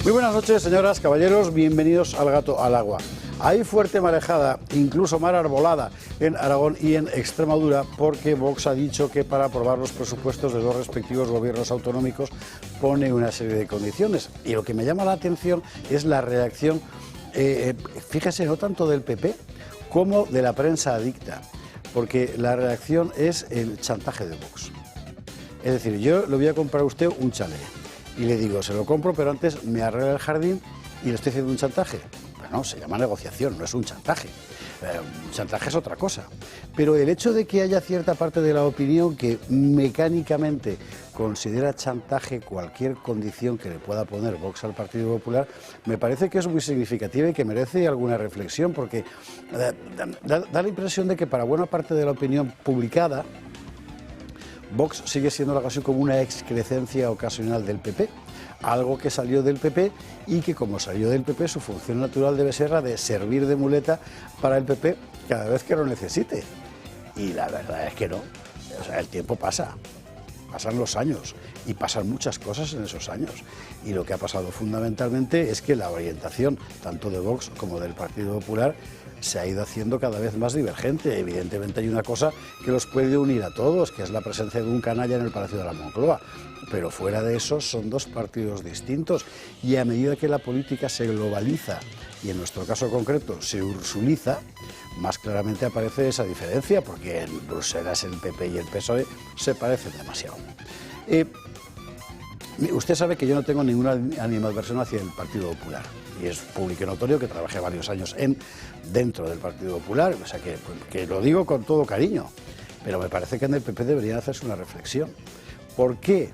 Muy buenas noches, señoras, caballeros, bienvenidos al Gato al Agua. Hay fuerte marejada, incluso mar arbolada, en Aragón y en Extremadura, porque Vox ha dicho que para aprobar los presupuestos de los respectivos gobiernos autonómicos pone una serie de condiciones. Y lo que me llama la atención es la reacción, fíjese, no tanto del PP como de la prensa adicta, porque la reacción es el chantaje de Vox. Es decir, yo le voy a comprar a usted un chalet y le digo, se lo compro, pero antes me arregla el jardín y le estoy haciendo un chantaje. Pues no, se llama negociación, no es un chantaje. Un chantaje es otra cosa. Pero el hecho de que haya cierta parte de la opinión que mecánicamente considera chantaje cualquier condición que le pueda poner Vox al Partido Popular, me parece que es muy significativa y que merece alguna reflexión, porque da la impresión de que para buena parte de la opinión publicada, Vox sigue siendo algo así como una excrecencia ocasional del PP, algo que salió del PP y que, como salió del PP, su función natural debe ser la de servir de muleta para el PP cada vez que lo necesite. Y la verdad es que no. O sea, el tiempo pasa, pasan los años y pasan muchas cosas en esos años. Y lo que ha pasado fundamentalmente es que la orientación tanto de Vox como del Partido Popular se ha ido haciendo cada vez más divergente. Evidentemente hay una cosa que los puede unir a todos, que es la presencia de un canalla en el Palacio de la Moncloa, pero fuera de eso son dos partidos distintos, y a medida que la política se globaliza y en nuestro caso concreto se ursuliza, más claramente aparece esa diferencia, porque en Bruselas el PP y el PSOE se parecen demasiado. Usted sabe que yo no tengo ninguna animadversión hacia el Partido Popular, y es público y notorio que trabajé varios años dentro del Partido Popular, o sea que lo digo con todo cariño, pero me parece que en el PP debería hacerse una reflexión. ¿Por qué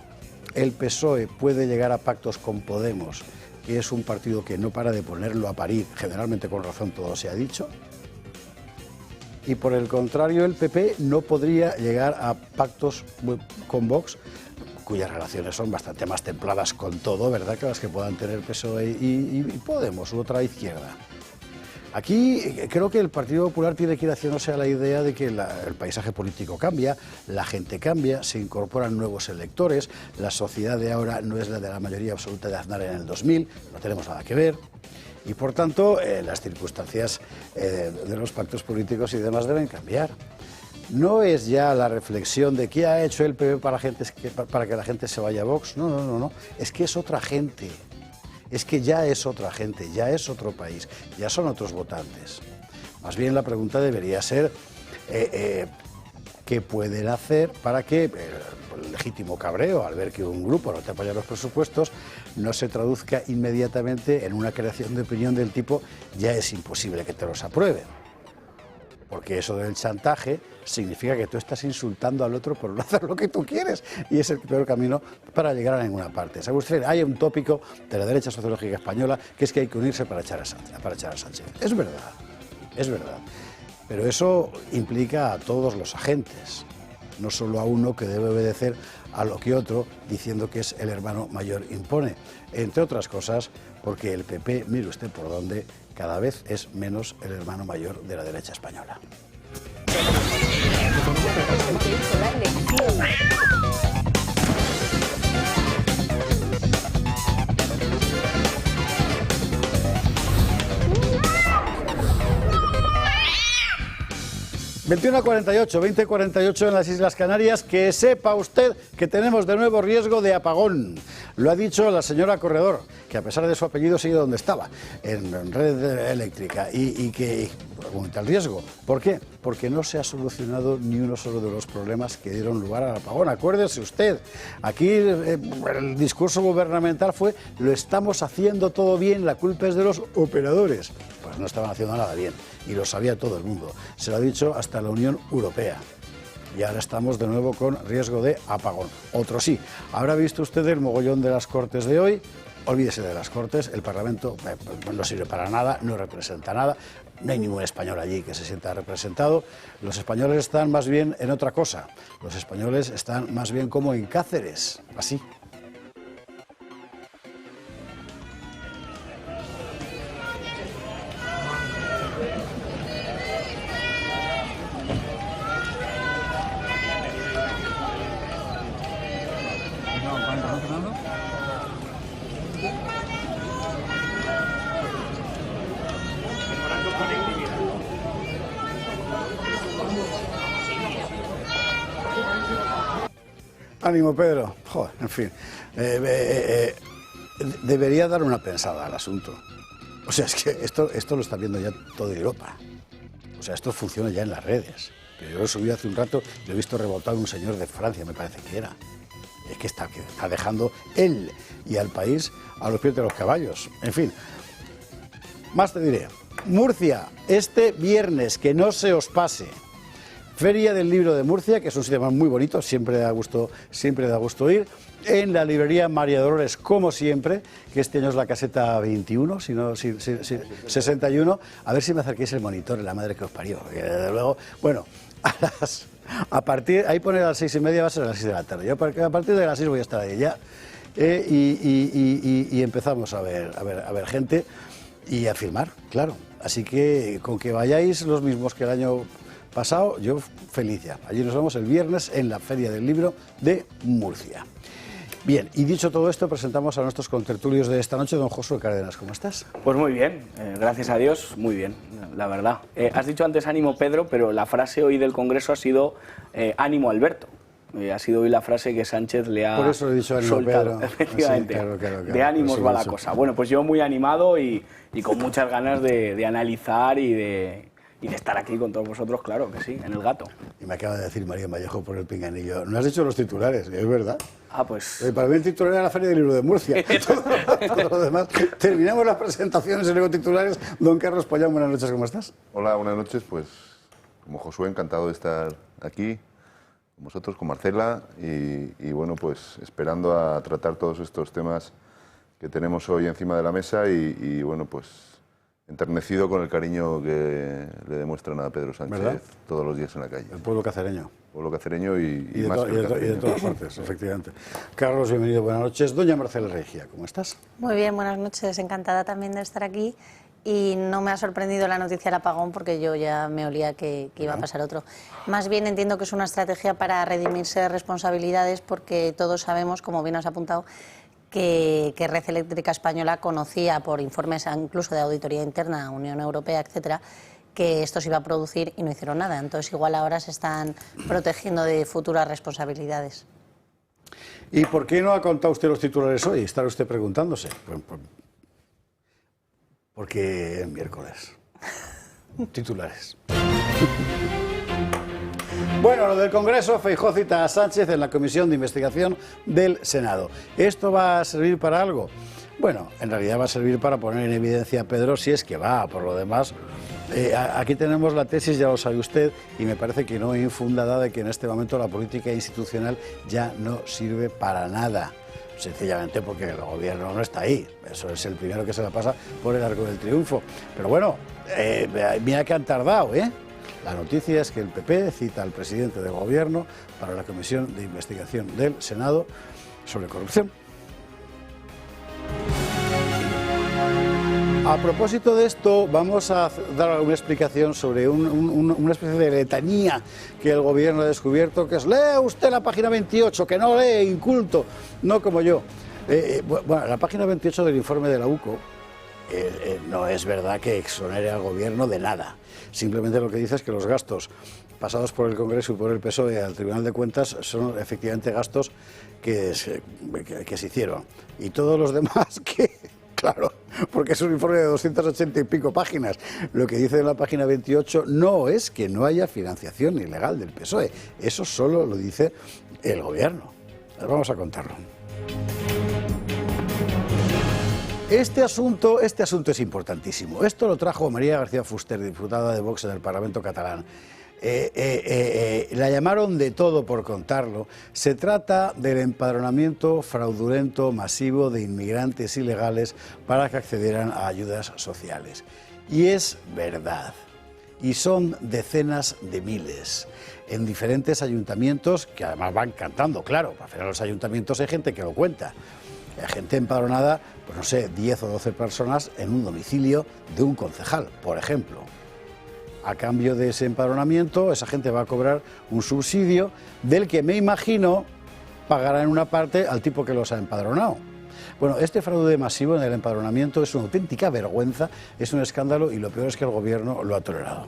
el PSOE puede llegar a pactos con Podemos, que es un partido que no para de ponerlo a parir, generalmente con razón todo se ha dicho? Y por el contrario, el PP no podría llegar a pactos con Vox, cuyas relaciones son bastante más templadas con todo, ¿verdad?, que las que puedan tener PSOE y Podemos, u otra izquierda. Aquí creo que el Partido Popular tiene que ir haciéndose a la idea de que el paisaje político cambia, la gente cambia, se incorporan nuevos electores, la sociedad de ahora no es la de la mayoría absoluta de Aznar en el 2000, no tenemos nada que ver, y por tanto las circunstancias de los pactos políticos y demás deben cambiar. No es ya la reflexión de qué ha hecho el PP para que la gente se vaya a Vox, no, es que es otra gente. Es que ya es otra gente, ya es otro país, ya son otros votantes. Más bien la pregunta debería ser qué pueden hacer para que el legítimo cabreo al ver que un grupo no te apoya los presupuestos no se traduzca inmediatamente en una creación de opinión del tipo ya es imposible que te los aprueben. Porque eso del chantaje significa que tú estás insultando al otro por no hacer lo que tú quieres, y es el peor camino para llegar a ninguna parte. ¿Sabe usted? Hay un tópico de la derecha sociológica española que es que hay que unirse para echar a Sánchez. Es verdad, pero eso implica a todos los agentes, no solo a uno que debe obedecer a lo que otro, diciendo que es el hermano mayor impone. Entre otras cosas, porque el PP, mire usted por dónde, cada vez es menos el hermano mayor de la derecha española. 21:48, 20:48 en las Islas Canarias. Que sepa usted que tenemos de nuevo riesgo de apagón. Lo ha dicho la señora Corredor, que a pesar de su apellido sigue donde estaba, en red eléctrica, y que aumenta el riesgo. ¿Por qué? Porque no se ha solucionado ni uno solo de los problemas que dieron lugar al apagón. Acuérdese usted, aquí el discurso gubernamental fue: lo estamos haciendo todo bien, la culpa es de los operadores. Pues no estaban haciendo nada bien, y lo sabía todo el mundo. Se lo ha dicho hasta la Unión Europea. Y ahora estamos de nuevo con riesgo de apagón. Otro sí. ¿Habrá visto usted el mogollón de las Cortes de hoy? Olvídese de las Cortes, el Parlamento no sirve para nada, no representa nada, no hay ningún español allí que se sienta representado. Los españoles están más bien en otra cosa, los españoles están más bien como en Cáceres, así. Ánimo, Pedro. Joder, en fin. Debería dar una pensada al asunto. O sea, es que esto lo está viendo ya toda Europa. O sea, esto funciona ya en las redes. Yo lo subí hace un rato, lo he visto rebotado un señor de Francia, me parece que era. Es que está dejando él y al país a los pies de los caballos. En fin, más te diré. Murcia, este viernes, que no se os pase. Feria del Libro de Murcia, que es un sitio muy bonito, siempre da gusto ir. En la librería María Dolores, como siempre, que este año es la caseta 21, si no, 61. A ver si me acerquéis el monitor, la madre que os parió. Desde luego, bueno, a partir, ahí pone a las 6:30, va a ser a las 6 de la tarde. Yo a partir de las 6 voy a estar ahí ya. Y empezamos a ver gente y a filmar, claro. Así que con que vayáis los mismos que el año pasado, yo feliz ya. Allí nos vemos el viernes en la Feria del Libro de Murcia. Bien, y dicho todo esto, presentamos a nuestros contertulios de esta noche. Don Josué Cárdenas, ¿cómo estás? Pues muy bien, gracias a Dios, muy bien, la verdad. Has dicho antes ánimo Pedro, pero la frase hoy del Congreso ha sido ánimo Alberto. Ha sido hoy la frase que Sánchez le ha Por eso le he dicho ánimo soltado, Pedro. efectivamente. Sí, claro, de ánimos sí, va la sí. cosa. Bueno, pues yo muy animado y con muchas ganas de analizar y de estar aquí con todos vosotros, claro que sí, en El Gato. Y me acaba de decir María Vallejo por el pinganillo. No has hecho los titulares, es verdad. Ah, pues... Para mí el titular era la Feria del Libro de Murcia. Todo lo demás. Terminamos las presentaciones y luego titulares. Don Carlos Payán, buenas noches, ¿cómo estás? Hola, buenas noches. Pues como Josué, encantado de estar aquí con vosotros, con Marcela y bueno, pues esperando a tratar todos estos temas que tenemos hoy encima de la mesa y bueno, pues enternecido con el cariño que le demuestran a Pedro Sánchez, ¿verdad?, todos los días en la calle. El pueblo cacereño. Pueblo cacereño y de todas partes, efectivamente. Carlos, bienvenido, buenas noches. Doña Marcela Regia, ¿cómo estás? Muy bien, buenas noches, encantada también de estar aquí. Y no me ha sorprendido la noticia del apagón porque yo ya me olía que iba a pasar otro. Más bien entiendo que es una estrategia para redimirse de responsabilidades porque todos sabemos, como bien has apuntado, que Red Eléctrica Española conocía por informes incluso de auditoría interna, Unión Europea, etcétera, que esto se iba a producir y no hicieron nada. Entonces igual ahora se están protegiendo de futuras responsabilidades. ¿Y por qué no ha contado usted los titulares hoy? Estará usted preguntándose. Porque es miércoles. Titulares. Bueno, lo del Congreso, Feijóo cita a Sánchez en la Comisión de Investigación del Senado. ¿Esto va a servir para algo? Bueno, en realidad va a servir para poner en evidencia a Pedro si es que va. Por lo demás, aquí tenemos la tesis, ya lo sabe usted, y me parece que no infundada de que en este momento la política institucional ya no sirve para nada. Sencillamente porque el gobierno no está ahí. Eso es el primero que se la pasa por el arco del triunfo. Pero bueno, mira que han tardado, ¿eh? La noticia es que el PP cita al presidente del gobierno para la Comisión de Investigación del Senado sobre corrupción. A propósito de esto, vamos a dar una explicación sobre una especie de letanía que el gobierno ha descubierto, que es: lea usted la página 28, que no lee, inculto, no como yo. Bueno, la página 28 del informe de la UCO no es verdad que exonere al gobierno de nada. Simplemente lo que dice es que los gastos pasados por el Congreso y por el PSOE al Tribunal de Cuentas son efectivamente gastos que se hicieron. Y todos los demás que... Claro, porque es un informe de 280 y pico páginas. Lo que dice en la página 28 no es que no haya financiación ilegal del PSOE. Eso solo lo dice el gobierno. Vamos a contarlo. Este asunto es importantísimo. Esto lo trajo María García Fuster, diputada de Vox en el Parlamento catalán. La llamaron de todo por contarlo. Se trata del empadronamiento fraudulento masivo de inmigrantes ilegales para que accedieran a ayudas sociales. Y es verdad. Y son decenas de miles en diferentes ayuntamientos que además van cantando, claro. Al final los ayuntamientos hay gente que lo cuenta. Hay gente empadronada, pues no sé, 10 o 12 personas en un domicilio de un concejal, por ejemplo. A cambio de ese empadronamiento, esa gente va a cobrar un subsidio del que me imagino pagará en una parte al tipo que los ha empadronado. Bueno, este fraude masivo en el empadronamiento es una auténtica vergüenza, es un escándalo y lo peor es que el gobierno lo ha tolerado.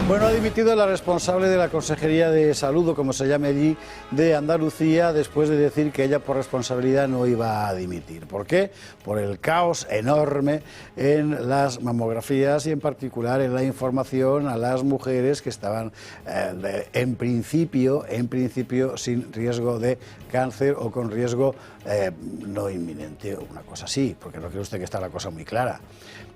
Bueno, ha dimitido la responsable de la Consejería de Salud, o como se llame allí, de Andalucía, después de decir que ella por responsabilidad no iba a dimitir. ¿Por qué? Por el caos enorme en las mamografías y en particular en la información a las mujeres que estaban en principio sin riesgo de cáncer o con riesgo no inminente o una cosa así, porque no cree usted que está la cosa muy clara.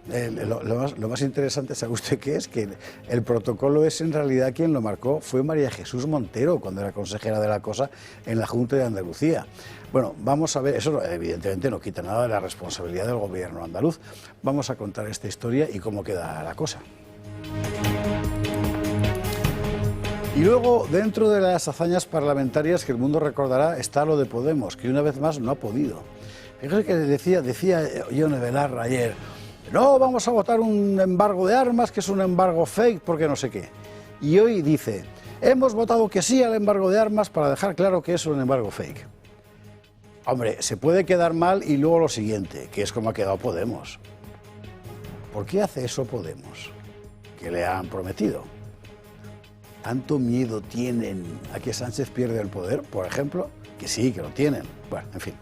Lo más interesante, ¿sabe usted qué es? Que el protocolo es en realidad quien lo marcó fue María Jesús Montero cuando era consejera de la cosa en la Junta de Andalucía. Bueno, vamos a ver, eso evidentemente no quita nada de la responsabilidad del gobierno andaluz. Vamos a contar esta historia y cómo queda la cosa. Y luego, dentro de las hazañas parlamentarias que el mundo recordará, está lo de Podemos, que una vez más no ha podido. Fíjese que decía Ione Belarra ayer: no, vamos a votar un embargo de armas, que es un embargo fake, porque no sé qué. Y hoy dice, hemos votado que sí al embargo de armas para dejar claro que es un embargo fake. Hombre, se puede quedar mal y luego lo siguiente, que es como ha quedado Podemos. ¿Por qué hace eso Podemos? ¿Qué le han prometido? ¿Tanto miedo tienen a que Sánchez pierda el poder, por ejemplo? Que sí, que lo tienen. Bueno, en fin.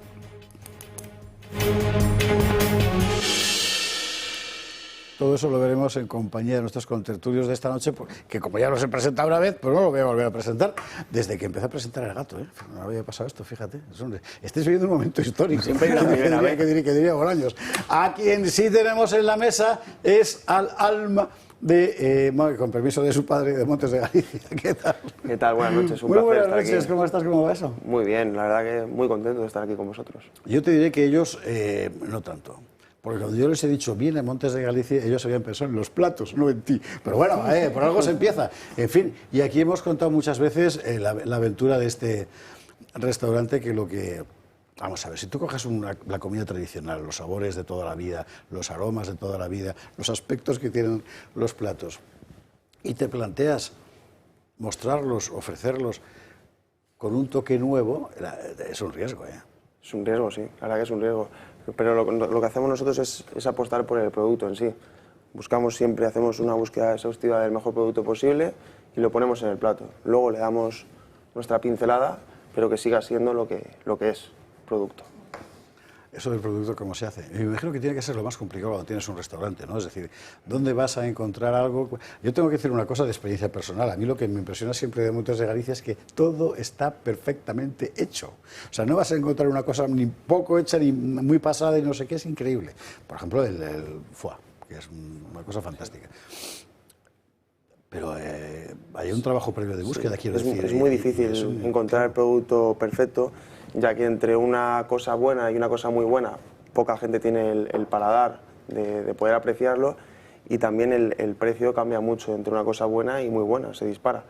Todo eso lo veremos en compañía de nuestros contertulios de esta noche, que como ya los he presentado una vez, pues no lo voy a volver a presentar. Desde que empecé a presentar El Gato, no había pasado esto, fíjate. Estáis viviendo un momento histórico. Siempre hay una primera vez. Que diría Bolaños. A quien sí tenemos en la mesa es al alma de, con permiso de su padre, de Montes de Galicia. ¿Qué tal? ¿Qué tal? Buenas noches, un Muy placer buenas estar noches, aquí. ¿cómo estás? ¿Cómo va eso? Muy bien, la verdad que muy contento de estar aquí con vosotros. Yo te diré que ellos no tanto. Porque cuando yo les he dicho viene Montes de Galicia, ellos habían pensado en los platos, no en ti. Pero bueno, por algo se empieza. En fin, y aquí hemos contado muchas veces la aventura de este restaurante que lo que... Vamos a ver, si tú coges la comida tradicional, los sabores de toda la vida, los aromas de toda la vida, los aspectos que tienen los platos, y te planteas mostrarlos, ofrecerlos con un toque nuevo, es un riesgo, ¿eh? Es un riesgo, sí, la verdad que es un riesgo. Pero lo que hacemos nosotros es apostar por el producto en sí. Buscamos siempre, hacemos una búsqueda exhaustiva del mejor producto posible y lo ponemos en el plato. Luego le damos nuestra pincelada, pero que siga siendo lo que es producto. Eso del producto, ¿cómo se hace? Me imagino que tiene que ser lo más complicado cuando tienes un restaurante, ¿no? Es decir, ¿dónde vas a encontrar algo? Yo tengo que decir una cosa de experiencia personal. A mí lo que me impresiona siempre de Montes de Galicia es que todo está perfectamente hecho. O sea, no vas a encontrar una cosa ni poco hecha, ni muy pasada, y no sé qué, es increíble. Por ejemplo, el foie, que es una cosa fantástica. Pero hay un trabajo previo de búsqueda, quiero decir. Es muy difícil encontrar el producto perfecto, ya que entre una cosa buena y una cosa muy buena, poca gente tiene el paladar de poder apreciarlo, y también el precio cambia mucho entre una cosa buena y muy buena, se dispara.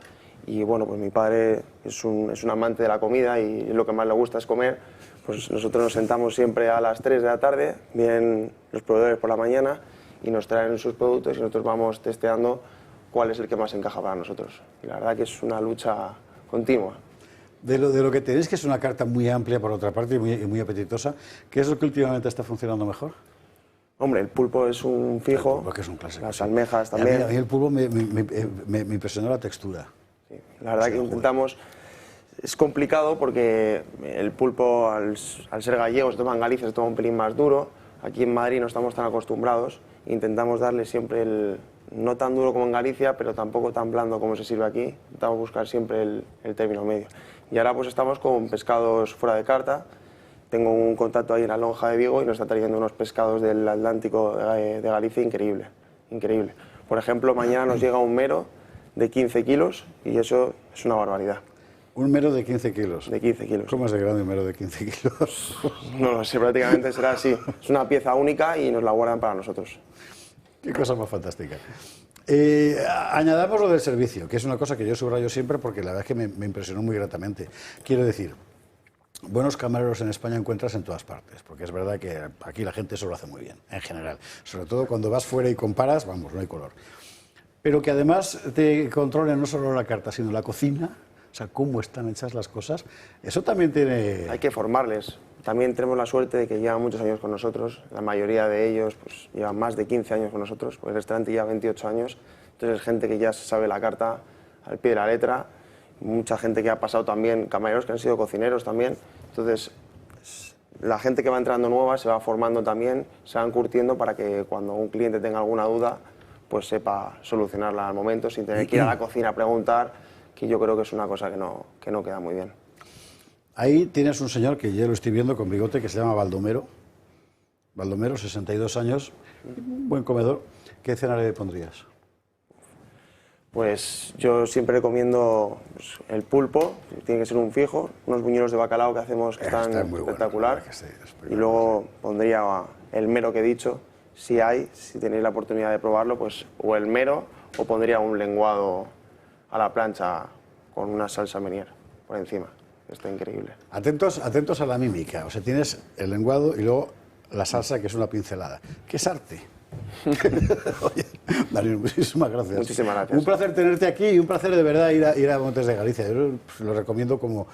Y bueno, pues mi padre es un amante de la comida y lo que más le gusta es comer. Pues nosotros nos sentamos siempre a las 3 de la tarde, vienen los proveedores por la mañana y nos traen sus productos y nosotros vamos testeando cuál es el que más encaja para nosotros. Y la verdad que es una lucha continua. De lo que tenéis, que es una carta muy amplia por otra parte y muy apetitosa, ¿qué es lo que últimamente está funcionando mejor? Hombre, el pulpo es un fijo, El pulpo, que es un clásico, las sí. almejas también. A mí el pulpo me impresionó la textura. Sí, la verdad que intentamos... Es complicado porque el pulpo, al ser gallego, se toma en Galicia, se toma un pelín más duro. Aquí en Madrid no estamos tan acostumbrados. Intentamos darle siempre no tan duro como en Galicia, pero tampoco tan blando como se sirve aquí. Intentamos buscar siempre el término medio. Y ahora pues estamos con pescados fuera de carta. Tengo un contacto ahí en la lonja de Vigo y nos está trayendo unos pescados del Atlántico de Galicia increíble, increíble. Por ejemplo, mañana nos llega un mero de 15 kilos y eso es una barbaridad. Un mero de 15 kilos. De 15 kilos. ¿Cómo es de grande un mero de 15 kilos? No lo sé, prácticamente será así. Es una pieza única y nos la guardan para nosotros. Qué cosa más fantástica. Añadamos lo del servicio, que es una cosa que yo subrayo siempre porque la verdad es que me impresionó muy gratamente. Quiero decir, buenos camareros en España encuentras en todas partes, porque es verdad que aquí la gente eso lo hace muy bien, en general. Sobre todo cuando vas fuera y comparas, vamos, no hay color. Pero que además te controlen no solo la carta, sino la cocina, o sea, cómo están hechas las cosas, eso también tiene... Hay que formarles. También tenemos la suerte de que llevan muchos años con nosotros. La mayoría de ellos pues, llevan más de 15 años con nosotros, porque el restaurante lleva 28 años Entonces, gente que ya se sabe la carta al pie de la letra, mucha gente que ha pasado también, camareros que han sido cocineros también. Entonces, la gente que va entrando nueva se va formando también, se van curtiendo para que cuando un cliente tenga alguna duda, pues sepa solucionarla al momento sin tener que ir a la cocina a preguntar, que yo creo que es una cosa que no queda muy bien. Ahí tienes un señor que ya lo estoy viendo con bigote, que se llama Baldomero. Baldomero, 62 años, buen comedor. ¿Qué cena le pondrías? Pues yo siempre recomiendo el pulpo, tiene que ser un fijo, unos buñuelos de bacalao que hacemos que están espectacular. Bueno, y luego pondría el mero que he dicho, si tenéis la oportunidad de probarlo, pues o el mero o pondría un lenguado a la plancha con una salsa Menier por encima. Está increíble. Atentos a la mímica. O sea, tienes el lenguado y luego la salsa, que es una pincelada. ¿Qué es arte? Oye, Daniel, muchísimas gracias. Muchísimas gracias. Un placer tenerte aquí y un placer de verdad ir a Montes de Galicia. Yo lo recomiendo como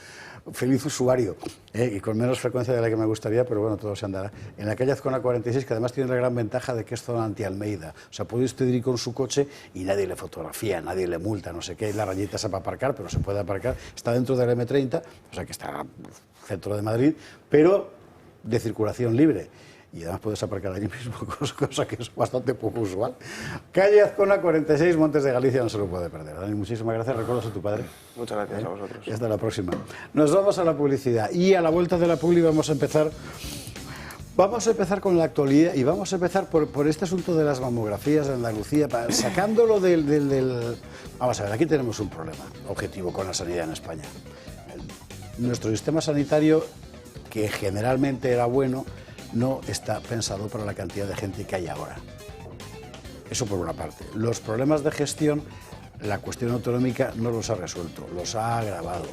feliz usuario y con menos frecuencia de la que me gustaría, pero bueno, todo se andará. En la calle Azcona 46, que además tiene la gran ventaja de que es zona anti-Almeida. O sea, puede usted ir con su coche y nadie le fotografía, nadie le multa, no sé qué. La rayita se va a aparcar, pero se puede aparcar. Está dentro del M30, o sea que está centro de Madrid, pero de circulación libre. Y además puedes aparcar allí mismo, cosa que es bastante poco usual. Calle Azcona 46, Montes de Galicia, no se lo puede perder. Dani, muchísimas gracias. ¿Recuerdas a tu padre? Muchas gracias a vosotros. Y hasta la próxima. Nos vamos a la publicidad. Y a la vuelta de la publi vamos a empezar con la actualidad y vamos a empezar por este asunto de las mamografías de Andalucía, sacándolo del... Vamos a ver, aquí tenemos un problema objetivo con la sanidad en España. Nuestro sistema sanitario, que generalmente era bueno, no está pensado para la cantidad de gente que hay ahora. Eso por una parte. Los problemas de gestión, la cuestión autonómica no los ha resuelto, los ha agravado.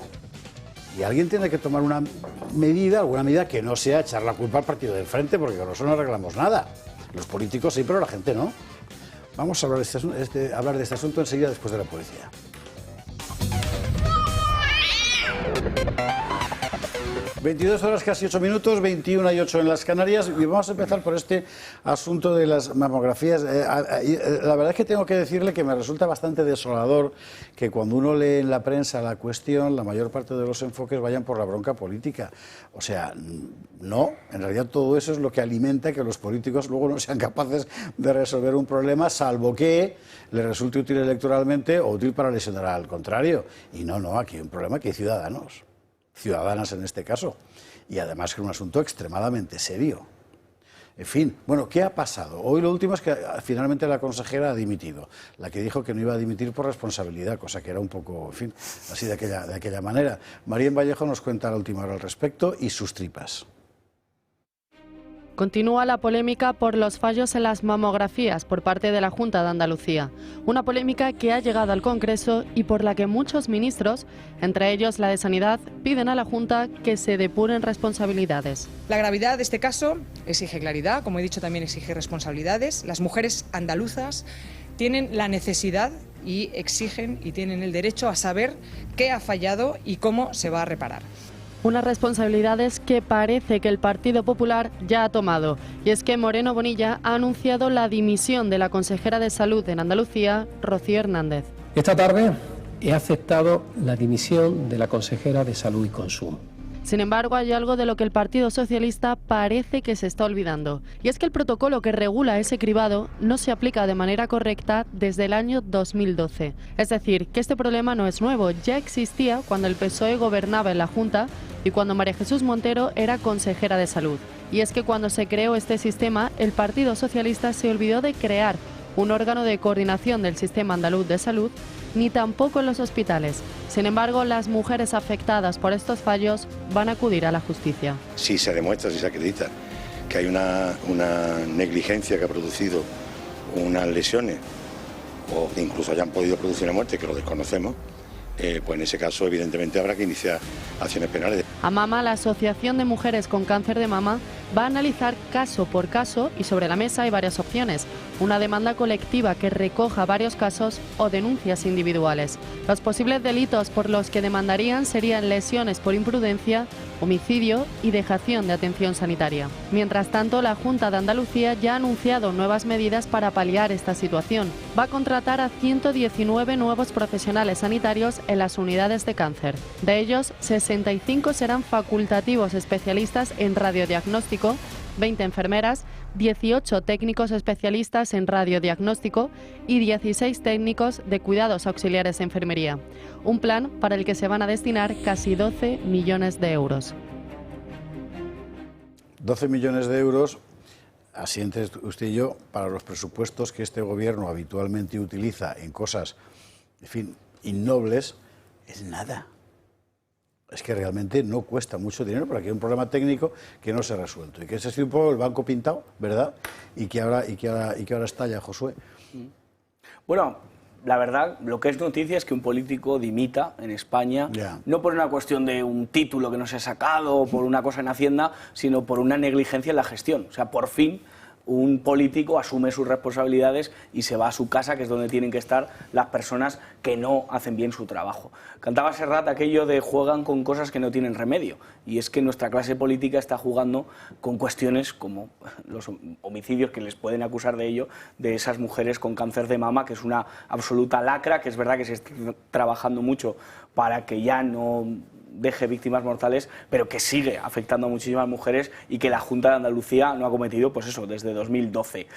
Y alguien tiene que tomar alguna medida que no sea echar la culpa al partido del frente, porque con eso no arreglamos nada. Los políticos sí, pero la gente no. Vamos a hablar de este asunto enseguida después de la publicidad. ...22 horas casi 8 minutos, 21 y 8 en las Canarias, y vamos a empezar por este asunto de las mamografías. La verdad es que tengo que decirle que me resulta bastante desolador que cuando uno lee en la prensa la cuestión, la mayor parte de los enfoques vayan por la bronca política. O sea, no, en realidad todo eso es lo que alimenta que los políticos luego no sean capaces de resolver un problema, salvo que les resulte útil electoralmente o útil para lesionar al contrario. Y no, aquí hay un problema que hay ciudadanas en este caso, y además que es un asunto extremadamente serio. En fin, bueno, ¿qué ha pasado? Hoy lo último es que finalmente la consejera ha dimitido, la que dijo que no iba a dimitir por responsabilidad, cosa que era un poco, en fin, así de aquella manera. María Vallejo nos cuenta la última hora al respecto y sus tripas. Continúa la polémica por los fallos en las mamografías por parte de la Junta de Andalucía. Una polémica que ha llegado al Congreso y por la que muchos ministros, entre ellos la de Sanidad, piden a la Junta que se depuren responsabilidades. La gravedad de este caso exige claridad, como he dicho, también exige responsabilidades. Las mujeres andaluzas tienen la necesidad y exigen y tienen el derecho a saber qué ha fallado y cómo se va a reparar. Unas responsabilidades que parece que el Partido Popular ya ha tomado. Y es que Moreno Bonilla ha anunciado la dimisión de la consejera de Salud en Andalucía, Rocío Hernández. Esta tarde he aceptado la dimisión de la consejera de Salud y Consumo. Sin embargo, hay algo de lo que el Partido Socialista parece que se está olvidando. Y es que el protocolo que regula ese cribado no se aplica de manera correcta desde el año 2012. Es decir, que este problema no es nuevo, ya existía cuando el PSOE gobernaba en la Junta y cuando María Jesús Montero era consejera de Salud. Y es que cuando se creó este sistema, el Partido Socialista se olvidó de crear un órgano de coordinación del Sistema Andaluz de Salud, ni tampoco en los hospitales. Sin embargo, las mujeres afectadas por estos fallos van a acudir a la justicia. Si se demuestra, si se acredita que hay una negligencia que ha producido unas lesiones o que incluso hayan podido producir una muerte, que lo desconocemos, pues en ese caso evidentemente habrá que iniciar acciones penales. AMAMA, la Asociación de Mujeres con Cáncer de Mama, va a analizar caso por caso y sobre la mesa hay varias opciones. Una demanda colectiva que recoja varios casos o denuncias individuales. Los posibles delitos por los que demandarían serían lesiones por imprudencia, homicidio y dejación de atención sanitaria. Mientras tanto, la Junta de Andalucía ya ha anunciado nuevas medidas para paliar esta situación. Va a contratar a 119 nuevos profesionales sanitarios en las unidades de cáncer. De ellos, 65 serán facultativos especialistas en radiodiagnóstico, 20 enfermeras, 18 técnicos especialistas en radiodiagnóstico y 16 técnicos de cuidados auxiliares de enfermería. Un plan para el que se van a destinar casi 12 millones de euros. 12 millones de euros, asiente usted y yo, para los presupuestos que este gobierno habitualmente utiliza en cosas, en fin, innobles, es nada. Es que realmente no cuesta mucho dinero, porque hay un problema técnico que no se ha resuelto y que ese ha sido un poco el banco pintado, ¿verdad? Y que ahora estalla, Josué. Bueno, la verdad, lo que es noticia es que un político dimita en España, no por una cuestión de un título que no se ha sacado o por una cosa en Hacienda, sino por una negligencia en la gestión. O sea, por fin un político asume sus responsabilidades y se va a su casa, que es donde tienen que estar las personas que no hacen bien su trabajo. Cantaba Serrat aquello de juegan con cosas que no tienen remedio, y es que nuestra clase política está jugando con cuestiones como los homicidios, que les pueden acusar de ello, de esas mujeres con cáncer de mama, que es una absoluta lacra, que es verdad que se está trabajando mucho para que ya no deje víctimas mortales, pero que sigue afectando a muchísimas mujeres y que la Junta de Andalucía no ha cometido, pues eso, desde 2012.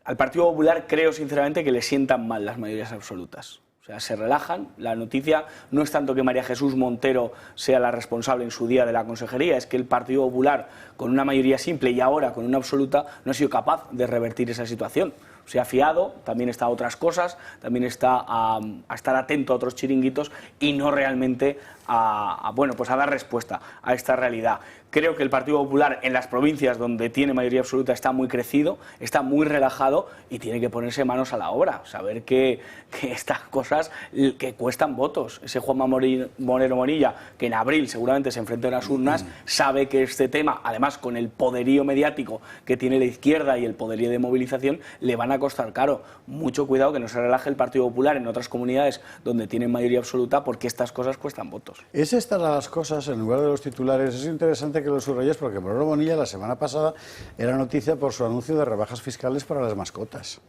Al Partido Popular creo sinceramente que le sientan mal las mayorías absolutas. O sea, se relajan. La noticia no es tanto que María Jesús Montero sea la responsable en su día de la consejería, es que el Partido Popular, con una mayoría simple y ahora con una absoluta, no ha sido capaz de revertir esa situación. Se ha fiado, también está a otras cosas, también está a estar atento a otros chiringuitos y no realmente a dar respuesta a esta realidad. Creo que el Partido Popular en las provincias donde tiene mayoría absoluta está muy crecido, está muy relajado y tiene que ponerse manos a la obra, saber que estas cosas que cuestan votos. Ese Juanma Moreno Morilla, que en abril seguramente se enfrenta a las urnas, sabe que este tema, además con el poderío mediático que tiene la izquierda y el poderío de movilización, le van a costar caro. Mucho cuidado que no se relaje el Partido Popular en otras comunidades donde tienen mayoría absoluta, porque estas cosas cuestan votos. Es estas las cosas en lugar de los titulares. Es interesante que lo subrayes, porque Moreno Bonilla la semana pasada era noticia por su anuncio de rebajas fiscales para las mascotas.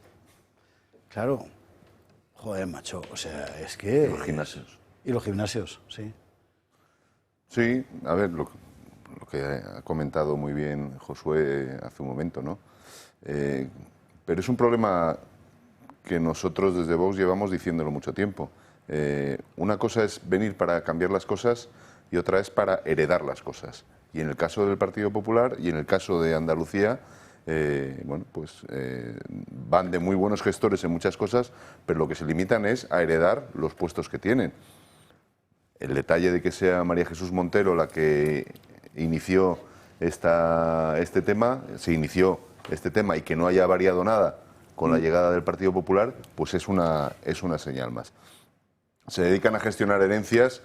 Claro, joder, macho, o sea, es que... Los gimnasios. Y los gimnasios, sí. Sí, a ver, lo que ha comentado muy bien Josué hace un momento, ¿no? Pero es un problema que nosotros desde Vox llevamos diciéndolo mucho tiempo. Una cosa es venir para cambiar las cosas y otra es para heredar las cosas. Y en el caso del Partido Popular y en el caso de Andalucía, van de muy buenos gestores en muchas cosas, pero lo que se limitan es a heredar los puestos que tienen. El detalle de que sea María Jesús Montero la que inició este tema y que no haya variado nada con la llegada del Partido Popular, pues es una señal más. Se dedican a gestionar herencias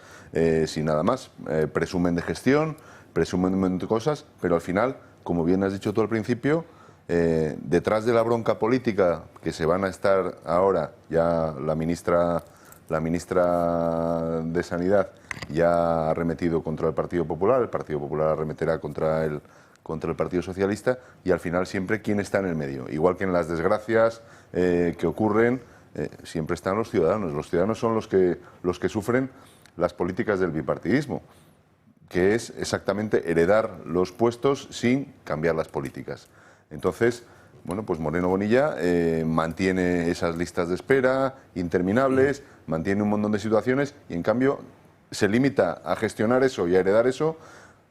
sin nada más. Presumen de gestión, presumen de cosas, pero al final, como bien has dicho tú al principio, detrás de la bronca política que se van a estar ahora, ya la ministra de Sanidad ya ha arremetido contra el Partido Popular arremeterá contra el Partido Socialista, y al final siempre quién está en el medio. Igual que en las desgracias que ocurren, siempre están los ciudadanos. Los ciudadanos son los que sufren las políticas del bipartidismo, que es exactamente heredar los puestos sin cambiar las políticas. Entonces, bueno, pues Moreno Bonilla mantiene esas listas de espera interminables, mantiene un montón de situaciones y en cambio se limita a gestionar eso y a heredar eso,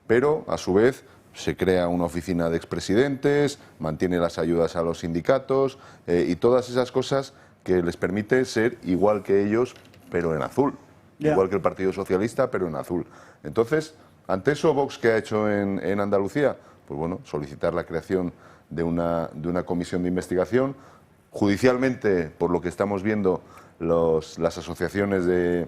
pero a su vez se crea una oficina de expresidentes, mantiene las ayudas a los sindicatos y todas esas cosas que les permite ser igual que ellos, pero en azul. Igual que el Partido Socialista, pero en azul. Entonces, ante eso, Vox, ¿qué ha hecho en Andalucía? Pues bueno, solicitar la creación de una comisión de investigación. Judicialmente, por lo que estamos viendo, las asociaciones de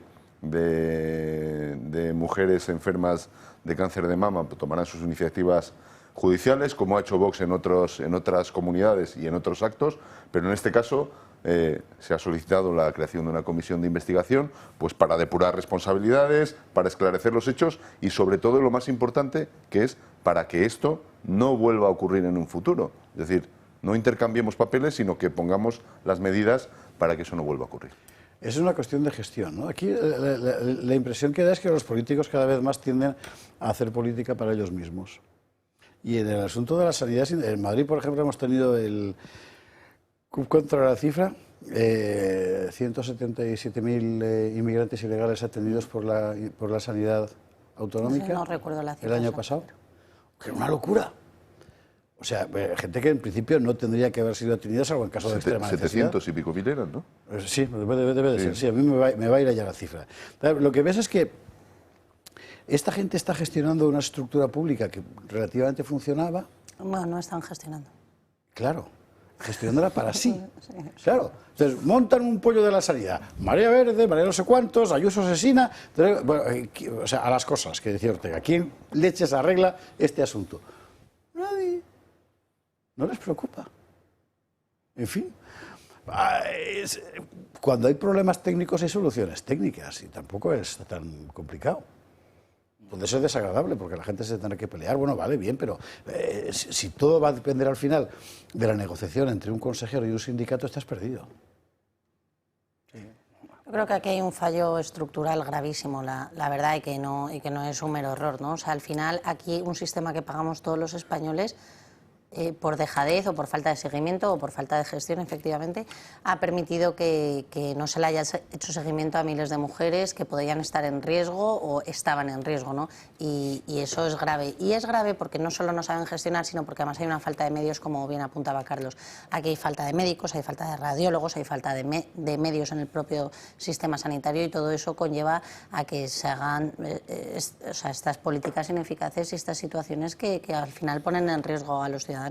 mujeres enfermas de cáncer de mama pues tomarán sus iniciativas judiciales, como ha hecho Vox en otras comunidades y en otros actos, pero en este caso se ha solicitado la creación de una comisión de investigación pues para depurar responsabilidades, para esclarecer los hechos y sobre todo lo más importante, que es para que esto no vuelva a ocurrir en un futuro. Es decir, no intercambiemos papeles, sino que pongamos las medidas para que eso no vuelva a ocurrir. Es una cuestión de gestión, ¿no? Aquí la impresión que da es que los políticos cada vez más tienden a hacer política para ellos mismos. Y en el asunto de la sanidad, en Madrid, por ejemplo, hemos tenido el... Contra la cifra, 177.000 inmigrantes ilegales atendidos por la sanidad autonómica. No recuerdo la cifra. El año pasado. Que es una locura. O sea, gente que en principio no tendría que haber sido atendida, salvo en caso de extrema necesidad. 700 y pico mil eran, ¿no? Sí, debe de ser. Sí, a mí me va a ir allá la cifra. Lo que ves es que esta gente está gestionando una estructura pública que relativamente funcionaba. Bueno, no están gestionando. Claro, gestionándola para sí. Claro. Entonces, montan un pollo de la sanidad. Marea Verde, Marea no sé cuántos, Ayuso asesina. Bueno, o sea, a las cosas que decía Ortega. ¿Quién leches arregla este asunto? Nadie. No les preocupa. En fin. Cuando hay problemas técnicos hay soluciones técnicas y tampoco es tan complicado. Puede ser desagradable porque la gente se tendrá que pelear, bueno, vale, bien, pero si todo va a depender al final de la negociación entre un consejero y un sindicato, estás perdido. Sí. Yo creo que aquí hay un fallo estructural gravísimo, la verdad, y que no es un mero error, ¿no? O sea, al final aquí un sistema que pagamos todos los españoles por dejadez o por falta de seguimiento o por falta de gestión, efectivamente, ha permitido que no se le haya hecho seguimiento a miles de mujeres que podían estar en riesgo o estaban en riesgo, ¿no? Y eso es grave. Y es grave porque no solo no saben gestionar, sino porque además hay una falta de medios, como bien apuntaba Carlos. Aquí hay falta de médicos, hay falta de radiólogos, hay falta de medios en el propio sistema sanitario y todo eso conlleva a que se hagan estas políticas ineficaces y estas situaciones que al final ponen en riesgo a los ciudadanos.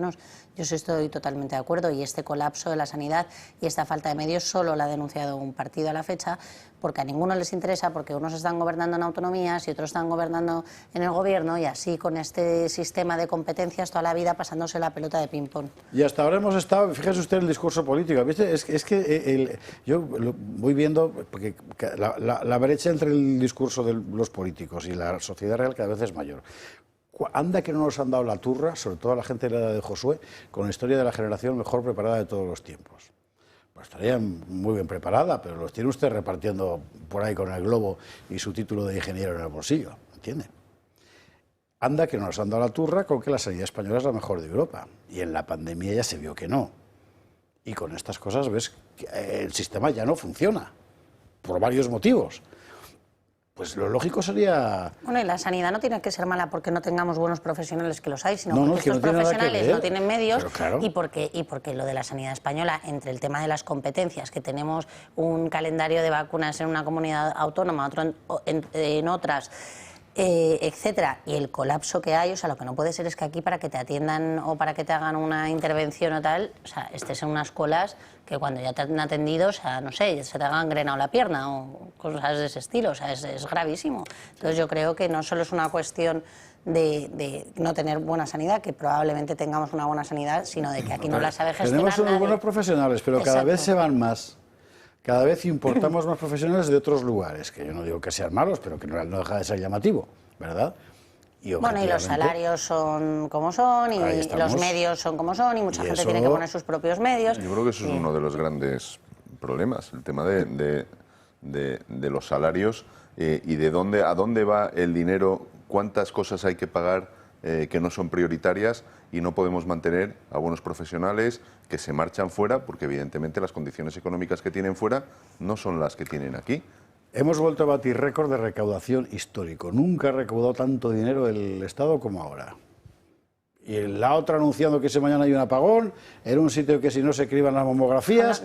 Yo sí estoy totalmente de acuerdo y este colapso de la sanidad y esta falta de medios solo la ha denunciado un partido a la fecha porque a ninguno les interesa, porque unos están gobernando en autonomías y otros están gobernando en el gobierno y así con este sistema de competencias toda la vida pasándose la pelota de ping-pong. Y hasta ahora hemos estado, fíjese usted en el discurso político, ¿viste? Es que yo lo voy viendo porque la brecha entre el discurso de los políticos y la sociedad real cada vez es mayor. Anda que no nos han dado la turra, sobre todo a la gente de la edad de Josué, con la historia de la generación mejor preparada de todos los tiempos. Pues estaría muy bien preparada, pero los tiene usted repartiendo por ahí con el globo y su título de ingeniero en el bolsillo, ¿entiende? Anda que no nos han dado la turra con que la sanidad española es la mejor de Europa. Y en la pandemia ya se vio que no. Y con estas cosas ves que el sistema ya no funciona, por varios motivos. Pues lo lógico sería... Bueno, y la sanidad no tiene que ser mala porque no tengamos buenos profesionales que los hay, sino porque estos profesionales no tienen medios, claro. y porque lo de la sanidad española, entre el tema de las competencias, que tenemos un calendario de vacunas en una comunidad autónoma, otro en otras, etcétera, y el colapso que hay, o sea, lo que no puede ser es que aquí para que te atiendan o para que te hagan una intervención o tal, o sea, estés en unas colas que cuando ya te han atendido, o sea, no sé, se te ha gangrenado la pierna o cosas de ese estilo, o sea, es gravísimo. Entonces yo creo que no solo es una cuestión de no tener buena sanidad, que probablemente tengamos una buena sanidad, sino de que aquí no la sabe gestionar. Tenemos unos buenos profesionales, pero cada vez se van más. Cada vez importamos más profesionales de otros lugares, que yo no digo que sean malos, pero que no deja de ser llamativo, ¿verdad? Bueno, y los salarios son como son, y los medios son como son, y mucha gente tiene que poner sus propios medios. Yo creo que eso es uno de los grandes problemas, el tema de los salarios y de a dónde va el dinero, cuántas cosas hay que pagar que no son prioritarias y no podemos mantener a buenos profesionales que se marchan fuera porque evidentemente las condiciones económicas que tienen fuera no son las que tienen aquí. Hemos vuelto a batir récord de recaudación histórico. Nunca ha recaudado tanto dinero el Estado como ahora. Y la otra anunciando que ese mañana hay un apagón, en un sitio que si no se escriban las mamografías...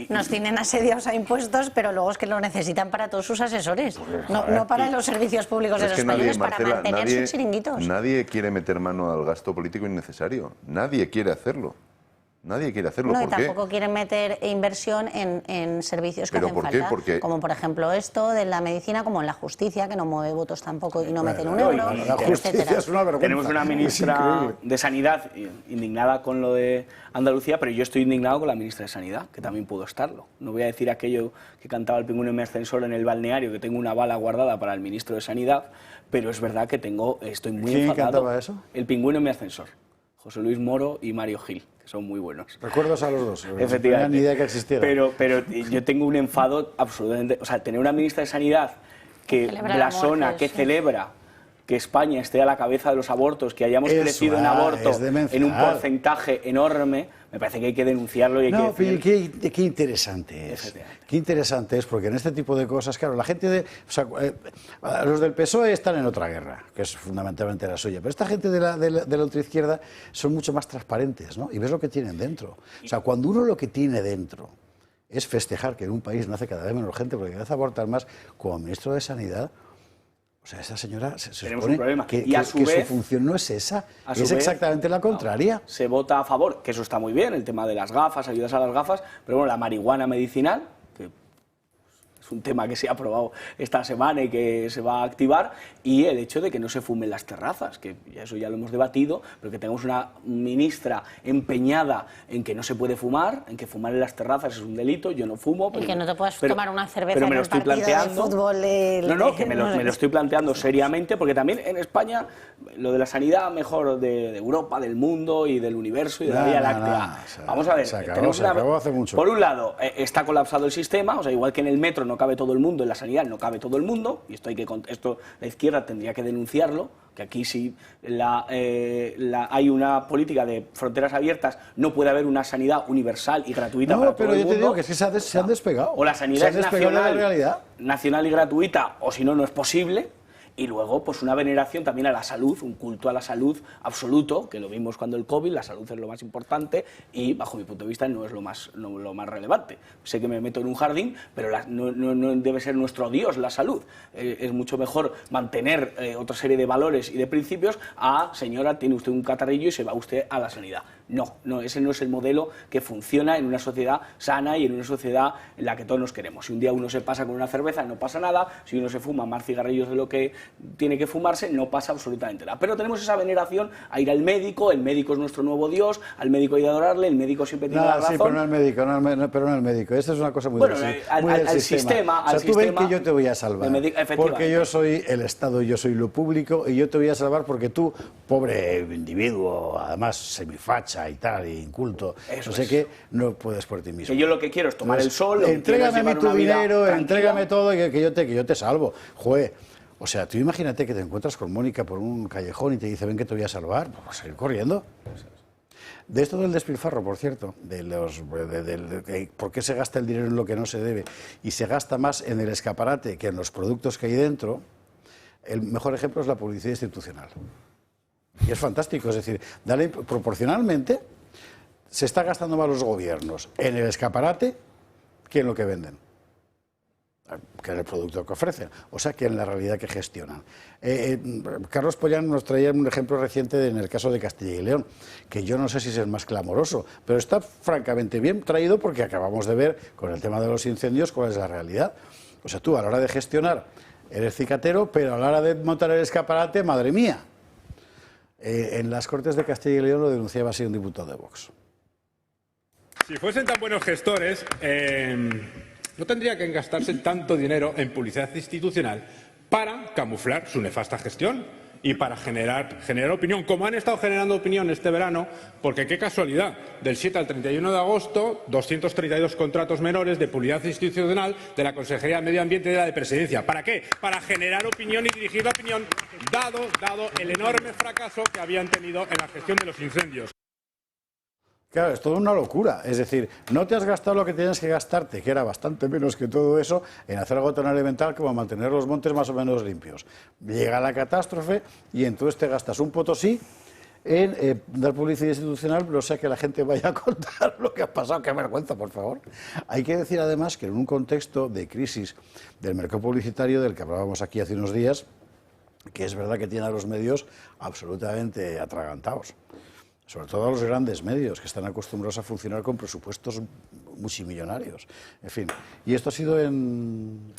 Nos tienen asediados a impuestos, pero luego es que lo necesitan para todos sus asesores, no para los servicios públicos de los españoles, para mantener sus chiringuitos. Nadie quiere meter mano al gasto político innecesario, nadie quiere hacerlo. Nadie quiere hacerlo. No, ¿Por y qué? tampoco quieren meter inversión en servicios que ¿Pero hacen por qué? falta, Porque... como por ejemplo esto de la medicina, como en la justicia, que no mueve votos tampoco y no meten un Bueno, euro, la justicia etcétera. es una vergüenza. Tenemos una Es ministra increíble. de Sanidad indignada con lo de Andalucía, pero yo estoy indignado con la ministra de Sanidad, que también puedo estarlo. No voy a decir aquello que cantaba el pingüino en mi ascensor en el balneario, que tengo una bala guardada para el ministro de Sanidad, pero es verdad que estoy muy ¿Quién enfadado. cantaba eso? El pingüino en mi ascensor. José Luis Moro y Mario Gil, que son muy buenos. Recuerdos a los dos. Efectivamente. No tenía ni idea que existiera. Pero yo tengo un enfado absolutamente... O sea, tener una ministra de Sanidad que Celebra la blasona, muerte, que sí. celebra que España esté a la cabeza de los abortos, que hayamos Eso, crecido en aborto es demencial. en un porcentaje enorme, me parece que hay que denunciarlo y hay No, que decir... pero qué interesante es. Efectivamente. Qué interesante es, porque en este tipo de cosas, claro, la gente de... O sea, los del PSOE están en otra guerra, que es fundamentalmente la suya, pero esta gente de la ultraizquierda son mucho más transparentes, ¿no? Y ves lo que tienen dentro. O sea, cuando uno lo que tiene dentro es festejar que en un país nace cada vez menos gente, porque cada vez abortan más, como ministro de Sanidad... O sea, esa señora se Tenemos supone un problema. que, Y a que su su vez- función no es esa, A su es vez, exactamente la contraria. se vota a favor, que eso está muy bien, el tema de las gafas, ayudas a las gafas, pero bueno, la marihuana medicinal, que es un tema que se ha aprobado esta semana y que se va a activar, y el hecho de que no se fumen las terrazas, que eso ya lo hemos debatido, pero que tengamos una ministra empeñada en que no se puede fumar, en que fumar en las terrazas es un delito, yo no fumo. Y que no te puedas pero- tomar una cerveza pero en me lo el estoy partido planteando. de fútbol. No, que me lo estoy planteando seriamente, porque también en España lo de la sanidad mejor de Europa, del mundo y del universo y de la No, Vía no, Láctea. no, Vamos a ver, se acabó, tenemos se acabó hace mucho. por un lado, está colapsado el sistema, o sea, igual que en el metro no cabe todo el mundo, en la sanidad no cabe todo el mundo, y esto la izquierda tendría que denunciarlo, que aquí si hay una política de fronteras abiertas, no puede haber una sanidad universal y gratuita para No, todo pero el yo mundo. te digo que es que se han despegado. O la Se sanidad han es despegado de la realidad. nacional y gratuita, o si no, no es posible. Y luego, pues una veneración también a la salud, un culto a la salud absoluto, que lo vimos cuando el COVID, la salud es lo más importante y, bajo mi punto de vista, no es lo más relevante. Sé que me meto en un jardín, pero no debe ser nuestro Dios la salud. Es mucho mejor mantener otra serie de valores y de principios a, señora, tiene usted un catarrillo y se va usted a la sanidad. No, ese no es el modelo que funciona en una sociedad sana y en una sociedad en la que todos nos queremos. Si un día uno se pasa con una cerveza, no pasa nada. Si uno se fuma más cigarrillos de lo que tiene que fumarse, no pasa absolutamente nada. Pero tenemos esa veneración a ir al médico, el médico es nuestro nuevo Dios, al médico hay que adorarle, el médico siempre tiene la razón. Sí, pero no el médico. Esta es una cosa muy Bueno, muy del al sistema, O sea, al tú ven sistema que yo te voy a salvar, del efectivamente. porque yo soy el Estado, yo soy lo público, y yo te voy a salvar porque tú, pobre individuo, además semifacha y tal, y inculto, Eso no sé es. qué, no puedes por ti mismo. Que yo lo que quiero es tomar el sol, lo que quiero es entrégame llevar tu una vida dinero, tranquila. entrégame todo, y que yo te salvo. Joder. O sea, tú imagínate que te encuentras con Mónica por un callejón y te dice, ven que te voy a salvar, pues vas a ir corriendo. De esto del despilfarro, por cierto, por qué se gasta el dinero en lo que no se debe y se gasta más en el escaparate que en los productos que hay dentro, el mejor ejemplo es la publicidad institucional. Y es fantástico, es decir, proporcionalmente se está gastando más los gobiernos en el escaparate que en lo que venden, que en el producto que ofrecen, o sea, que en la realidad que gestionan. Carlos Pollán nos traía un ejemplo reciente en el caso de Castilla y León, que yo no sé si es el más clamoroso, pero está francamente bien traído porque acabamos de ver con el tema de los incendios cuál es la realidad. O sea, tú a la hora de gestionar eres cicatero, pero a la hora de montar el escaparate, madre mía. En las Cortes de Castilla y León lo denunciaba así un diputado de Vox. Si fuesen tan buenos gestores, no tendría que gastarse tanto dinero en publicidad institucional para camuflar su nefasta gestión y para generar opinión, como han estado generando opinión este verano, porque qué casualidad, del 7 al 31 de agosto, 232 contratos menores de publicidad institucional de la Consejería de Medio Ambiente y de la de Presidencia. ¿Para qué? Para generar opinión y dirigir la opinión, dado el enorme fracaso que habían tenido en la gestión de los incendios. Claro, es toda una locura. Es decir, no te has gastado lo que tienes que gastarte, que era bastante menos que todo eso, en hacer algo tan elemental como mantener los montes más o menos limpios. Llega la catástrofe y entonces te gastas un potosí en dar publicidad institucional, pero o sea que la gente vaya a contar lo que ha pasado. ¡Qué vergüenza, por favor! Hay que decir además que en un contexto de crisis del mercado publicitario del que hablábamos aquí hace unos días, que es verdad que tiene a los medios absolutamente atragantados. O Sobre todo a los grandes medios, que están acostumbrados a funcionar con presupuestos multimillonarios. En fin, y esto ha sido en...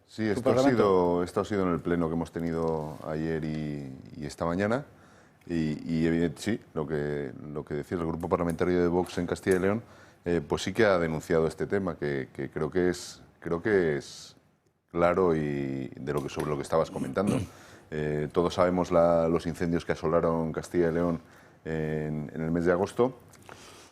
Sí, esto ha sido en el pleno que hemos tenido ayer y esta mañana. Y sí, lo que decía el grupo parlamentario de Vox en Castilla y León, pues sí que ha denunciado este tema, que creo que es claro y sobre lo que estabas comentando. Todos sabemos los incendios que asolaron Castilla y León en el mes de agosto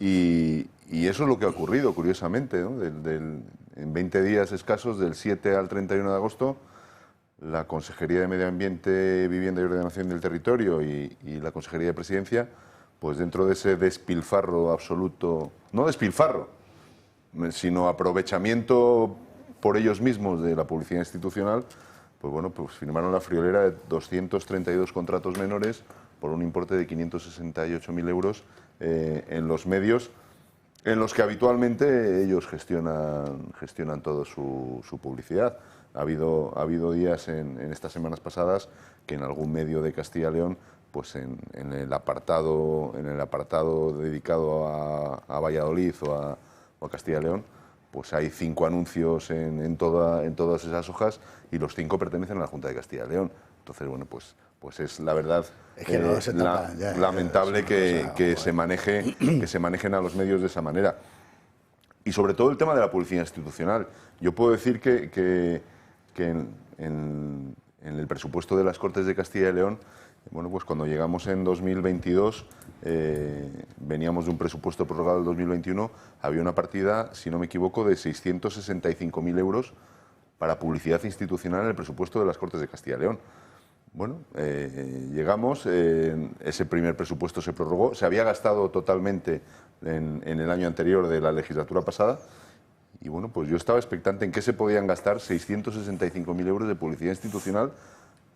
y eso es lo que ha ocurrido, curiosamente, ¿no? En 20 días escasos, del 7 al 31 de agosto, la Consejería de Medio Ambiente, Vivienda y Ordenación del Territorio y la Consejería de Presidencia, pues dentro de ese despilfarro absoluto, no despilfarro, sino aprovechamiento por ellos mismos de la publicidad institucional, pues bueno, pues firmaron la friolera de 232 contratos menores por un importe de 568.000 euros en los medios en los que habitualmente ellos gestionan toda su publicidad. Ha habido días en estas semanas pasadas que en algún medio de Castilla y León, pues en el apartado dedicado a Valladolid o a Castilla y León, pues hay 5 anuncios en todas esas hojas y los 5 pertenecen a la Junta de Castilla y León. Entonces, bueno, pues es la verdad lamentable que se manejen a los medios de esa manera. Y sobre todo el tema de la publicidad institucional. Yo puedo decir que en el presupuesto de las Cortes de Castilla y León, bueno, pues cuando llegamos en 2022, veníamos de un presupuesto prorrogado del 2021, había una partida, si no me equivoco, de 665.000 euros para publicidad institucional en el presupuesto de las Cortes de Castilla y León. Bueno, llegamos, ese primer presupuesto se prorrogó, se había gastado totalmente en el año anterior de la legislatura pasada y bueno, pues yo estaba expectante en qué se podían gastar 665.000 euros de publicidad institucional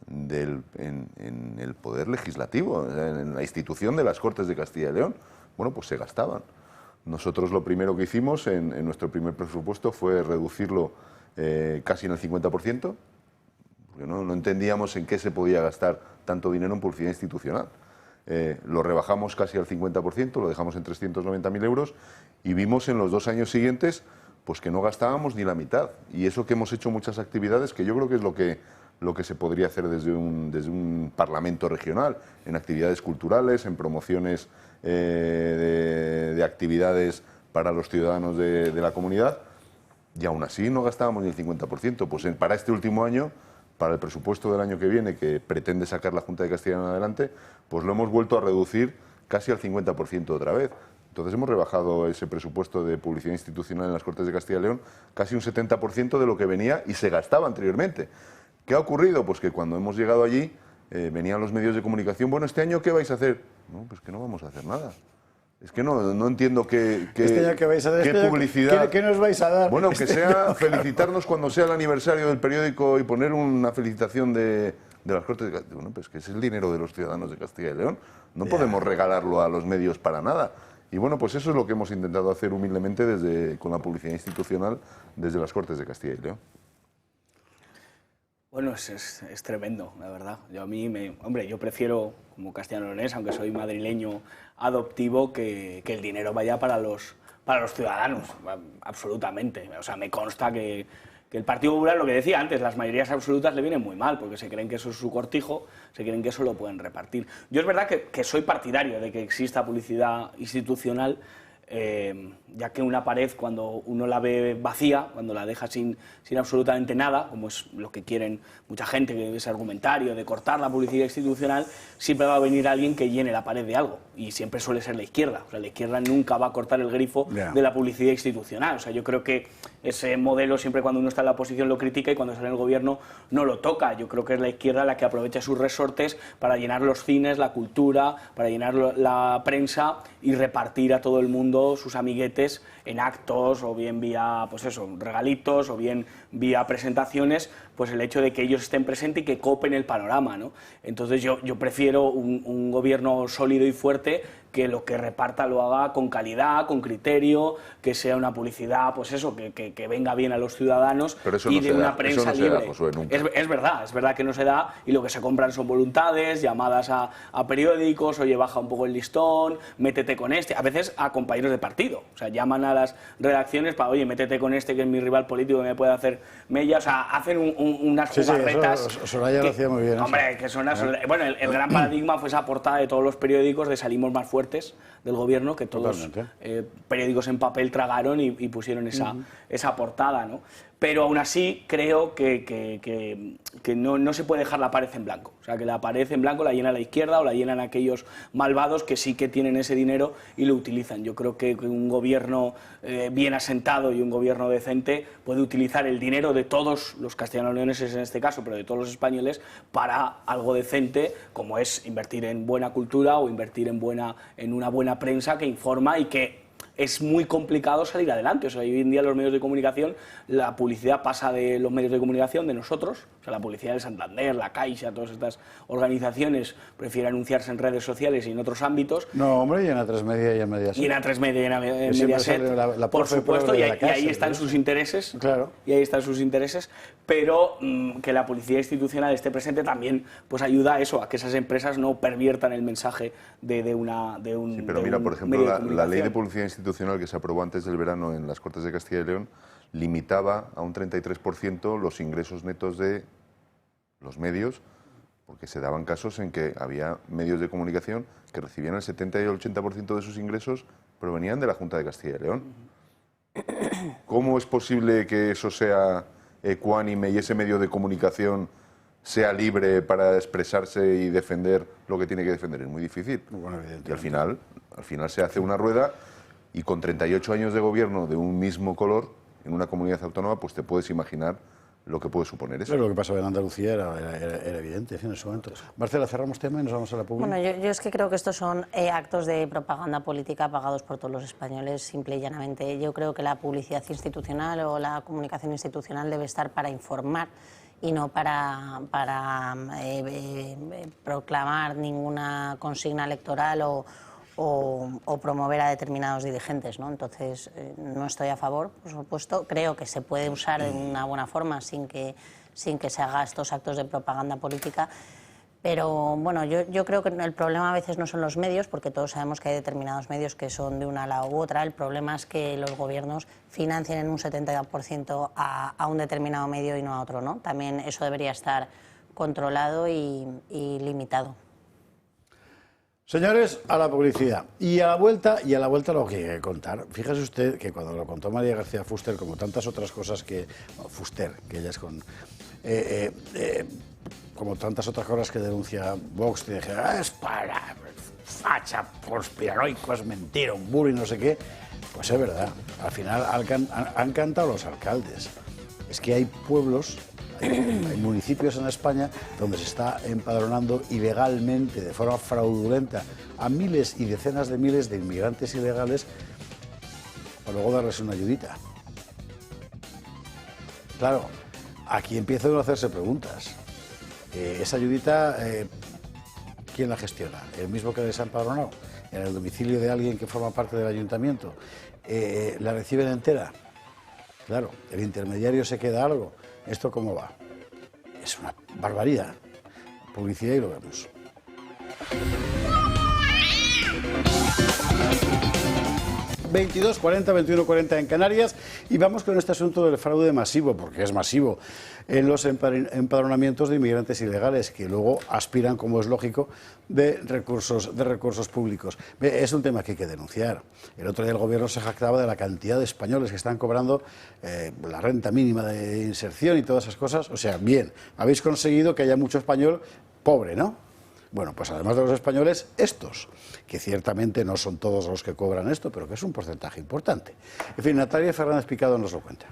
en el Poder Legislativo, en la institución de las Cortes de Castilla y León. Bueno, pues se gastaban. Nosotros lo primero que hicimos en nuestro primer presupuesto fue reducirlo casi en el 50%, porque no entendíamos en qué se podía gastar tanto dinero en publicidad institucional. Lo rebajamos casi al 50%, lo dejamos en 390.000 euros y vimos en los 2 años siguientes pues que no gastábamos ni la mitad. Y eso que hemos hecho muchas actividades, que yo creo que es lo que se podría hacer desde un parlamento regional, en actividades culturales, en promociones de actividades para los ciudadanos de la comunidad, y aún así no gastábamos ni el 50%. Pues para este último año, para el presupuesto del año que viene, que pretende sacar la Junta de Castilla y León adelante, pues lo hemos vuelto a reducir casi al 50% otra vez. Entonces hemos rebajado ese presupuesto de publicidad institucional en las Cortes de Castilla y León casi un 70% de lo que venía y se gastaba anteriormente. ¿Qué ha ocurrido? Pues que cuando hemos llegado allí, venían los medios de comunicación, bueno, ¿este año qué vais a hacer? No, pues que no vamos a hacer nada. Es que no entiendo qué publicidad... ¿Qué nos vais a dar? Bueno, que sea felicitarnos cuando sea el aniversario del periódico y poner una felicitación de las Cortes de Castilla y León. Bueno, pues que es el dinero de los ciudadanos de Castilla y León. No podemos regalarlo a los medios para nada. Y bueno, pues eso es lo que hemos intentado hacer humildemente con la publicidad institucional desde las Cortes de Castilla y León. Bueno, es tremendo, la verdad. Yo prefiero, como castellano-leonés, aunque soy madrileño adoptivo, que el dinero vaya para los ciudadanos, absolutamente. O sea, me consta que el Partido Popular, lo que decía antes, las mayorías absolutas le vienen muy mal, porque se creen que eso es su cortijo, se creen que eso lo pueden repartir. Yo es verdad que soy partidario de que exista publicidad institucional, ya que una pared, cuando uno la ve vacía, cuando la deja sin absolutamente nada, como es lo que quieren mucha gente, que ese argumentario de cortar la publicidad institucional, siempre va a venir alguien que llene la pared de algo, y siempre suele ser la izquierda. O sea, la izquierda nunca va a cortar el grifo de la publicidad institucional. O sea, yo creo que ese modelo, siempre cuando uno está en la oposición lo critica y cuando sale en el gobierno no lo toca. Yo creo que es la izquierda la que aprovecha sus resortes para llenar los cines, la cultura, para llenar la prensa y repartir a todo el mundo dando sus amiguetes en actos, o bien vía, pues eso, regalitos, o bien vía presentaciones, pues el hecho de que ellos estén presentes y que copen el panorama, ¿no? Entonces yo prefiero un gobierno sólido y fuerte, que lo que reparta lo haga con calidad, con criterio, que sea una publicidad, pues eso, que venga bien a los ciudadanos y de una prensa libre. Es verdad que no se da, y lo que se compran son voluntades, llamadas a periódicos, oye, baja un poco el listón, métete con este, a veces a compañeros de partido, o sea, llaman a las redacciones para, oye, métete con este que es mi rival político que me puede hacer mella, o sea, hacen unas jugarretas. Sí, Soraya lo hacía muy bien. Hombre, que son bueno, el gran paradigma fue esa portada de todos los periódicos de Salimos Más Fuertes del gobierno, que todos periódicos en papel tragaron y pusieron esa portada, ¿no? Pero aún así creo que no se puede dejar la pared en blanco. O sea, que la pared en blanco la llena la izquierda o la llenan aquellos malvados que sí que tienen ese dinero y lo utilizan. Yo creo que un gobierno bien asentado y un gobierno decente puede utilizar el dinero de todos los castellano-leoneses en este caso, pero de todos los españoles, para algo decente, como es invertir en buena cultura o invertir en una buena prensa que informa y que es muy complicado salir adelante. O sea, hoy en día los medios de comunicación, la publicidad pasa de los medios de comunicación, de nosotros, o sea, la publicidad del Santander, la Caixa, todas estas organizaciones prefieren anunciarse en redes sociales y en otros ámbitos. No, hombre, y en A3 Media y en Mediaset. Y en A3 Media y en Mediaset, por supuesto, y ahí están sus intereses. Claro. Y ahí están sus intereses, pero que la publicidad institucional esté presente también pues ayuda a eso, a que esas empresas no perviertan el mensaje de un. Sí, pero mira, por ejemplo, la ley de publicidad institucional que se aprobó antes del verano en las Cortes de Castilla y León limitaba a un 33% los ingresos netos de los medios, porque se daban casos en que había medios de comunicación que recibían el 70 y el 80% de sus ingresos provenían de la Junta de Castilla y León. ¿Cómo es posible que eso sea ecuánime y ese medio de comunicación sea libre para expresarse y defender lo que tiene que defender? Es muy difícil. Bueno, y al final se hace una rueda, y con 38 años de gobierno de un mismo color en una comunidad autónoma, pues te puedes imaginar lo que puede suponer eso. Pero lo que pasaba en Andalucía era evidente en ese momento. Marcela, cerramos tema y nos vamos a la pública. Bueno, yo es que creo que estos son actos de propaganda política pagados por todos los españoles, simple y llanamente. Yo creo que la publicidad institucional o la comunicación institucional debe estar para informar y no para proclamar ninguna consigna electoral o promover a determinados dirigentes, ¿no? Entonces, no estoy a favor, por supuesto. Creo que se puede usar de una buena forma sin que se haga estos actos de propaganda política. Pero bueno, yo creo que el problema a veces no son los medios, porque todos sabemos que hay determinados medios que son de una ala u otra. El problema es que los gobiernos financien en un 70% a un determinado medio y no a otro, ¿no? También eso debería estar controlado y limitado. Señores, a la publicidad. Y a la vuelta lo que hay que contar. Fíjese usted que cuando lo contó María García Fuster, como tantas otras cosas que... Fuster, que ella es con... como tantas otras cosas que denuncia Vox, te dije, es para facha, conspiranoico, es mentira, un burro y no sé qué. Pues es verdad, al final han cantado los alcaldes. Es que hay pueblos, hay municipios en España donde se está empadronando ilegalmente, de forma fraudulenta, a miles y decenas de miles de inmigrantes ilegales para luego darles una ayudita. Claro, aquí empiezan a hacerse preguntas. Esa ayudita, ¿quién la gestiona? ¿El mismo que les ha empadronado? ¿En el domicilio de alguien que forma parte del ayuntamiento? ¿La reciben entera? Claro, el intermediario se queda algo. ¿Esto cómo va? Es una barbaridad. Publicidad y lo vemos. 22:40, 21:40 en Canarias, y vamos con este asunto del fraude masivo, porque es masivo, en los empadronamientos de inmigrantes ilegales, que luego aspiran, como es lógico, de recursos públicos. Es un tema que hay que denunciar. El otro día el gobierno se jactaba de la cantidad de españoles que están cobrando la renta mínima de inserción y todas esas cosas. O sea, bien, habéis conseguido que haya mucho español pobre, ¿no? Bueno, pues además de los españoles, estos, que ciertamente no son todos los que cobran esto, pero que es un porcentaje importante. En fin, Natalia Fernández Picado nos lo cuenta.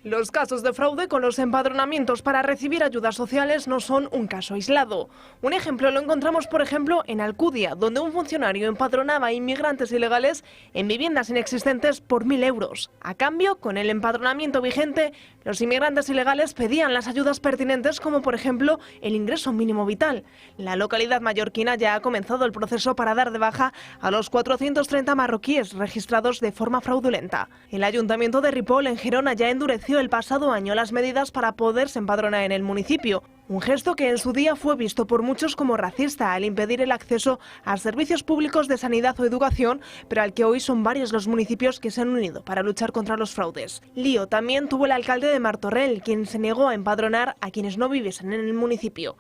Los casos de fraude con los empadronamientos para recibir ayudas sociales no son un caso aislado. Un ejemplo lo encontramos, por ejemplo, en Alcudia, donde un funcionario empadronaba a inmigrantes ilegales en viviendas inexistentes por 1.000 euros. A cambio, con el empadronamiento vigente, los inmigrantes ilegales pedían las ayudas pertinentes, como por ejemplo el ingreso mínimo vital. La localidad mallorquina ya ha comenzado el proceso para dar de baja a los 430 marroquíes registrados de forma fraudulenta. El Ayuntamiento de Ripoll, en Gerona, ya endureció el pasado año las medidas para poderse empadronar en el municipio. Un gesto que en su día fue visto por muchos como racista al impedir el acceso a servicios públicos de sanidad o educación, pero al que hoy son varios los municipios que se han unido para luchar contra los fraudes. Lío también tuvo el alcalde de Martorell, quien se negó a empadronar a quienes no viviesen en el municipio.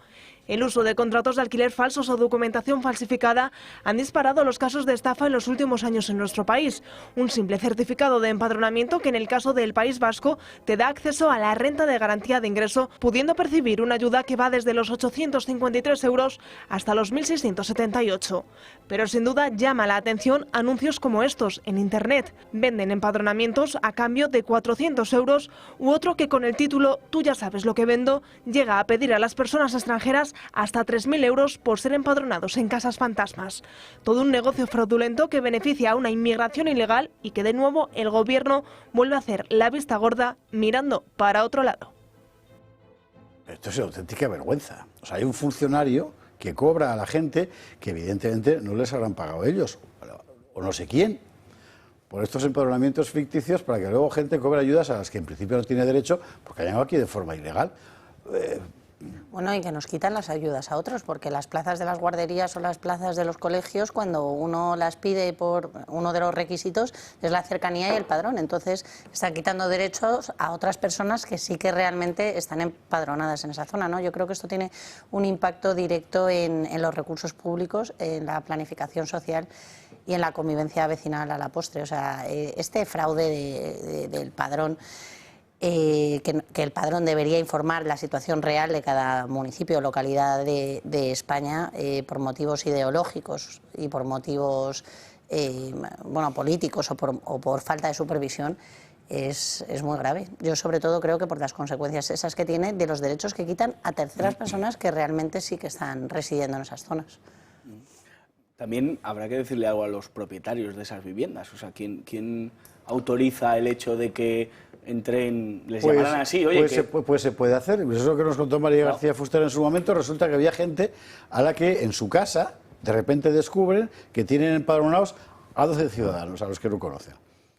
El uso de contratos de alquiler falsos o documentación falsificada han disparado los casos de estafa en los últimos años en nuestro país. Un simple certificado de empadronamiento que en el caso del País Vasco te da acceso a la renta de garantía de ingreso, pudiendo percibir una ayuda que va desde los 853 euros hasta los 1.678. Pero sin duda llama la atención anuncios como estos en Internet. Venden empadronamientos a cambio de 400 euros u otro que con el título "Tú ya sabes lo que vendo" llega a pedir a las personas extranjeras hasta 3.000 euros por ser empadronados en casas fantasmas. Todo un negocio fraudulento que beneficia a una inmigración ilegal y que de nuevo el gobierno vuelve a hacer la vista gorda mirando para otro lado. Esto es auténtica vergüenza. O sea, hay un funcionario que cobra a la gente que evidentemente no les habrán pagado ellos, o no sé quién, por estos empadronamientos ficticios para que luego gente cobre ayudas a las que en principio no tiene derecho porque han llegado aquí de forma ilegal. Bueno, y que nos quitan las ayudas a otros, porque las plazas de las guarderías o las plazas de los colegios, cuando uno las pide por uno de los requisitos, es la cercanía y el padrón. Entonces, están quitando derechos a otras personas que sí que realmente están empadronadas en esa zona, ¿no? Yo creo que esto tiene un impacto directo en los recursos públicos, en la planificación social y en la convivencia vecinal a la postre. O sea, este fraude del padrón, que el padrón debería informar la situación real de cada municipio o localidad de España por motivos ideológicos y por motivos políticos o por falta de supervisión, es muy grave. Yo sobre todo creo que por las consecuencias esas que tiene de los derechos que quitan a terceras personas que realmente sí que están residiendo en esas zonas. También habrá que decirle algo a los propietarios de esas viviendas. O sea, ¿quién autoriza el hecho de que entren, les llamarán así? Oye, pues se puede hacer. Eso es lo que nos contó María García Fuster en su momento. Resulta que había gente a la que en su casa de repente descubren que tienen empadronados a 12 ciudadanos a los que no conocen.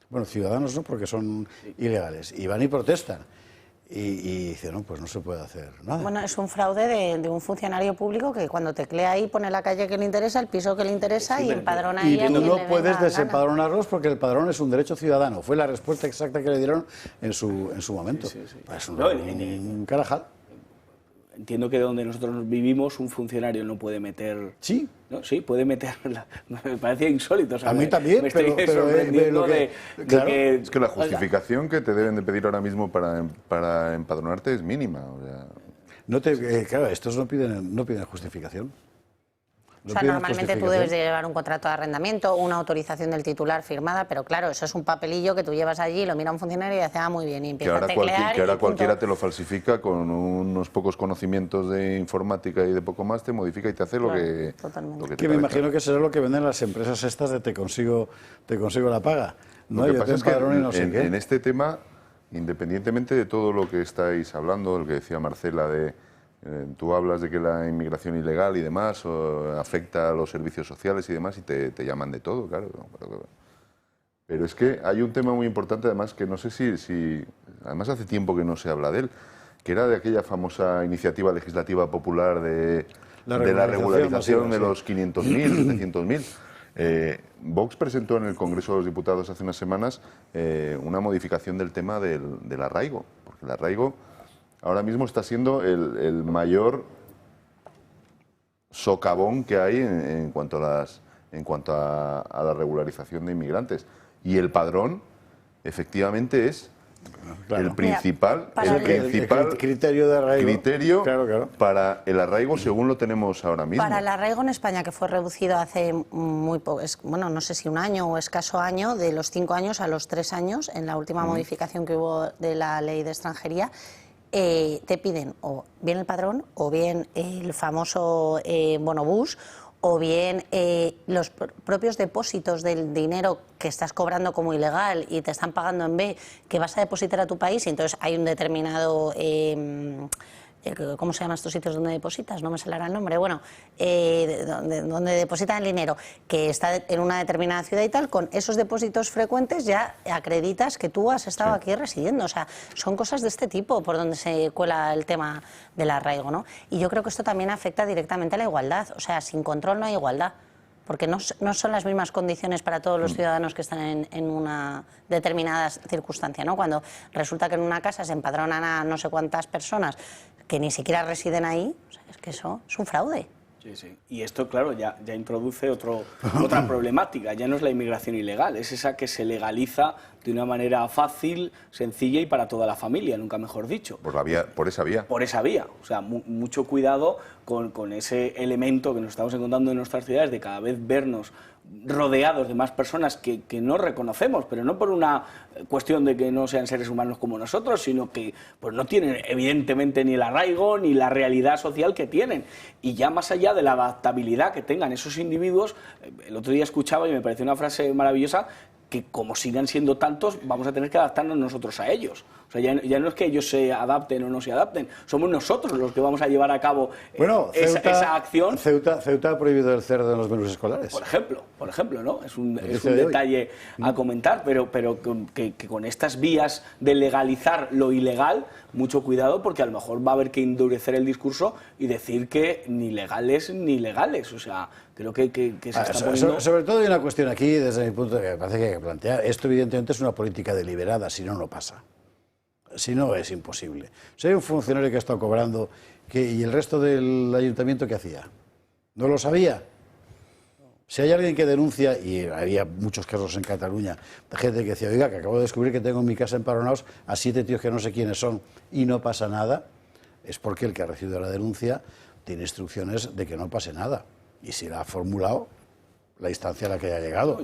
Bueno, ciudadanos no, porque son ilegales. Y van y protestan. Y dice, no, pues no se puede hacer nada. Bueno, es un fraude de un funcionario público que cuando teclea ahí pone la calle que le interesa, el piso que le interesa y empadrona ahí. Y no puedes desempadronarlos porque el padrón es un derecho ciudadano. Fue la respuesta exacta que le dieron en su momento. Pues un carajal. Entiendo que donde nosotros vivimos un funcionario no puede meter... Sí. ¿No? Sí, puede meter... Me parecía insólito. O sea, a mí también, me estoy sorprendiendo de que... Es que la justificación que te deben de pedir ahora mismo para empadronarte es mínima. O sea. Claro, estos no piden justificación. O sea, normalmente tú debes de llevar un contrato de arrendamiento, una autorización del titular firmada, pero claro, eso es un papelillo que tú llevas allí, lo mira un funcionario y dice, muy bien, y empieza a teclear. Que ahora cualquiera te lo falsifica con unos pocos conocimientos de informática y de poco más, te modifica y te hace lo que me imagino que será lo que venden las empresas estas de te consigo la paga. No, lo que pasa es que en este tema, independientemente de todo lo que estáis hablando, el que decía Marcela tú hablas de que la inmigración ilegal y demás afecta a los servicios sociales y demás y te llaman de todo, claro. Pero es que hay un tema muy importante, además, que no sé si... Además, hace tiempo que no se habla de él, que era de aquella famosa iniciativa legislativa popular de la regularización de los 500.000, 700.000. Vox presentó en el Congreso de los Diputados hace unas semanas una modificación del tema del arraigo, porque el arraigo ahora mismo está siendo el mayor socavón que hay en cuanto a la regularización de inmigrantes. Y el padrón, efectivamente, es Claro. El principal, el criterio de arraigo, claro. Para el arraigo según lo tenemos ahora mismo. Para el arraigo en España, que fue reducido hace muy poco, bueno, no sé si un año o escaso año, de los 5 años a los 3 años, en la última modificación que hubo de la ley de extranjería, te piden o bien el padrón o bien el famoso bonobús, o bien los propios depósitos del dinero que estás cobrando como ilegal y te están pagando en B, que vas a depositar a tu país, y entonces hay un determinado... ¿cómo se llaman estos sitios donde depositas? No me saldrá el nombre. Bueno, donde depositan el dinero, que está en una determinada ciudad y tal, con esos depósitos frecuentes ya acreditas que tú has estado aquí residiendo. O sea, son cosas de este tipo por donde se cuela el tema del arraigo, ¿no? Y yo creo que esto también afecta directamente a la igualdad. O sea, sin control no hay igualdad. Porque no son las mismas condiciones para todos los ciudadanos que están en una determinada circunstancia, ¿no? Cuando resulta que en una casa se empadronan a no sé cuántas personas que ni siquiera residen ahí, o sea, es que eso es un fraude. Sí, sí. Y esto, claro, ya introduce otra problemática. Ya no es la inmigración ilegal, es esa que se legaliza de una manera fácil, sencilla y para toda la familia, nunca mejor dicho. Por esa vía. Por esa vía. O sea, mucho cuidado con ese elemento que nos estamos encontrando en nuestras ciudades de cada vez vernos rodeados de más personas que no reconocemos, pero no por una cuestión de que no sean seres humanos como nosotros, sino que pues no tienen evidentemente ni el arraigo ni la realidad social que tienen. Y ya más allá de la adaptabilidad que tengan esos individuos, el otro día escuchaba y me pareció una frase maravillosa, que como sigan siendo tantos, vamos a tener que adaptarnos nosotros a ellos. O sea, ya no es que ellos se adapten o no se adapten, somos nosotros los que vamos a llevar a cabo esa acción. Ceuta ha prohibido el cerdo en los menús escolares. Por ejemplo, ¿no? Es un detalle a comentar, pero que con estas vías de legalizar lo ilegal, mucho cuidado, porque a lo mejor va a haber que endurecer el discurso y decir que ni legales ni legales. O sea, creo que se está poniendo... Sobre todo hay una cuestión aquí, desde mi punto de vista, que me parece que hay que plantear. Esto evidentemente es una política deliberada, si no, no pasa. Si no, es imposible. Si hay un funcionario que ha estado cobrando, ¿y el resto del ayuntamiento qué hacía? ¿No lo sabía? Si hay alguien que denuncia, y había muchos casos en Cataluña, de gente que decía, oiga, que acabo de descubrir que tengo en mi casa empadronados a 7 tíos que no sé quiénes son, y no pasa nada, es porque el que ha recibido la denuncia tiene instrucciones de que no pase nada. Y si la ha formulado la instancia a la que haya llegado.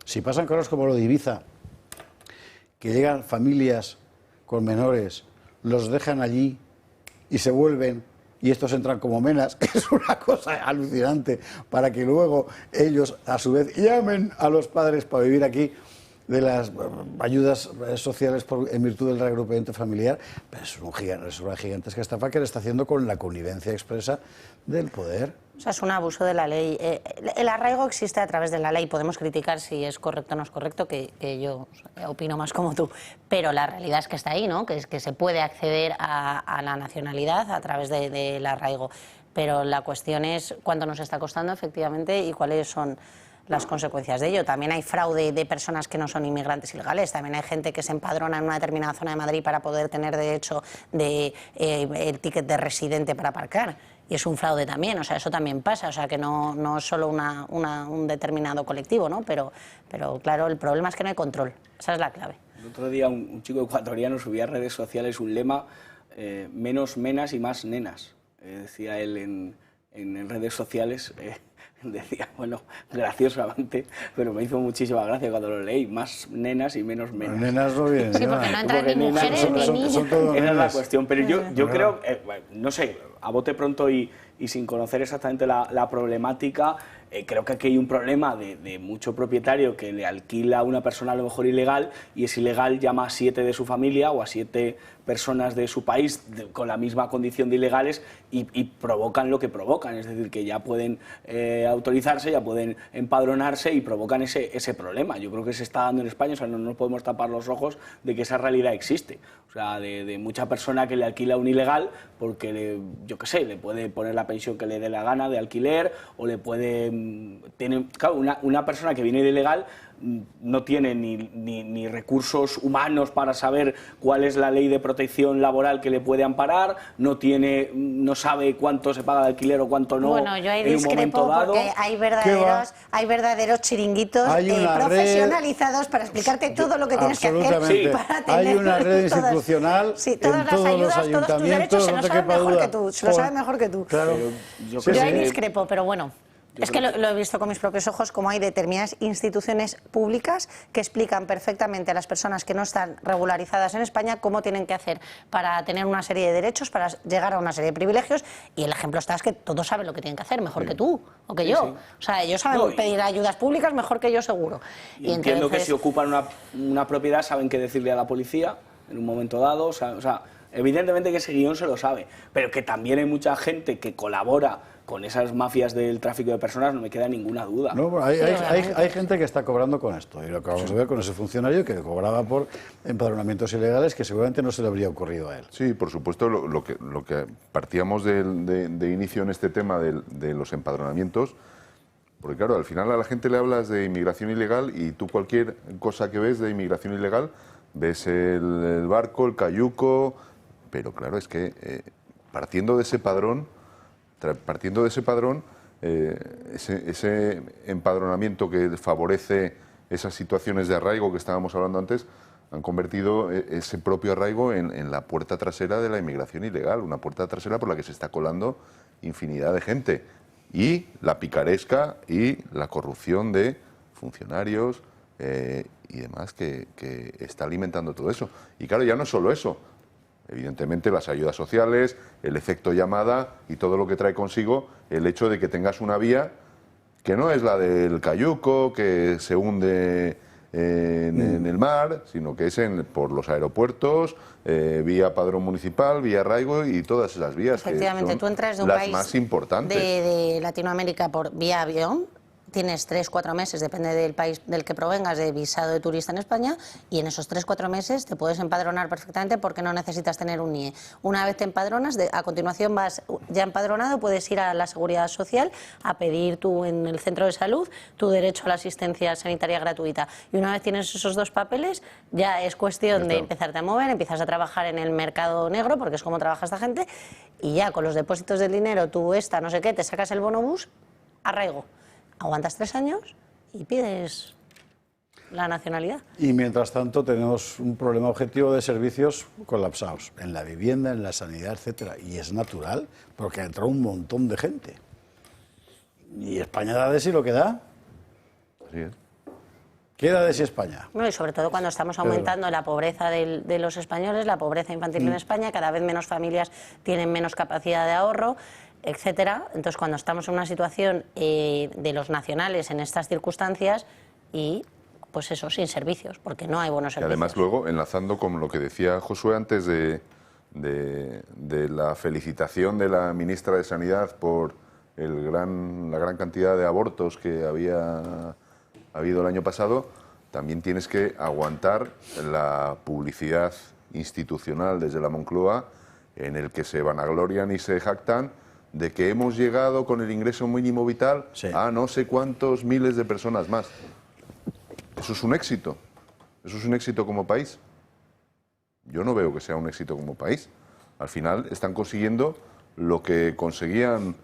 Si pasan cosas como lo de Ibiza, que llegan familias con menores, los dejan allí y se vuelven, y estos entran como menas, es una cosa alucinante, para que luego ellos a su vez llamen a los padres para vivir aquí de las ayudas sociales en virtud del reagrupamiento familiar. Pero es una gigantesca estafa que le está haciendo con la connivencia expresa del poder. O sea, es un abuso de la ley. El arraigo existe a través de la ley. Podemos criticar si es correcto o no es correcto, que yo opino más como tú. Pero la realidad es que está ahí, ¿no? Que es que se puede acceder a la nacionalidad a través del arraigo. Pero la cuestión es cuánto nos está costando efectivamente y cuáles son las consecuencias de ello. También hay fraude de personas que no son inmigrantes ilegales. También hay gente que se empadrona en una determinada zona de Madrid para poder tener derecho el ticket de residente para aparcar. Y es un fraude también, o sea, eso también pasa, o sea, que no es solo un determinado colectivo, ¿no? Pero claro, el problema es que no hay control, esa es la clave. El otro día un chico ecuatoriano subía a redes sociales un lema, menos menas y más nenas, decía él en redes sociales. Decía, bueno, graciosamente, pero me hizo muchísima gracia cuando lo leí, más nenas y menos menas. Nenas no vienen. Sí, porque no entran ni mujeres ni niños. Esa es la cuestión, pero yo creo, no sé, a bote pronto y sin conocer exactamente la problemática, creo que aquí hay un problema de mucho propietario que le alquila a una persona a lo mejor ilegal y es ilegal, llama a 7 de su familia o a 7 personas de su país con la misma condición de ilegales y provocan lo que provocan, es decir, que ya pueden autorizarse, ya pueden empadronarse y provocan ese problema. Yo creo que se está dando en España, o sea, no nos podemos tapar los ojos de que esa realidad existe, o sea, de mucha persona que le alquila a un ilegal porque, yo qué sé, le puede poner la pensión que le dé la gana de alquiler o le puede... Claro, una persona que viene de ilegal no tiene ni recursos humanos para saber cuál es la ley de protección laboral que le puede amparar, no sabe cuánto se paga de alquiler o cuánto no. Bueno, yo ahí en un momento discrepo dado. porque hay verdaderos chiringuitos profesionalizados para explicarte todo lo que tienes que hacer para tener hay una red institucional todas las ayudas, todos tus derechos se lo saben mejor que tú, se lo saben mejor que tú. Claro. Yo ahí discrepo, pero bueno. Es que lo he visto con mis propios ojos, como hay determinadas instituciones públicas que explican perfectamente a las personas que no están regularizadas en España cómo tienen que hacer para tener una serie de derechos, para llegar a una serie de privilegios, y el ejemplo está es que todos saben lo que tienen que hacer, mejor que tú o que yo. O sea, ellos saben pedir ayudas públicas mejor que yo, seguro. Y entiendo entonces, que si ocupan una propiedad saben qué decirle a la policía en un momento dado, o sea, evidentemente que ese guión se lo sabe, pero que también hay mucha gente que colabora con esas mafias del tráfico de personas, no me queda ninguna duda. No, hay gente que está cobrando con esto, y lo acabamos de ver con ese funcionario que cobraba por empadronamientos ilegales que seguramente no se le habría ocurrido a él. Sí, por supuesto, lo que partíamos de inicio en este tema de los empadronamientos, porque claro, al final a la gente le hablas de inmigración ilegal y tú cualquier cosa que ves de inmigración ilegal, ves el barco, el cayuco, pero claro, es que partiendo de ese padrón, ese empadronamiento que favorece esas situaciones de arraigo que estábamos hablando antes, han convertido ese propio arraigo en la puerta trasera de la inmigración ilegal, una puerta trasera por la que se está colando infinidad de gente. Y la picaresca y la corrupción de funcionarios y demás que está alimentando todo eso. Y claro, ya no es solo eso. Evidentemente las ayudas sociales, el efecto llamada y todo lo que trae consigo el hecho de que tengas una vía que no es la del cayuco, que se hunde en el mar, sino que es por los aeropuertos, vía padrón municipal, vía arraigo y todas esas vías. Efectivamente, que son tú entras de un las país más importantes de Latinoamérica por vía avión. Tienes 3-4 meses, depende del país del que provengas, de visado de turista en España, y en esos 3-4 meses te puedes empadronar perfectamente porque no necesitas tener un NIE. Una vez te empadronas, a continuación vas ya empadronado, puedes ir a la Seguridad Social a pedir tú en el centro de salud tu derecho a la asistencia sanitaria gratuita. Y una vez tienes esos dos papeles, ya es cuestión de empezarte a mover, empiezas a trabajar en el mercado negro, porque es como trabaja esta gente, y ya con los depósitos del dinero, tú no sé qué, te sacas el bonobús, arraigo. Aguantas 3 años y pides la nacionalidad. Y mientras tanto tenemos un problema objetivo de servicios colapsados, en la vivienda, en la sanidad, etcétera. Y es natural, porque ha entrado un montón de gente. Y España da de sí lo que da. Así es. ¿Qué da de sí España? No, y sobre todo cuando estamos aumentando la pobreza de los españoles, la pobreza infantil en España, cada vez menos familias tienen menos capacidad de ahorro, etcétera. Entonces, cuando estamos en una situación de los nacionales en estas circunstancias y, pues eso, sin servicios, porque no hay buenos servicios. Y además luego, enlazando con lo que decía Josué antes de la felicitación de la ministra de Sanidad por la gran cantidad de abortos que había habido el año pasado, también tienes que aguantar la publicidad institucional desde la Moncloa en el que se vanaglorian y se jactan de que hemos llegado con el ingreso mínimo vital a no sé cuántos miles de personas más. Eso es un éxito. Eso es un éxito como país. Yo no veo que sea un éxito como país. Al final están consiguiendo lo que conseguían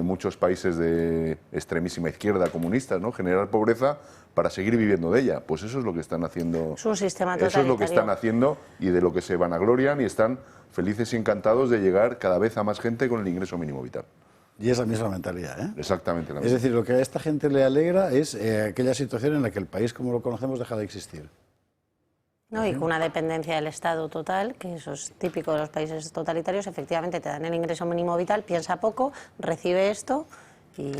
muchos países de extremísima izquierda comunistas, ¿no? Generar pobreza para seguir viviendo de ella. Pues eso es lo que están haciendo. Es un sistema totalitario. Eso es lo que están haciendo y de lo que se vanaglorian y están felices y encantados de llegar cada vez a más gente con el ingreso mínimo vital. Y es la misma mentalidad, ¿eh? Exactamente la misma. Es decir, lo que a esta gente le alegra es aquella situación en la que el país como lo conocemos deja de existir. No, y con una dependencia del Estado total, que eso es típico de los países totalitarios, efectivamente te dan el ingreso mínimo vital, piensa poco, recibe esto y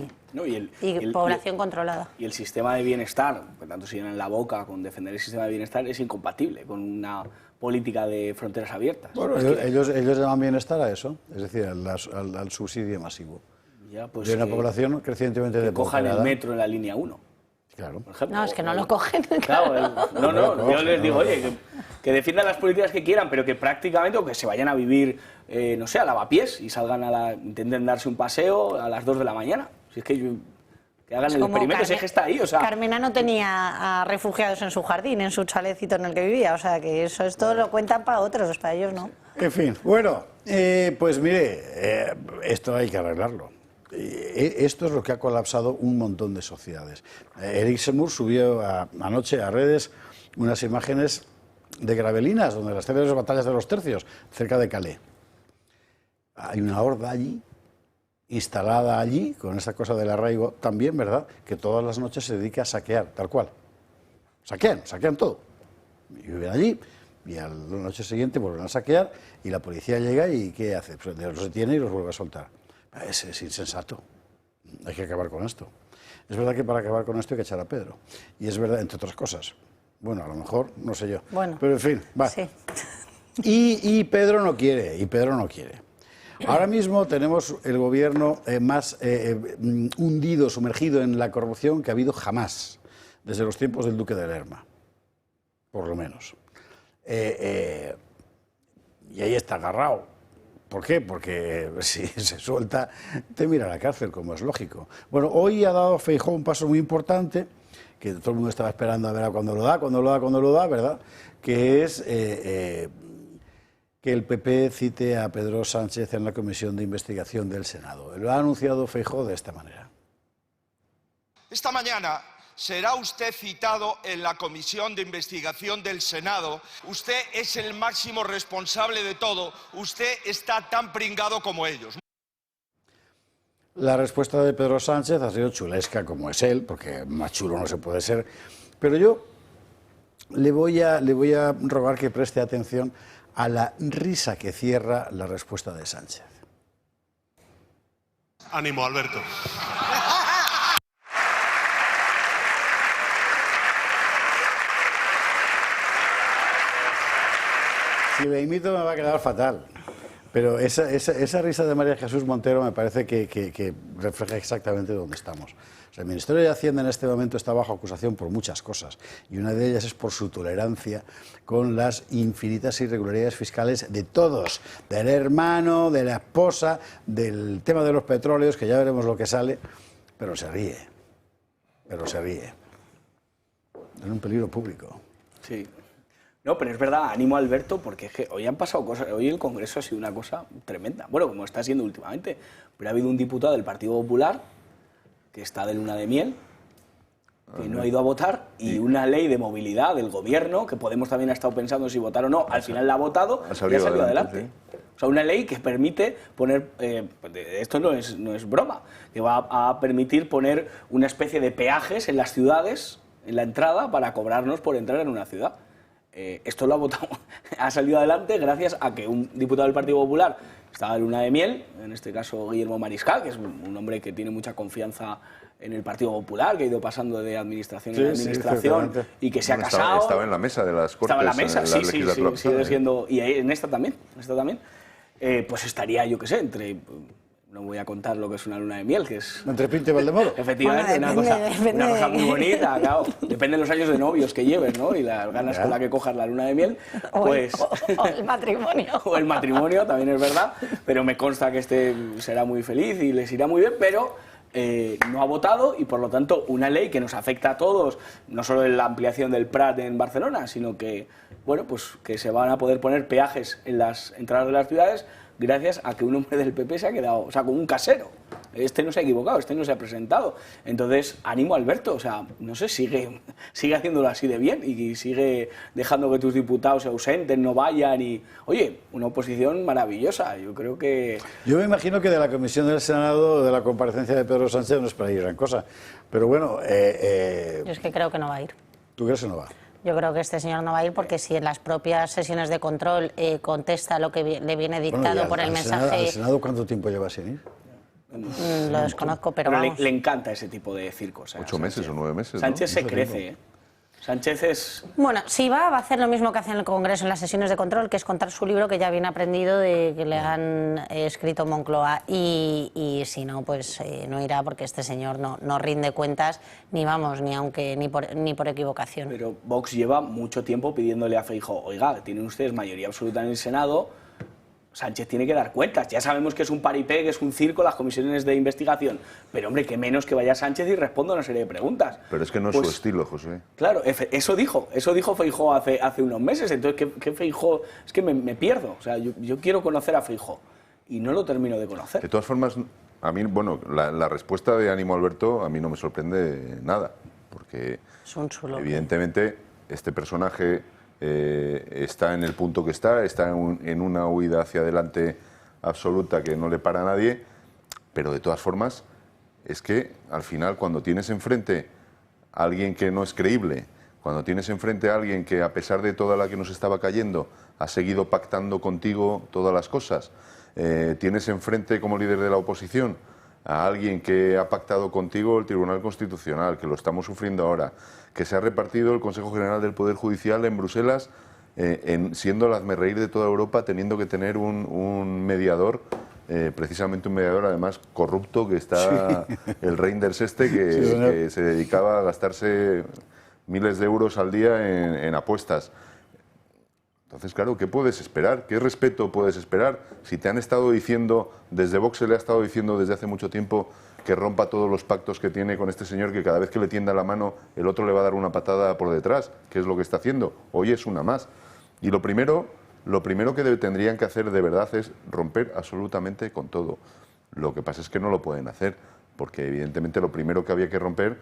población controlada. Y el sistema de bienestar, por tanto se llenan la boca con defender el sistema de bienestar, es incompatible con una política de fronteras abiertas. Bueno, ellos llaman bienestar a eso, es decir, al subsidio masivo. Ya, pues de una población crecientemente depauperada. Cojan el metro en la línea 1. Claro. Por ejemplo, no, es que no lo cogen. Claro, yo les digo, oye, que defiendan las políticas que quieran, pero que prácticamente, o que se vayan a vivir, no sé, a Lavapiés y salgan intenten darse un paseo a las 2 de la mañana. Si es que que hagan el experimento, si es que está ahí. O sea, Carmena no tenía refugiados en su jardín, en su chalecito en el que vivía, o sea que eso esto lo cuentan para otros, para ellos no. En fin, bueno, pues mire, esto hay que arreglarlo. Esto es lo que ha colapsado un montón de sociedades. Eric Zemmour subió anoche a redes unas imágenes de Gravelinas, donde las célebres batallas de los tercios, cerca de Calais. Hay una horda allí, instalada allí, con esa cosa del arraigo también, ¿verdad?, que todas las noches se dedica a saquear, tal cual. Saquean todo. Y viven allí, y a la noche siguiente vuelven a saquear, y la policía llega y ¿qué hace? Pues los detiene y los vuelve a soltar. Es insensato. Hay que acabar con esto. Es verdad que para acabar con esto hay que echar a Pedro. Y es verdad, entre otras cosas. Bueno, a lo mejor, no sé yo. Bueno, pero en fin, va. Sí. Y Pedro no quiere, Ahora mismo tenemos el gobierno más hundido, sumergido en la corrupción que ha habido jamás, desde los tiempos del duque de Lerma, por lo menos. Y ahí está agarrado. ¿Por qué? Porque si se suelta, te mira a la cárcel, como es lógico. Bueno, hoy ha dado Feijóo un paso muy importante, que todo el mundo estaba esperando a ver a cuándo lo da, ¿verdad? Que es que el PP cite a Pedro Sánchez en la comisión de investigación del Senado. Lo ha anunciado Feijóo de esta manera. Esta mañana será usted citado en la comisión de investigación del Senado. Usted es el máximo responsable de todo. Usted está tan pringado como ellos. La respuesta de Pedro Sánchez ha sido chulesca, como es él, porque más chulo no se puede ser. Pero yo le voy a rogar que preste atención a la risa que cierra la respuesta de Sánchez. Ánimo, Alberto. Si le imito me va a quedar fatal, pero esa risa de María Jesús Montero me parece que refleja exactamente dónde estamos. O sea, el Ministerio de Hacienda en este momento está bajo acusación por muchas cosas, y una de ellas es por su tolerancia con las infinitas irregularidades fiscales de todos, del hermano, de la esposa, del tema de los petróleos, que ya veremos lo que sale, pero se ríe. Es un peligro público. Sí. No, pero es verdad, ánimo a Alberto, porque es que hoy han pasado cosas, hoy el Congreso ha sido una cosa tremenda, bueno, como está siendo últimamente, pero ha habido un diputado del Partido Popular que está de luna de miel, que no ha ido a votar, y una ley de movilidad del gobierno, que Podemos también ha estado pensando si votar o no, al final la ha votado y ha salido adelante. Sí. O sea, una ley que permite poner, esto no es broma, que va a permitir poner una especie de peajes en las ciudades, en la entrada, para cobrarnos por entrar en una ciudad. Esto lo ha votado, ha salido adelante gracias a que un diputado del Partido Popular estaba de luna de miel, en este caso Guillermo Mariscal, que es un hombre que tiene mucha confianza en el Partido Popular, que ha ido pasando de administración en administración y que se ha casado. Estaba en la mesa de las Cortes. Estaba en la mesa, sí, sigue siendo, y en esta también, pues estaría, yo qué sé, entre... No voy a contar lo que es una luna de miel, que es... Entre Pinto y Valdemoro. Efectivamente, bueno, una cosa muy bonita, claro. Depende de los años de novios que lleves, ¿no? Y las ganas con las que cojas la luna de miel, pues... O el matrimonio. O el matrimonio, también es verdad. Pero me consta que este será muy feliz y les irá muy bien, pero... no ha votado, y por lo tanto una ley que nos afecta a todos, no solo en la ampliación del Prat en Barcelona, sino que, bueno, pues que se van a poder poner peajes en las entradas de las ciudades gracias a que un hombre del PP se ha quedado, o sea, como un casero. Este no se ha equivocado, este no se ha presentado. Entonces, ánimo Alberto, o sea, no sé, sigue haciéndolo así de bien y sigue dejando que tus diputados se ausenten, no vayan y... Oye, una oposición maravillosa, yo creo que... Yo me imagino que de la comisión del Senado, de la comparecencia de Pedro Sánchez, no esperaría gran cosa. Pero bueno... Yo es que creo que no va a ir. ¿Tú crees que no va? Yo creo que este señor no va a ir porque si en las propias sesiones de control contesta lo que le viene dictado por el mensaje... ¿Al Senado cuánto tiempo lleva sin ir? Lo desconozco, pero vamos. Le encanta ese tipo de circos. 8 meses o 9 meses, Sánchez ¿no? se crece, Sánchez es... Bueno, si va a hacer lo mismo que hace en el Congreso en las sesiones de control, que es contar su libro que ya viene aprendido de que le han escrito Moncloa, y si no, pues no irá porque este señor no rinde cuentas ni por equivocación. Pero Vox lleva mucho tiempo pidiéndole a Feijóo, oiga, tienen ustedes mayoría absoluta en el Senado, Sánchez tiene que dar cuentas. Ya sabemos que es un paripé, que es un circo, las comisiones de investigación. Pero, hombre, que menos que vaya Sánchez y responda una serie de preguntas. Pero es que no es su estilo, José. Claro, eso dijo Feijóo hace unos meses. Entonces, ¿qué Feijóo? Es que me pierdo. O sea, yo quiero conocer a Feijóo y no lo termino de conocer. De todas formas, a mí, bueno, la respuesta de Ánimo Alberto a mí no me sorprende nada. Porque, evidentemente, este personaje está en el punto que está en una huida hacia adelante absoluta que no le para a nadie, pero de todas formas es que al final cuando tienes enfrente a alguien que no es creíble, cuando tienes enfrente a alguien que a pesar de toda la que nos estaba cayendo ha seguido pactando contigo todas las cosas, tienes enfrente como líder de la oposición a alguien que ha pactado contigo el Tribunal Constitucional, que lo estamos sufriendo ahora, que se ha repartido el Consejo General del Poder Judicial en Bruselas, siendo el hazmerreír de toda Europa, teniendo que tener un mediador, precisamente un mediador además corrupto, que está el Reinders que se dedicaba a gastarse miles de euros al día en apuestas. Entonces, claro, ¿qué puedes esperar? ¿Qué respeto puedes esperar? Si te han estado diciendo, desde Vox se le ha estado diciendo desde hace mucho tiempo que rompa todos los pactos que tiene con este señor, que cada vez que le tienda la mano el otro le va a dar una patada por detrás, que es lo que está haciendo. Hoy es una más. Y lo primero que tendrían que hacer de verdad es romper absolutamente con todo. Lo que pasa es que no lo pueden hacer, porque evidentemente lo primero que había que romper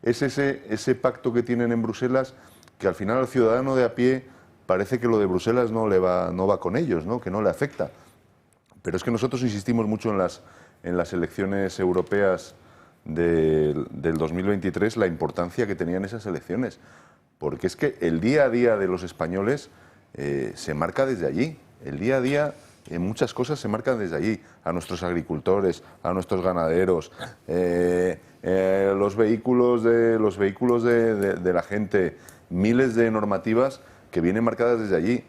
es ese pacto que tienen en Bruselas, que al final al ciudadano de a pie parece que lo de Bruselas no va con ellos, ¿no? Que no le afecta. Pero es que nosotros insistimos mucho en las elecciones europeas del 2023, la importancia que tenían esas elecciones. Porque es que el día a día de los españoles se marca desde allí. El día a día en muchas cosas se marcan desde allí. A nuestros agricultores, a nuestros ganaderos, los vehículos de la gente, miles de normativas que vienen marcadas desde allí.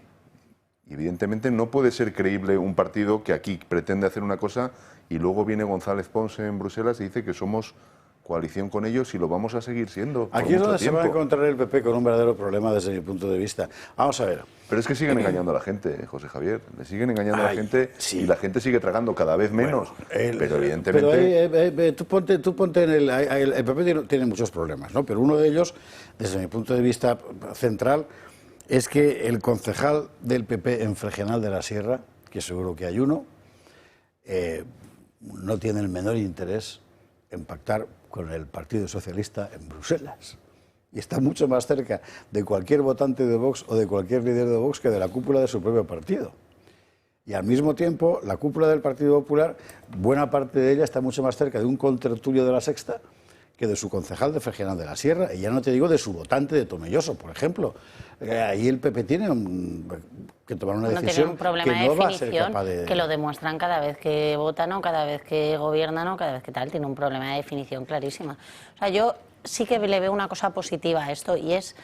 Y evidentemente no puede ser creíble un partido que aquí pretende hacer una cosa y luego viene González Pons en Bruselas y dice que somos coalición con ellos y lo vamos a seguir siendo. Aquí es donde se va a encontrar el PP con un verdadero problema desde mi punto de vista. Vamos a ver. Pero es que siguen engañando a la gente, José Javier. Le siguen engañando a la gente y la gente sigue tragando cada vez menos. Pero evidentemente... Pero tú ponte en el PP tiene muchos problemas, ¿no? Pero uno de ellos, desde mi punto de vista central, es que el concejal del PP en Fregenal de la Sierra, que seguro que hay uno, no tiene el menor interés en pactar con el Partido Socialista en Bruselas. Y está mucho más cerca de cualquier votante de Vox o de cualquier líder de Vox que de la cúpula de su propio partido. Y al mismo tiempo, la cúpula del Partido Popular, buena parte de ella está mucho más cerca de un contertulio de la Sexta que de su concejal de Fregenal de la Sierra. Y ya no te digo de su votante de Tomelloso, por ejemplo. Ahí el PP tiene que tomar una decisión que no va a ser capaz de... Que lo demuestran cada vez que votan o cada vez que gobiernan o cada vez que tal. Tiene un problema de definición clarísima. O sea, yo sí que le veo una cosa positiva a esto y es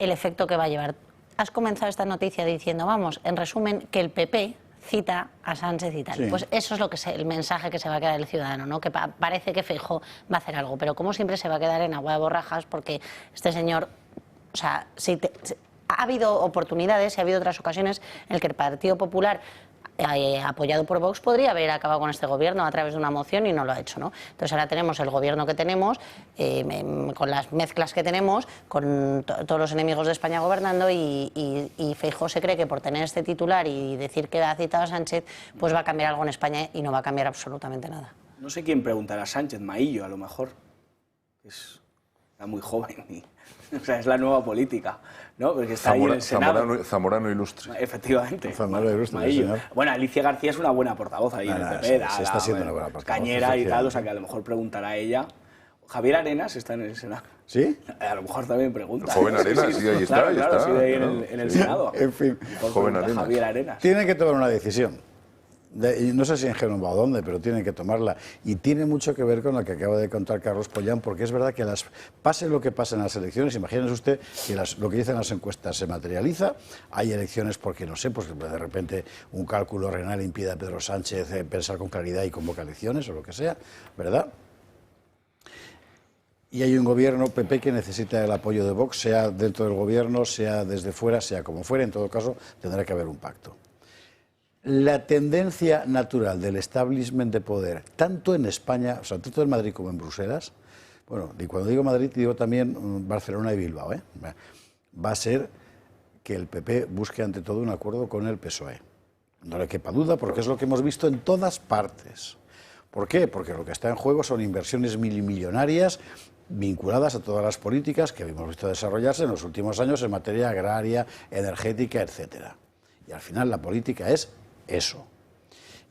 el efecto que va a llevar. Has comenzado esta noticia diciendo, vamos, en resumen, que el PP cita a Sánchez y tal. Sí. Pues eso es lo que el mensaje que se va a quedar el ciudadano, ¿no? Que parece que Feijóo va a hacer algo, pero como siempre se va a quedar en agua de borrajas porque este señor, o sea, ha habido oportunidades y ha habido otras ocasiones en las que el Partido Popular, apoyado por Vox, podría haber acabado con este gobierno a través de una moción y no lo ha hecho, ¿no? Entonces ahora tenemos el gobierno que tenemos, con las mezclas que tenemos, con todos los enemigos de España gobernando y Feijóo se cree que por tener este titular y decir que ha citado a Sánchez, pues va a cambiar algo en España y no va a cambiar absolutamente nada. No sé quién preguntará a Sánchez, Maillo a lo mejor. Está muy joven y... O sea, es la nueva política, ¿no? Porque está ahí en el Senado. Zamorano ilustre. Efectivamente. Zamorano ilustre, bueno, Alicia García es una buena portavoz ahí en el PP. Se está haciendo una buena portavoz. Cañera y tal, o sea que a lo mejor preguntará a ella. Javier Arenas está en el Senado. ¿Sí? A lo mejor también pregunta. Joven Arenas, sí, ahí está. Claro, sí, ahí en el Senado. En fin. Joven Arenas. Javier Arenas. Tiene que tomar una decisión. No sé si en Génova o dónde, pero tienen que tomarla. Y tiene mucho que ver con lo que acaba de contar Carlos Pollán, porque es verdad que pase lo que pase en las elecciones, imagínense usted que lo que dicen las encuestas se materializa, hay elecciones porque, no sé, pues de repente un cálculo renal impide a Pedro Sánchez pensar con claridad y convoca elecciones o lo que sea, ¿verdad? Y hay un gobierno PP que necesita el apoyo de Vox, sea dentro del gobierno, sea desde fuera, sea como fuera, en todo caso tendrá que haber un pacto. la tendencia natural del establishment de poder, tanto en España, o sea, tanto en Madrid como en Bruselas, bueno, y cuando digo Madrid digo también Barcelona y Bilbao, va a ser que el PP busque ante todo un acuerdo con el PSOE. No le quepa duda, porque es lo que hemos visto en todas partes. ¿Por qué? Porque lo que está en juego son inversiones milimillonarias vinculadas a todas las políticas que hemos visto desarrollarse en los últimos años en materia agraria, energética, etcétera. Y al final la política es eso.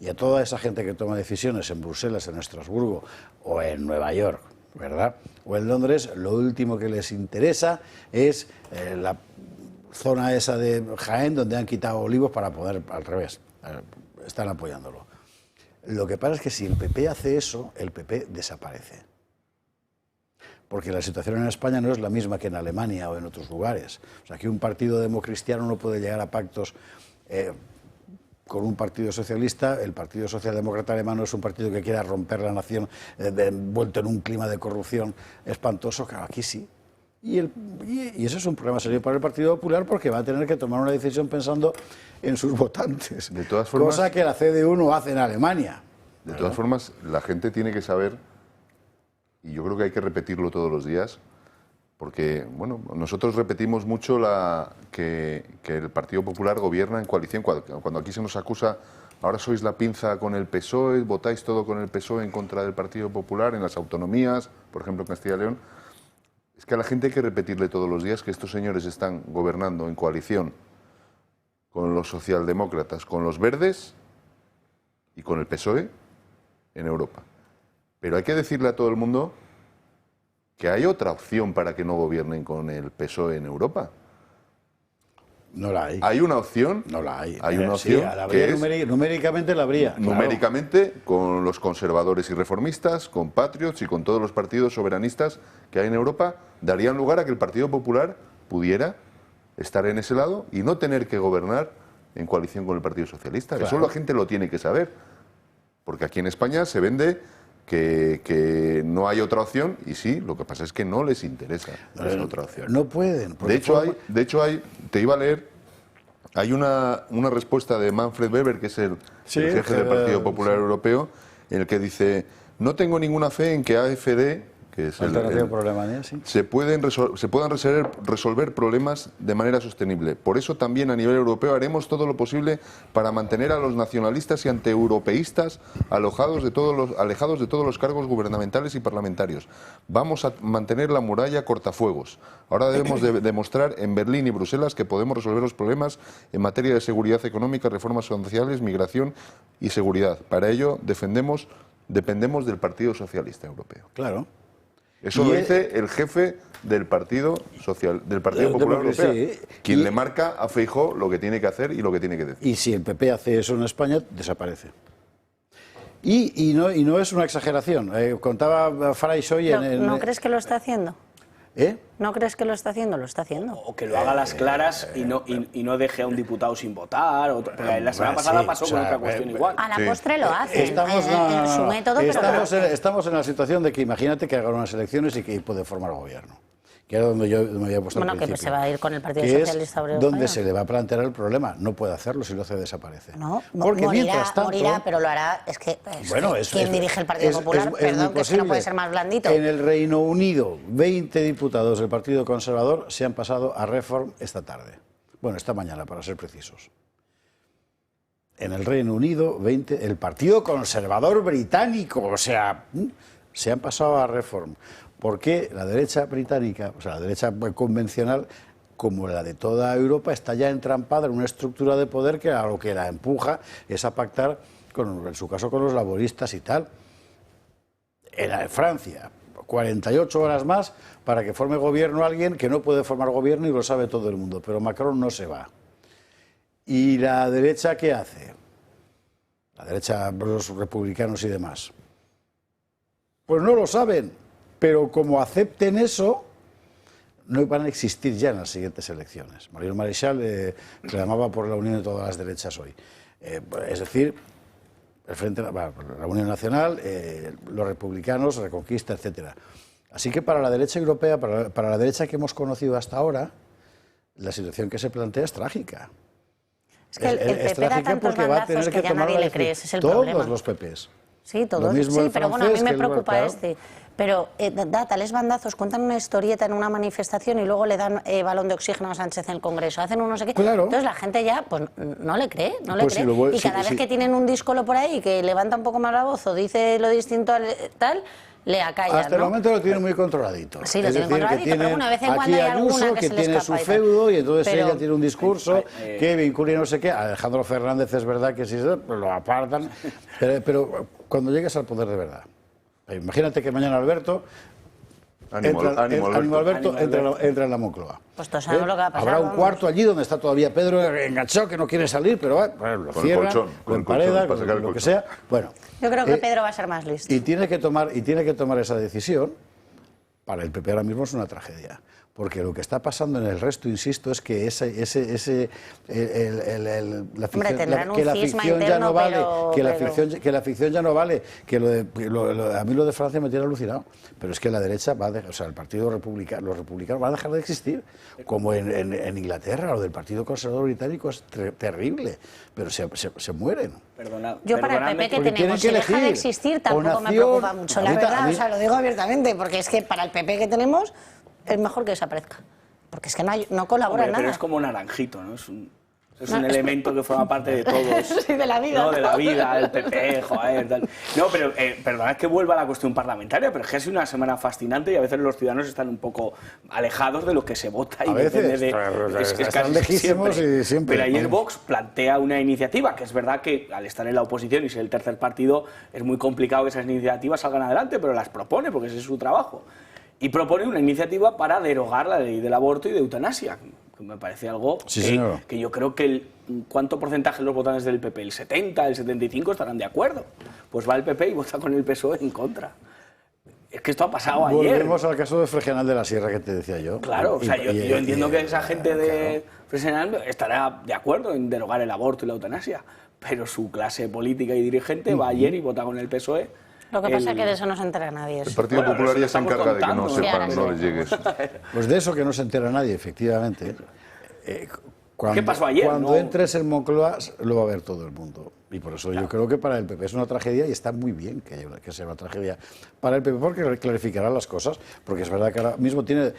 Y a toda esa gente que toma decisiones en Bruselas, en Estrasburgo o en Nueva York, ¿verdad?, o en Londres, lo último que les interesa es la zona esa de Jaén donde han quitado olivos para poder, al revés, están apoyándolo. Lo que pasa es que si el PP hace eso, el PP desaparece. Porque la situación en España no es la misma que en Alemania o en otros lugares. O sea, que un partido democristiano no puede llegar a pactos con un partido socialista. El Partido Socialdemócrata Alemán es un partido que quiera romper la nación envuelto en un clima de corrupción espantoso. Claro, aquí sí. Y eso es un problema serio para el Partido Popular, porque va a tener que tomar una decisión pensando en sus votantes. De todas formas, cosa que la CDU no hace en Alemania. De todas formas, la gente tiene que saber, y yo creo que hay que repetirlo todos los días, porque bueno, nosotros repetimos mucho que el Partido Popular gobierna en coalición. Cuando aquí se nos acusa, ahora sois la pinza con el PSOE, votáis todo con el PSOE en contra del Partido Popular en las autonomías, por ejemplo en Castilla y León. Es que a la gente hay que repetirle todos los días que estos señores están gobernando en coalición con los socialdemócratas, con los verdes y con el PSOE en Europa. Pero hay que decirle a todo el mundo que hay otra opción para que no gobiernen con el PSOE en Europa. No la hay. ¿Hay una opción? No la hay. Hay una opción que es, numéricamente la habría. Numéricamente, claro, con los conservadores y reformistas, con Patriots y con todos los partidos soberanistas que hay en Europa, darían lugar a que el Partido Popular pudiera estar en ese lado y no tener que gobernar en coalición con el Partido Socialista. Claro. Eso la gente lo tiene que saber. Porque aquí en España se vende que no hay otra opción, y sí, lo que pasa es que no les interesa esa otra opción. No pueden. De hecho hay, te iba a leer, hay una respuesta de Manfred Weber, que es el jefe del Partido Popular Europeo, en el que dice: no tengo ninguna fe en que AfD, que es se puedan resolver problemas de manera sostenible. Por eso también a nivel europeo haremos todo lo posible para mantener a los nacionalistas y antieuropeístas alejados de todos los cargos gubernamentales y parlamentarios. Vamos a mantener la muralla cortafuegos. Ahora debemos demostrar en Berlín y Bruselas que podemos resolver los problemas en materia de seguridad económica, reformas sociales, migración y seguridad. Para ello dependemos del Partido Socialista Europeo. Claro. Eso lo dice el jefe del Partido Popular Europeo, quien le marca a Feijóo lo que tiene que hacer y lo que tiene que decir. Y si el PP hace eso en España, desaparece. Y no es una exageración. Contaba Fraiz hoy ¿No crees que lo está haciendo? ¿No crees que lo está haciendo? Lo está haciendo. O que lo haga a las claras y no deje a un diputado sin votar. Porque la semana pasada pasó con otra cuestión igual. A la postre lo hace. En su método, estamos en la situación de que imagínate que hagan unas elecciones y que puede formar gobierno. Que era donde yo me había puesto al principio. Bueno, que se va a ir con el Partido Socialista Obrero Español. Donde se le va a plantear el problema. No puede hacerlo, si lo hace desaparece. No, porque morirá, pero lo hará. ¿Quién dirige el Partido Popular? Perdón, que no puede ser más blandito. En el Reino Unido, 20 diputados del Partido Conservador se han pasado a Reform esta tarde. Bueno, esta mañana, para ser precisos. En el Reino Unido, 20, el Partido Conservador británico, o sea, se han pasado a Reform. Porque la derecha británica, o sea, la derecha convencional, como la de toda Europa, está ya entrampada en una estructura de poder que a lo que la empuja es a pactar, en su caso, con los laboristas y tal. En Francia, 48 horas más para que forme gobierno alguien que no puede formar gobierno y lo sabe todo el mundo, pero Macron no se va. ¿Y la derecha qué hace? La derecha, los republicanos y demás. Pues no lo saben. Pero como acepten eso, no van a existir ya en las siguientes elecciones. Mariano Maréchal clamaba por la unión de todas las derechas hoy. Es decir, la Unión Nacional, los republicanos, Reconquista, etc. Así que para la derecha europea, para la derecha que hemos conocido hasta ahora, la situación que se plantea es trágica. Es que el PP da tantos bandazos que ya nadie le cree, ese es el problema. Todos los PPs. Sí, todos. Sí, pero bueno, a mí me preocupa este. Pero da tales bandazos, cuentan una historieta en una manifestación y luego le dan balón de oxígeno a Sánchez en el Congreso, hacen un no sé qué. Claro. Entonces la gente ya pues no le cree, no le Pues cree. sí, y cada vez que tienen un díscolo por ahí que levanta un poco más la voz o dice lo distinto al tal, le acallan. Hasta el momento lo tiene muy controladito. Sí, lo tiene controladito, pero una vez en cuando hay alguna que se le tiene escapa su feudo y entonces pero... ella tiene un discurso que vincula y no sé qué. Alejandro Fernández es verdad que sí, lo apartan, pero cuando llegues al poder de verdad, imagínate que mañana Alberto entra en la Moncloa. Pues todos sabemos lo que va a pasar. Habrá un cuarto allí donde está todavía Pedro enganchado que no quiere salir, pero lo cierran, lo emparedan, lo que sea. Bueno, yo creo que Pedro va a ser más listo. Y tiene que tomar esa decisión. Para el PP ahora mismo es una tragedia. Porque lo que está pasando en el resto, insisto, es que la ficción ya no vale, que la ficción ya no vale, que a mí lo de Francia me tiene alucinado, pero es que la derecha va a dejar, o sea, el Partido Republicano, los republicanos van a dejar de existir, como en Inglaterra, lo del Partido Conservador Británico es terrible, pero se mueren. Yo para el PP que tenemos, si deja de existir tampoco me preocupa mucho, la verdad, o sea, lo digo abiertamente, porque es que para el PP que tenemos es mejor que desaparezca, porque es que no colabora en nada. Pero es como Naranjito, ¿no? Es un elemento que forma parte de todos. Sí, de la vida. No, de la vida, del PP, joder, tal. No, pero perdonad que vuelva a la cuestión parlamentaria, pero es que ha sido una semana fascinante y a veces los ciudadanos están un poco alejados de lo que se vota y depende de... Están lejísimos y siempre. Pero ayer Vox plantea una iniciativa, que es verdad que al estar en la oposición y ser el tercer partido es muy complicado que esas iniciativas salgan adelante, pero las propone porque ese es su trabajo. Y propone una iniciativa para derogar la ley del aborto y de eutanasia, que me parece algo que yo creo que ¿cuánto porcentaje de los votantes del PP? El 70, el 75 estarán de acuerdo. Pues va el PP y vota con el PSOE en contra. Es que esto ha pasado ayer. Volvemos al caso de Fregenal de la Sierra que te decía yo. Claro, o sea, yo entiendo que esa gente de Fregenal estará de acuerdo en derogar el aborto y la eutanasia, pero su clase política y dirigente va ayer y vota con el PSOE. Lo que pasa es que de eso no se entera nadie. El Partido Popular ya se encarga de que no sepan, no les llegue eso. Pues de eso que no se entera nadie, efectivamente. ¿Qué pasó ayer? Cuando entres en Moncloa lo va a ver todo el mundo. Y por eso yo creo que para el PP es una tragedia y está muy bien que sea una tragedia para el PP porque clarificará las cosas. Porque es verdad que ahora mismo tiene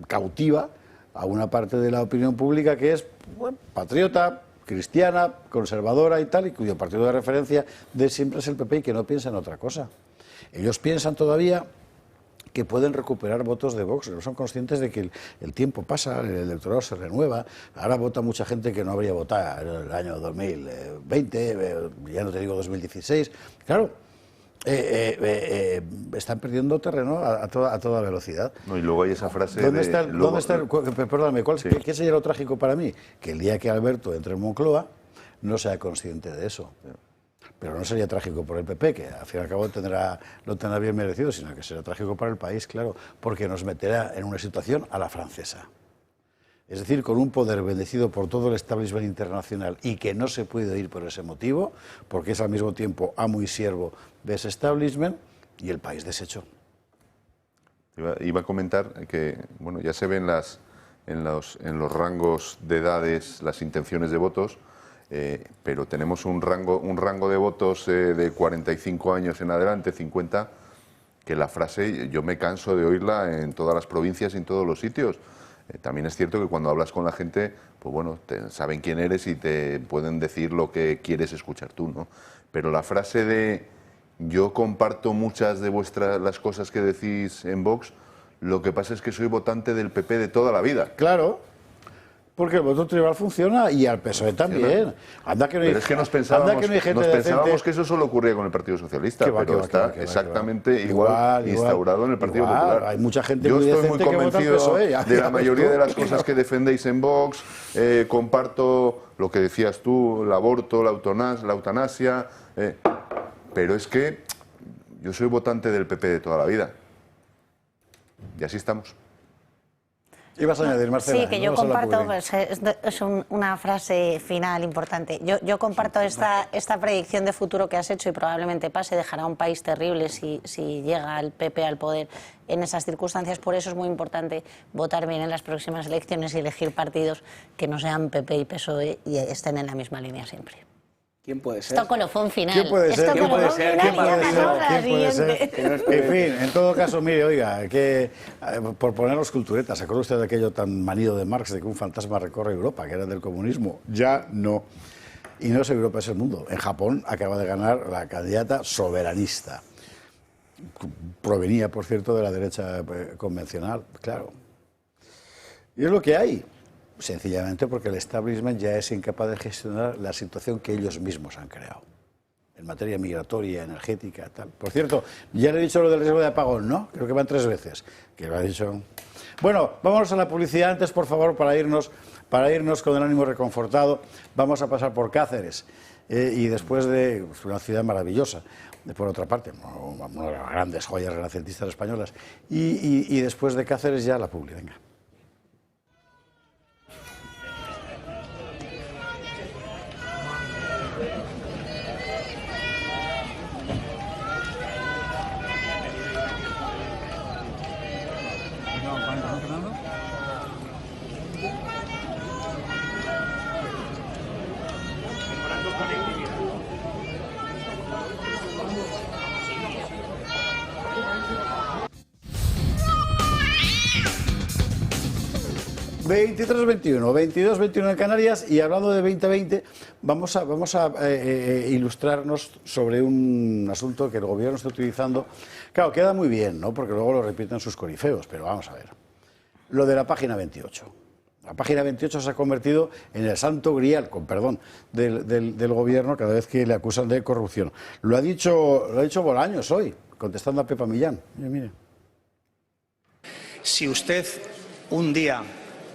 cautiva a una parte de la opinión pública que es patriota, cristiana, conservadora y tal, y cuyo partido de referencia de siempre es el PP y que no piensa en otra cosa. Ellos piensan todavía que pueden recuperar votos de Vox, no son conscientes de que el tiempo pasa, el electorado se renueva, ahora vota mucha gente que no habría votado en el año 2020, ya no te digo 2016, claro. Están perdiendo terreno a toda velocidad. No, y luego hay esa frase perdóname, ¿qué sería lo trágico para mí? Que el día que Alberto entre en Moncloa no sea consciente de eso. Pero no sería trágico por el PP, que al fin y al cabo lo tendrá bien merecido, sino que será trágico para el país, claro, porque nos meterá en una situación a la francesa. Es decir, con un poder bendecido por todo el establishment internacional y que no se puede ir por ese motivo, porque es al mismo tiempo amo y siervo de ese establishment y el país deshecho. Iba a comentar que bueno, ya se ven en los rangos de edades las intenciones de votos, pero tenemos un rango de votos de 45 años en adelante, 50, que la frase yo me canso de oírla en todas las provincias y en todos los sitios. También es cierto que cuando hablas con la gente, pues bueno, saben quién eres y te pueden decir lo que quieres escuchar tú, ¿no? Pero la frase de yo comparto muchas de las cosas que decís en Vox, lo que pasa es que soy votante del PP de toda la vida. Claro, porque el voto tribal funciona y al PSOE también. Anda que no hay, pero es que nos pensábamos que eso solo ocurría con el Partido Socialista, pero está exactamente igual instaurado en el Partido Popular. Hay mucha gente Yo muy estoy muy convencido de la mayoría de las cosas que defendéis en Vox, comparto lo que decías tú, el aborto, la eutanasia, pero es que yo soy votante del PP de toda la vida. Y así estamos. Ibas a añadir, Marcela. Sí, que yo comparto, pues, es una frase final importante. Yo comparto esta predicción de futuro que has hecho y probablemente pase, dejará un país terrible si llega el PP al poder en esas circunstancias. Por eso es muy importante votar bien en las próximas elecciones y elegir partidos que no sean PP y PSOE y estén en la misma línea siempre. ¿Quién puede ser? Esto colofón final. ¿Quién puede ser? ¿Quién puede ser? ¿Quién puede ser? En fin, en todo caso, mire, oiga, que por ponerlos culturetas, ¿se acuerda usted de aquello tan manido de Marx de que un fantasma recorre Europa, que era del comunismo? Ya no. Y no es Europa, es el mundo. En Japón acaba de ganar la candidata soberanista. Provenía, por cierto, de la derecha convencional, claro. Y es lo que hay. Sencillamente porque el establishment ya es incapaz de gestionar la situación que ellos mismos han creado. En materia migratoria, energética, tal. Por cierto, ya le he dicho lo del riesgo de apagón, ¿no? Creo que van 3 veces. Que lo ha dicho. Bueno, vámonos a la publicidad antes, por favor, para irnos con el ánimo reconfortado. Vamos a pasar por Cáceres. Y después de una ciudad maravillosa, por otra parte, una de las grandes joyas renacentistas españolas. Y después de Cáceres ya la publi, venga. ...23-21, 22-21 en Canarias... ...y hablando de 2020... ...vamos a ilustrarnos sobre un asunto que el gobierno está utilizando... ...claro, queda muy bien, ¿no? Porque luego lo repiten sus corifeos... ...pero vamos a ver... ...lo de la página 28... La página 28 se ha convertido en el santo grial, con perdón, del gobierno cada vez que le acusan de corrupción. Lo ha dicho Bolaños hoy, contestando a Pepa Millán. Mire. Si usted un día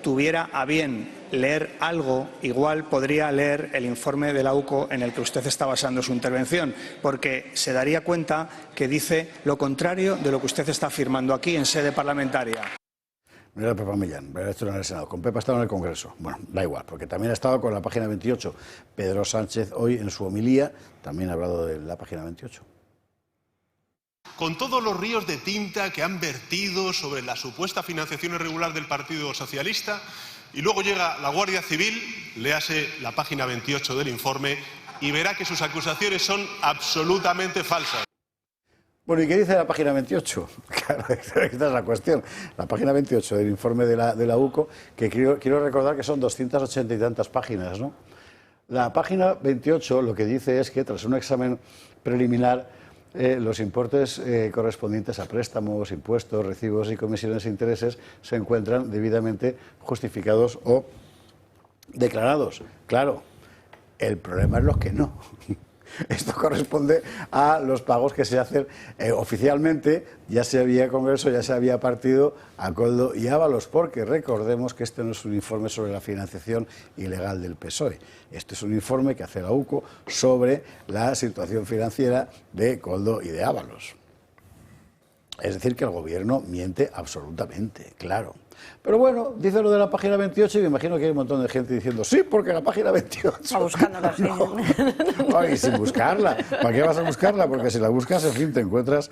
tuviera a bien leer algo, igual podría leer el informe de la UCO en el que usted está basando su intervención, porque se daría cuenta que dice lo contrario de lo que usted está afirmando aquí en sede parlamentaria. Mira Pepa Millán, esto en el Senado. Con Pepa ha estado en el Congreso. Bueno, da igual, porque también ha estado con la página 28. Pedro Sánchez hoy en su homilía también ha hablado de la página 28. Con todos los ríos de tinta que han vertido sobre la supuesta financiación irregular del Partido Socialista, y luego llega la Guardia Civil, léase la página 28 del informe, y verá que sus acusaciones son absolutamente falsas. Bueno, ¿y qué dice la página 28? Claro, esta es la cuestión. La página 28 del informe de la UCO, que quiero recordar que son 280 y tantas páginas, ¿no? La página 28 lo que dice es que tras un examen preliminar, los importes correspondientes a préstamos, impuestos, recibos y comisiones e intereses se encuentran debidamente justificados o declarados. Claro, el problema es los que no. Esto corresponde a los pagos que se hacen oficialmente, ya sea vía Congreso, ya sea vía partido, a Koldo y Ábalos, porque recordemos que este no es un informe sobre la financiación ilegal del PSOE. Este es un informe que hace la UCO sobre la situación financiera de Koldo y de Ábalos. Es decir, que el gobierno miente absolutamente, claro. Pero bueno, dice lo de la página 28 y me imagino que hay un montón de gente diciendo sí, porque la página 28... Está buscándola, sí. No, y sin buscarla. ¿Para qué vas a buscarla? Porque si la buscas, en fin, te encuentras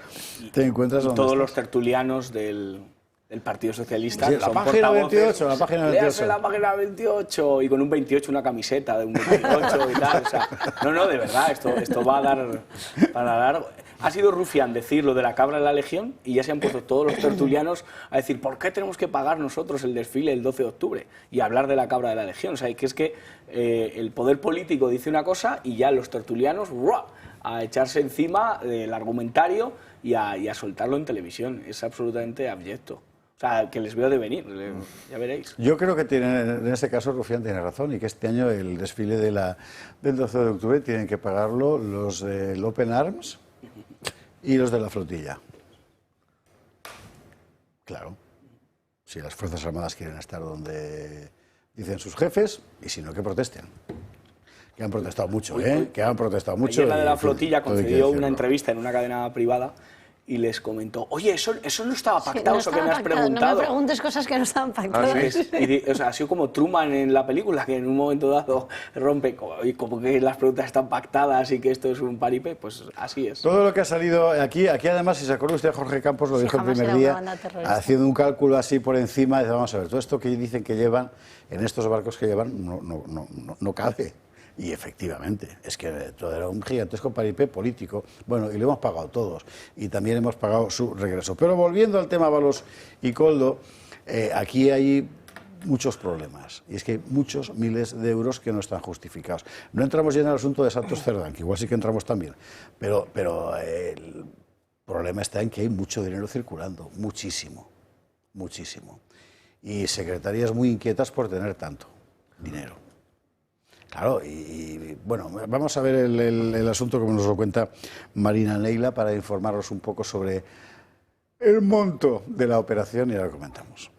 donde todos los tertulianos del Partido Socialista. Sí, la página 28, la página 28. Léase la página 28 y con un 28 una camiseta de un 28 y tal. O sea, no, de verdad, esto va a dar para dar... Ha sido rufián decir lo de la cabra de la Legión y ya se han puesto todos los tertulianos a decir ¿por qué tenemos que pagar nosotros el desfile el 12 de octubre? Y hablar de la cabra de la Legión. O sea, que es que el poder político dice una cosa y ya los tertulianos ¡ruah!, a echarse encima del argumentario y a soltarlo en televisión. Es absolutamente abyecto. O sea, que les veo de venir, ya veréis. Yo creo que en este caso Rufián tiene razón y que este año el desfile del 12 de octubre tienen que pagarlo los del Open Arms y los de la flotilla. Claro. Si las Fuerzas Armadas quieren estar donde dicen sus jefes, y si no, que protesten. Que han protestado mucho, ¿eh? Que han protestado mucho. Ayer la de la flotilla concedió una entrevista en una cadena privada y les comentó, oye, eso no estaba pactado, Sí, eso que me has preguntado. No me preguntes cosas que no estaban pactadas. O sea, ha sido como Truman en la película, que en un momento dado rompe, como que las preguntas están pactadas y que esto es un paripé, pues así es. Todo lo que ha salido aquí además, si se acuerda usted, Jorge Campos lo dijo el primer día, haciendo un cálculo así por encima, dice, vamos a ver, todo esto que dicen que llevan, en estos barcos que llevan, no cabe. Y efectivamente, es que todo era un gigantesco paripé político. Bueno, y lo hemos pagado todos. Y también hemos pagado su regreso. Pero volviendo al tema Ábalos y Koldo, aquí hay muchos problemas. Y es que hay muchos miles de euros que no están justificados. No entramos ya en el asunto de Santos Cerdán, que igual sí que entramos también. Pero el problema está en que hay mucho dinero circulando. Muchísimo. Muchísimo. Y secretarías muy inquietas por tener tanto dinero. Claro, y bueno, vamos a ver el asunto como nos lo cuenta Marina Neila para informarnos un poco sobre el monto de la operación y ahora comentamos.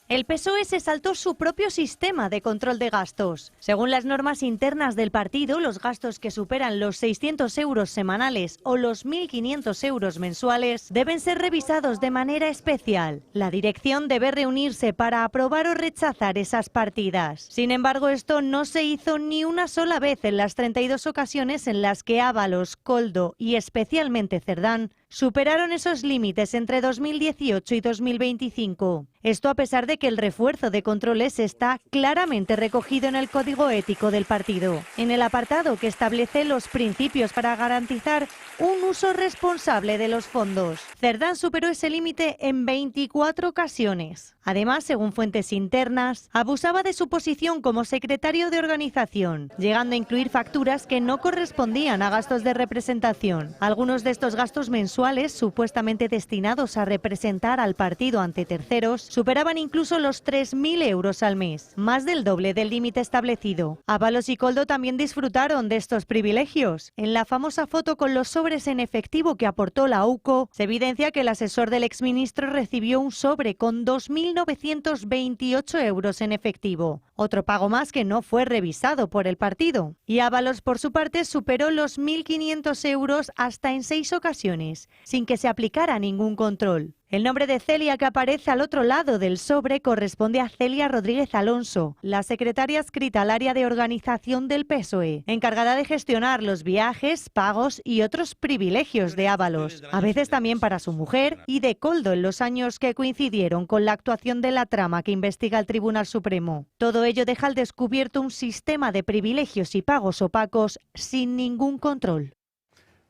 El PSOE se saltó su propio sistema de control de gastos. Según las normas internas del partido, los gastos que superan los 600 euros semanales o los 1.500 euros mensuales deben ser revisados de manera especial. La dirección debe reunirse para aprobar o rechazar esas partidas. Sin embargo, esto no se hizo ni una sola vez en las 32 ocasiones en las que Ábalos, Koldo y especialmente Cerdán superaron esos límites entre 2018 y 2025. Esto a pesar de que el refuerzo de controles está claramente recogido en el Código Ético del partido, en el apartado que establece los principios para garantizar un uso responsable de los fondos. Cerdán superó ese límite en 24 ocasiones. Además, según fuentes internas, abusaba de su posición como secretario de organización, llegando a incluir facturas que no correspondían a gastos de representación. Algunos de estos gastos mensuales, supuestamente destinados a representar al partido ante terceros, superaban incluso los 3.000 euros al mes, más del doble del límite establecido. Ábalos y Koldo también disfrutaron de estos privilegios. En la famosa foto con los sobres en efectivo que aportó la UCO, se evidencia que el asesor del exministro recibió un sobre con 2.928 euros en efectivo, otro pago más que no fue revisado por el partido. Y Ábalos, por su parte, superó los 1.500 euros hasta en 6 ocasiones, sin que se aplicara ningún control. El nombre de Celia que aparece al otro lado del sobre corresponde a Celia Rodríguez Alonso, la secretaria adscrita al área de organización del PSOE, encargada de gestionar los viajes, pagos y otros privilegios de Ábalos, a veces también para su mujer y de Koldo en los años que coincidieron con la actuación de la trama que investiga el Tribunal Supremo. Todo ello deja al descubierto un sistema de privilegios y pagos opacos sin ningún control.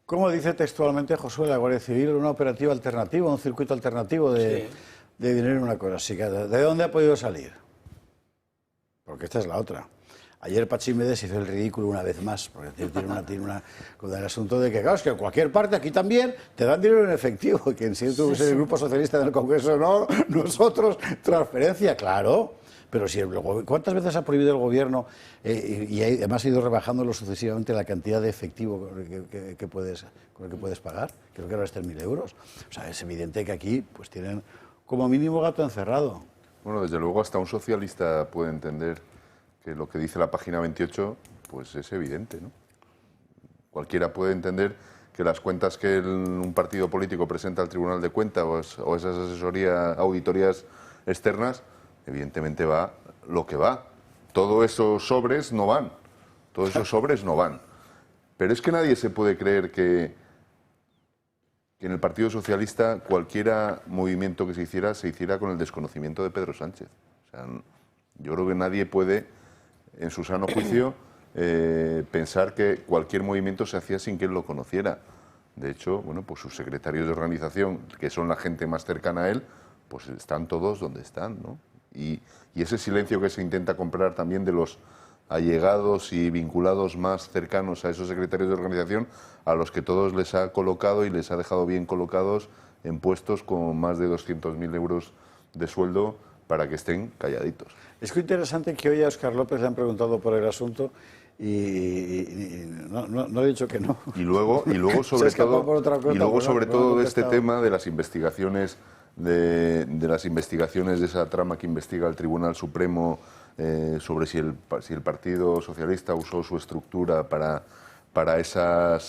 Como dice textualmente Josué, la Guardia Civil, una operativa alternativa, un circuito alternativo de dinero en una cosa así. ¿De dónde ha podido salir? Porque esta es la otra. Ayer Pachímedes hizo el ridículo una vez más, porque tiene una con el asunto de que, claro, es que en cualquier parte, aquí también, te dan dinero en efectivo, que en sí tú el Grupo Socialista del Congreso, no, nosotros, transferencia, claro. Pero si ¿cuántas veces ha prohibido el Gobierno y además ha ido rebajándolo sucesivamente la cantidad de efectivo con el que puedes pagar? Creo que ahora está en 1.000 euros. O sea, es evidente que aquí pues tienen como mínimo gato encerrado. Bueno, desde luego hasta un socialista puede entender que lo que dice la página 28 pues es evidente, ¿no? Cualquiera puede entender que las cuentas que un partido político presenta al Tribunal de Cuentas o esas auditorías externas, evidentemente va lo que va. Todos esos sobres no van. Todos esos sobres no van. Pero es que nadie se puede creer que en el Partido Socialista cualquier movimiento que se hiciera con el desconocimiento de Pedro Sánchez. O sea, yo creo que nadie puede, en su sano juicio, pensar que cualquier movimiento se hacía sin que él lo conociera. De hecho, bueno, pues sus secretarios de organización, que son la gente más cercana a él, pues están todos donde están, ¿no? Y ese silencio que se intenta comprar también de los allegados y vinculados más cercanos a esos secretarios de organización, a los que todos les ha colocado y les ha dejado bien colocados en puestos con más de 200.000 euros de sueldo para que estén calladitos. Es que interesante que hoy a Óscar López le han preguntado por el asunto y no he dicho que no. Y luego sobre todo de este tema de las investigaciones de esa trama que investiga el Tribunal Supremo sobre si el Partido Socialista usó su estructura para esa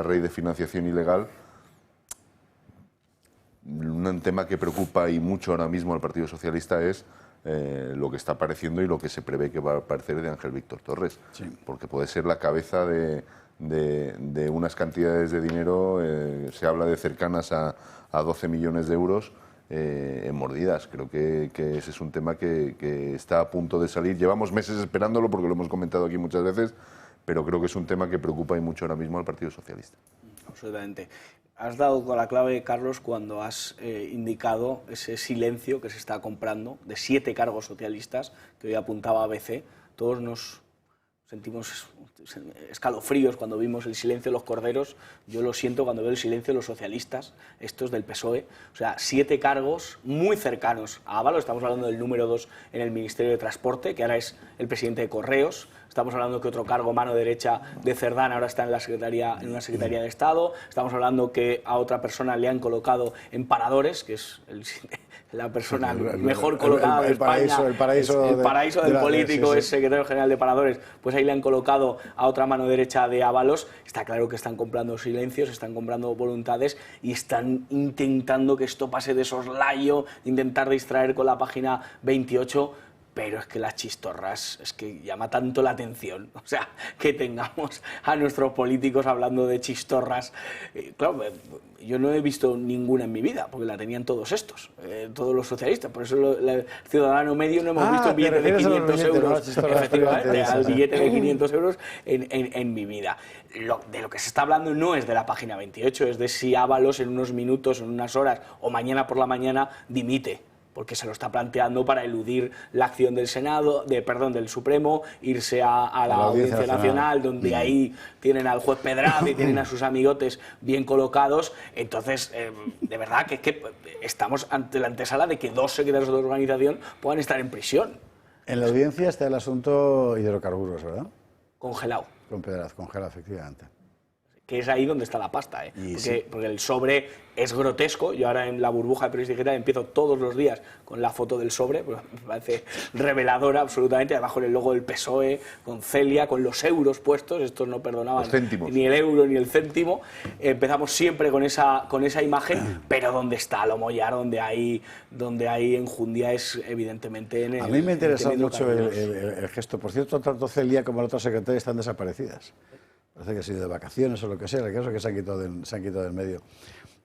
red de financiación ilegal. un tema que preocupa y mucho ahora mismo al Partido Socialista es lo que está apareciendo y lo que se prevé que va a aparecer de Ángel Víctor Torres, porque puede ser la cabeza de unas cantidades de dinero, se habla de cercanas a 12 millones de euros en mordidas. Creo que ese es un tema que está a punto de salir. Llevamos meses esperándolo porque lo hemos comentado aquí muchas veces, pero creo que es un tema que preocupa y mucho ahora mismo al Partido Socialista. Absolutamente. Has dado con la clave, Carlos, cuando has indicado ese silencio que se está comprando de 7 cargos socialistas que hoy apuntaba ABC. Todos nos sentimos escalofríos cuando vimos el silencio de los corderos. Yo lo siento cuando veo el silencio de los socialistas, estos del PSOE. O sea, 7 cargos muy cercanos a Ábalos. Estamos hablando del número 2 en el Ministerio de Transporte, que ahora es el presidente de Correos. Estamos hablando que otro cargo, mano derecha de Cerdán, ahora está en una Secretaría de Estado. Estamos hablando que a otra persona le han colocado en Paradores, que es la persona mejor colocada de España. El paraíso del político, es secretario general de Paradores. Pues ahí le han colocado a otra mano derecha de Ábalos. Está claro que están comprando silencios, están comprando voluntades y están intentando que esto pase de soslayo, intentar distraer con la página 28. Pero es que las chistorras, es que llama tanto la atención, o sea, que tengamos a nuestros políticos hablando de chistorras. Claro, yo no he visto ninguna en mi vida, porque la tenían todos estos, todos los socialistas, por eso el ciudadano medio no hemos visto un billete de 500 euros, efectivamente, al billete de 500 euros en mi vida. De lo que se está hablando no es de la página 28, es de si Ábalos en unos minutos, en unas horas o mañana por la mañana dimite, porque se lo está planteando para eludir la acción del del Supremo, irse a la Audiencia Nacional, donde ahí tienen al juez Pedraza y tienen a sus amigotes bien colocados. Entonces, de verdad que estamos ante la antesala de que 2 secretarios de organización puedan estar en prisión. En la audiencia está el asunto hidrocarburos, ¿verdad? Congelado. Con Pedraza, congelado, efectivamente. Que es ahí donde está la pasta, porque el sobre es grotesco. Yo ahora en la burbuja de Periodistas Digital empiezo todos los días con la foto del sobre, pues me parece reveladora absolutamente, además con el logo del PSOE, con Celia, con los euros puestos, estos no perdonaban ni el euro ni el céntimo. Empezamos siempre con esa imagen, pero donde está Lomo Yar, donde hay enjundia es evidentemente en el... A mí me interesa mucho el gesto. Por cierto, tanto Celia como la otra secretaria están desaparecidas. Parece que ha sido de vacaciones o lo que sea, el caso es que se han quitado del medio.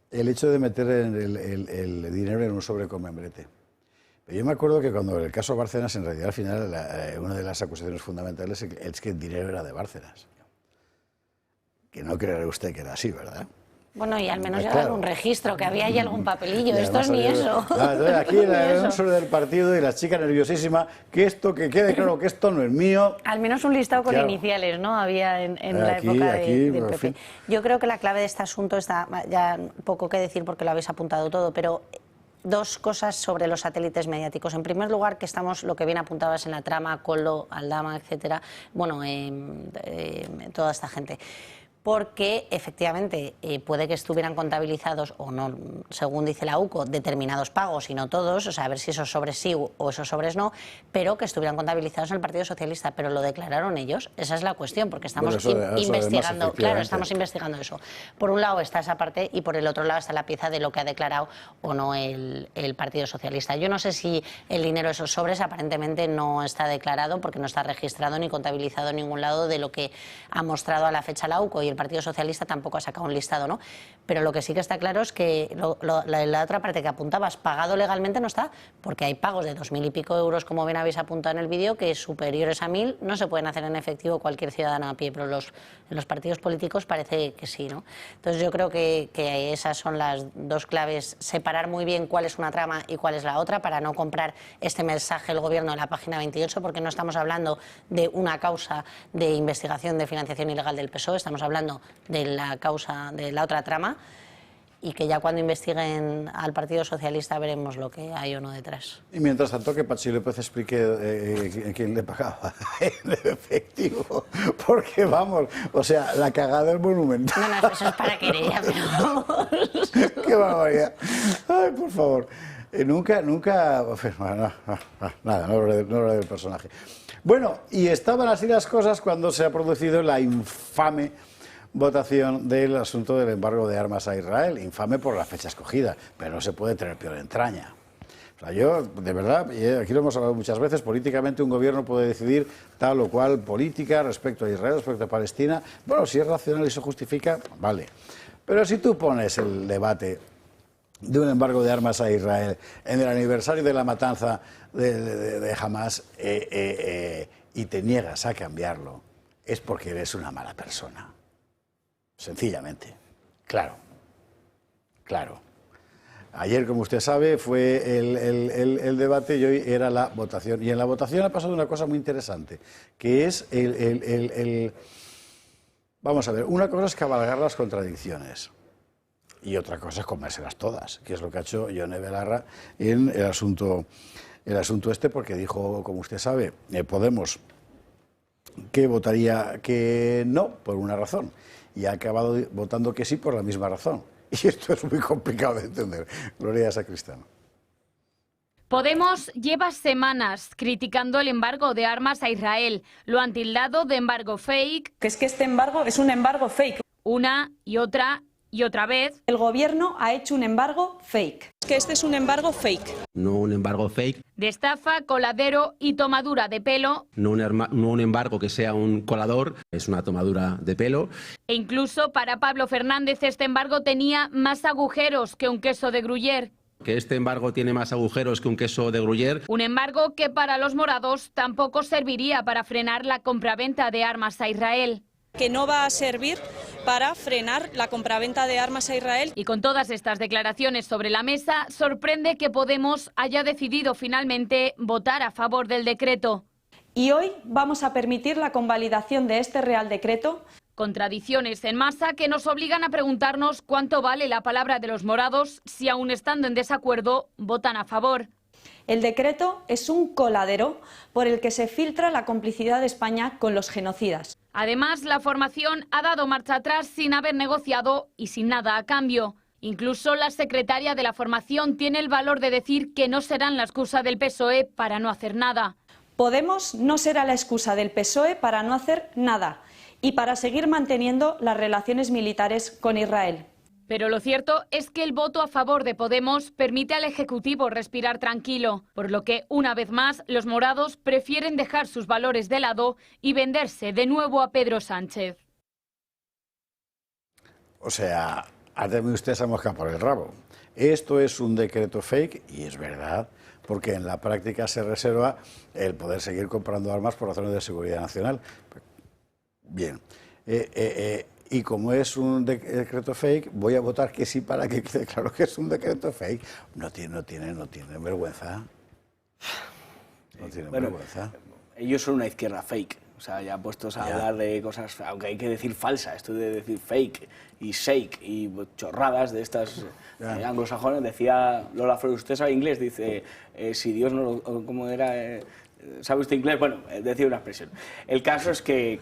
El hecho de meter el dinero en un sobre con membrete. Pero yo me acuerdo que cuando el caso Bárcenas, en realidad al final, una de las acusaciones fundamentales es que el dinero era de Bárcenas. Que no creerá usted que era así, ¿verdad? Bueno, y al menos llevar un registro, que había ahí algún papelillo. Esto es ni eso. Aquí era un sobre del partido y la chica nerviosísima, que quede claro que esto no es mío. Al menos un listado con iniciales, ¿no? Había en la época del PP. Yo creo que la clave de este asunto está, ya poco que decir porque lo habéis apuntado todo, pero 2 cosas sobre los satélites mediáticos. En primer lugar, que estamos, lo que bien apuntabas en la trama, Coldo, Aldama, etcétera, bueno, toda esta gente. Porque efectivamente puede que estuvieran contabilizados o no, según dice la UCO, determinados pagos y no todos, o sea, a ver si esos sobres sí o esos sobres no, pero que estuvieran contabilizados en el Partido Socialista, pero lo declararon ellos. Esa es la cuestión, porque estamos investigando, claro, estamos investigando eso. Por un lado está esa parte y por el otro lado está la pieza de lo que ha declarado o no el Partido Socialista. Yo no sé si el dinero de esos sobres aparentemente no está declarado porque no está registrado ni contabilizado en ningún lado de lo que ha mostrado a la fecha la UCO, y el Partido Socialista tampoco ha sacado un listado, ¿no? Pero lo que sí que está claro es que la otra parte que apuntabas, pagado legalmente, no está, porque hay pagos de 2.000 y pico euros, como bien habéis apuntado en el vídeo, que superiores a 1.000 no se pueden hacer en efectivo cualquier ciudadano a pie, pero en los partidos políticos parece que sí, ¿no? Entonces yo creo que esas son las 2 claves, separar muy bien cuál es una trama y cuál es la otra, para no comprar este mensaje el gobierno en la página 28, porque no estamos hablando de una causa de investigación de financiación ilegal del PSOE, estamos hablando de la causa de la otra trama, y que ya cuando investiguen al Partido Socialista veremos lo que hay o no detrás. Y mientras tanto que Patxi López explique quién le pagaba en efectivo, porque vamos, o sea, la cagada es monumental. No, eso es para querella, pero vamos. ¡Qué barbaridad! Ay, por favor. Nunca, nada, no hablaré del personaje. Bueno, y estaban así las cosas cuando se ha producido la infame votación del asunto del embargo de armas a Israel. Infame por la fecha escogida, pero no se puede tener peor entraña. O sea, yo, de verdad, y aquí lo hemos hablado muchas veces, políticamente un gobierno puede decidir tal o cual política respecto a Israel, respecto a Palestina. Bueno, si es racional y se justifica, vale. Pero si tú pones el debate de un embargo de armas a Israel en el aniversario de la matanza de Hamas y te niegas a cambiarlo, es porque eres una mala persona. Sencillamente. Claro. Claro. Ayer, como usted sabe, fue el debate y hoy era la votación. Y en la votación ha pasado una cosa muy interesante, que es Vamos a ver, una cosa es cabalgar las contradicciones y otra cosa es comérselas todas, que es lo que ha hecho Yone Belarra en el asunto este, porque dijo, como usted sabe, Podemos que votaría que no por una razón y ha acabado votando que sí por la misma razón. Y esto es muy complicado de entender. Gloria Sacristán. Podemos lleva semanas criticando el embargo de armas a Israel. Lo han tildado de embargo fake. Que es que este embargo es un embargo fake. Una y otra vez. El gobierno ha hecho un embargo fake. Es que este es un embargo fake. No un embargo fake. De estafa, coladero y tomadura de pelo. No un embargo que sea un colador, es una tomadura de pelo. E incluso para Pablo Fernández este embargo tenía más agujeros que un queso de Gruyère. Que este embargo tiene más agujeros que un queso de Gruyère. Un embargo que para los morados tampoco serviría para frenar la compraventa de armas a Israel. Que no va a servir para frenar la compraventa de armas a Israel. Y con todas estas declaraciones sobre la mesa, sorprende que Podemos haya decidido finalmente votar a favor del decreto. Y hoy vamos a permitir la convalidación de este Real Decreto. Contradicciones en masa que nos obligan a preguntarnos cuánto vale la palabra de los morados si, aun estando en desacuerdo, votan a favor. El decreto es un coladero por el que se filtra la complicidad de España con los genocidas. Además, la formación ha dado marcha atrás sin haber negociado y sin nada a cambio. Incluso la secretaria de la formación tiene el valor de decir que no serán la excusa del PSOE para no hacer nada. Podemos no será la excusa del PSOE para no hacer nada y para seguir manteniendo las relaciones militares con Israel. Pero lo cierto es que el voto a favor de Podemos permite al Ejecutivo respirar tranquilo, por lo que, una vez más, los morados prefieren dejar sus valores de lado y venderse de nuevo a Pedro Sánchez. O sea, áteme usted esa mosca por el rabo. Esto es un decreto fake y es verdad, porque en la práctica se reserva el poder seguir comprando armas por razones de seguridad nacional. Bien. Y como es un decreto fake, voy a votar que sí para que quede claro que es un decreto fake. No tiene vergüenza. No tiene vergüenza. Ellos son una izquierda fake. O sea, ya puestos a hablar de cosas, aunque hay que decir falsa, esto de decir fake y shake y chorradas de estas anglosajones. Decía Lola Flores, usted sabe inglés, dice, si Dios no lo... ¿Cómo era? ¿Sabe usted inglés? Bueno, decía una expresión. El caso es que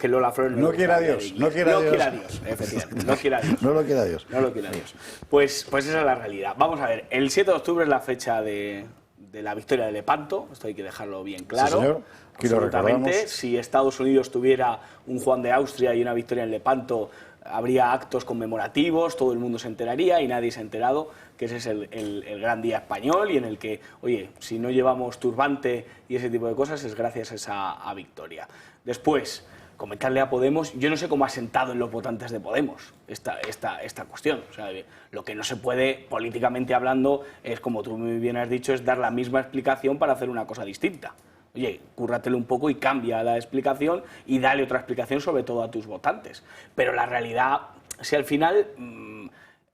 Lola Flores no quiera a Dios, no quiera a Dios, efectivamente, no quiera a Dios. No lo quiera Dios. No lo quiera Dios. Pues esa es la realidad. Vamos a ver, el 7 de octubre es la fecha de la victoria de Lepanto, esto hay que dejarlo bien claro. Sí, señor. Aquí lo recordamos. Si Estados Unidos tuviera un Juan de Austria y una victoria en Lepanto, habría actos conmemorativos, todo el mundo se enteraría y nadie se ha enterado que ese es el gran día español y en el que, oye, si no llevamos turbante y ese tipo de cosas es gracias a esa victoria. Después, comentarle a Podemos, yo no sé cómo ha sentado en los votantes de Podemos esta cuestión. O sea, lo que no se puede, políticamente hablando, es, como tú muy bien has dicho, es dar la misma explicación para hacer una cosa distinta. Oye, cúrratelo un poco y cambia la explicación y dale otra explicación sobre todo a tus votantes. Pero la realidad, si al final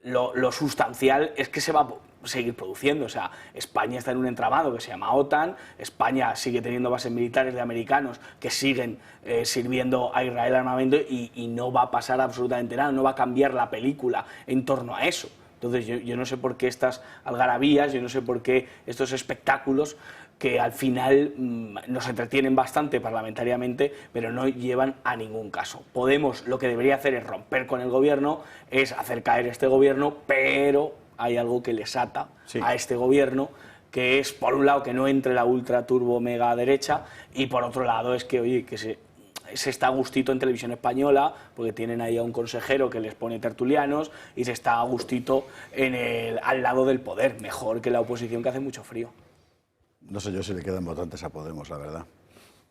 lo sustancial es que se va a seguir produciendo. O sea, España está en un entramado que se llama OTAN, España sigue teniendo bases militares de americanos que siguen sirviendo a Israel armamento y no va a pasar absolutamente nada, no va a cambiar la película en torno a eso. Entonces yo no sé por qué estas algarabías, yo no sé por qué estos espectáculos que al final nos entretienen bastante parlamentariamente, pero no llevan a ningún caso. Podemos, lo que debería hacer es romper con el gobierno, es hacer caer este gobierno, pero hay algo que les ata a este gobierno, que es, por un lado, que no entre la ultra turbo mega derecha, y por otro lado es que, oye, que se está a gustito en Televisión Española, porque tienen ahí a un consejero que les pone tertulianos y se está a gustito al lado del poder, mejor que la oposición, que hace mucho frío. No sé yo si le quedan votantes a Podemos, la verdad.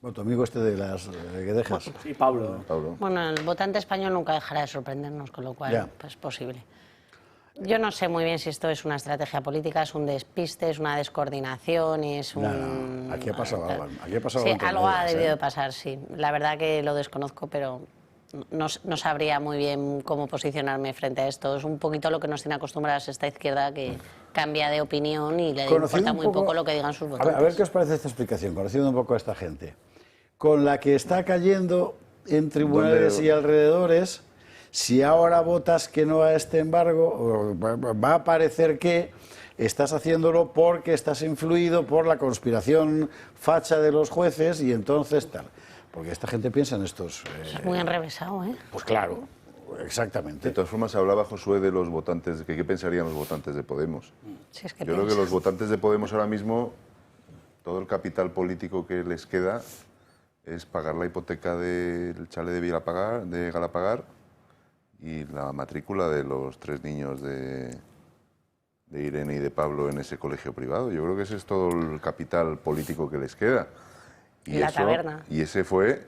Bueno, tu amigo este de las Guedejas. Sí, Pablo. Bueno, el votante español nunca dejará de sorprendernos, con lo cual pues, es posible. Yo no sé muy bien si esto es una estrategia política, es un despiste, es una descoordinación, es un... No, aquí ha pasado algo. Aquí ha pasado sí, algo ha debido de pasar, sí. La verdad que lo desconozco, pero no sabría muy bien cómo posicionarme frente a esto. Es un poquito lo que nos tiene acostumbrados esta izquierda, que cambia de opinión y le importa muy poco lo que digan sus votantes. A ver qué os parece esta explicación, conociendo un poco a esta gente. Con la que está cayendo en tribunales y alrededores, si ahora votas que no a este embargo, va a parecer que estás haciéndolo porque estás influido por la conspiración facha de los jueces y entonces tal. Porque esta gente piensa en estos... Es muy enrevesado, ¿eh? Pues claro, exactamente. De todas formas, hablaba Josué de los votantes, que qué pensarían los votantes de Podemos. Si es que yo creo que los votantes de Podemos ahora mismo, todo el capital político que les queda es pagar la hipoteca del chalet de Galapagar y la matrícula de los 3 niños de Irene y de Pablo en ese colegio privado. Yo creo que ese es todo el capital político que les queda. Y la taberna. Y ese fue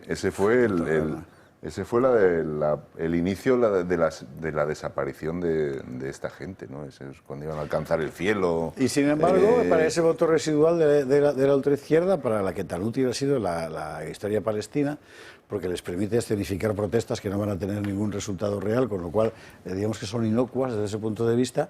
el inicio de la desaparición de esta gente, ¿no? Ese es cuando iban a alcanzar el cielo. Y sin embargo, para ese voto residual de la ultraizquierda, para la que tan útil ha sido la historia palestina, porque les permite escenificar protestas que no van a tener ningún resultado real, con lo cual digamos que son inocuas desde ese punto de vista,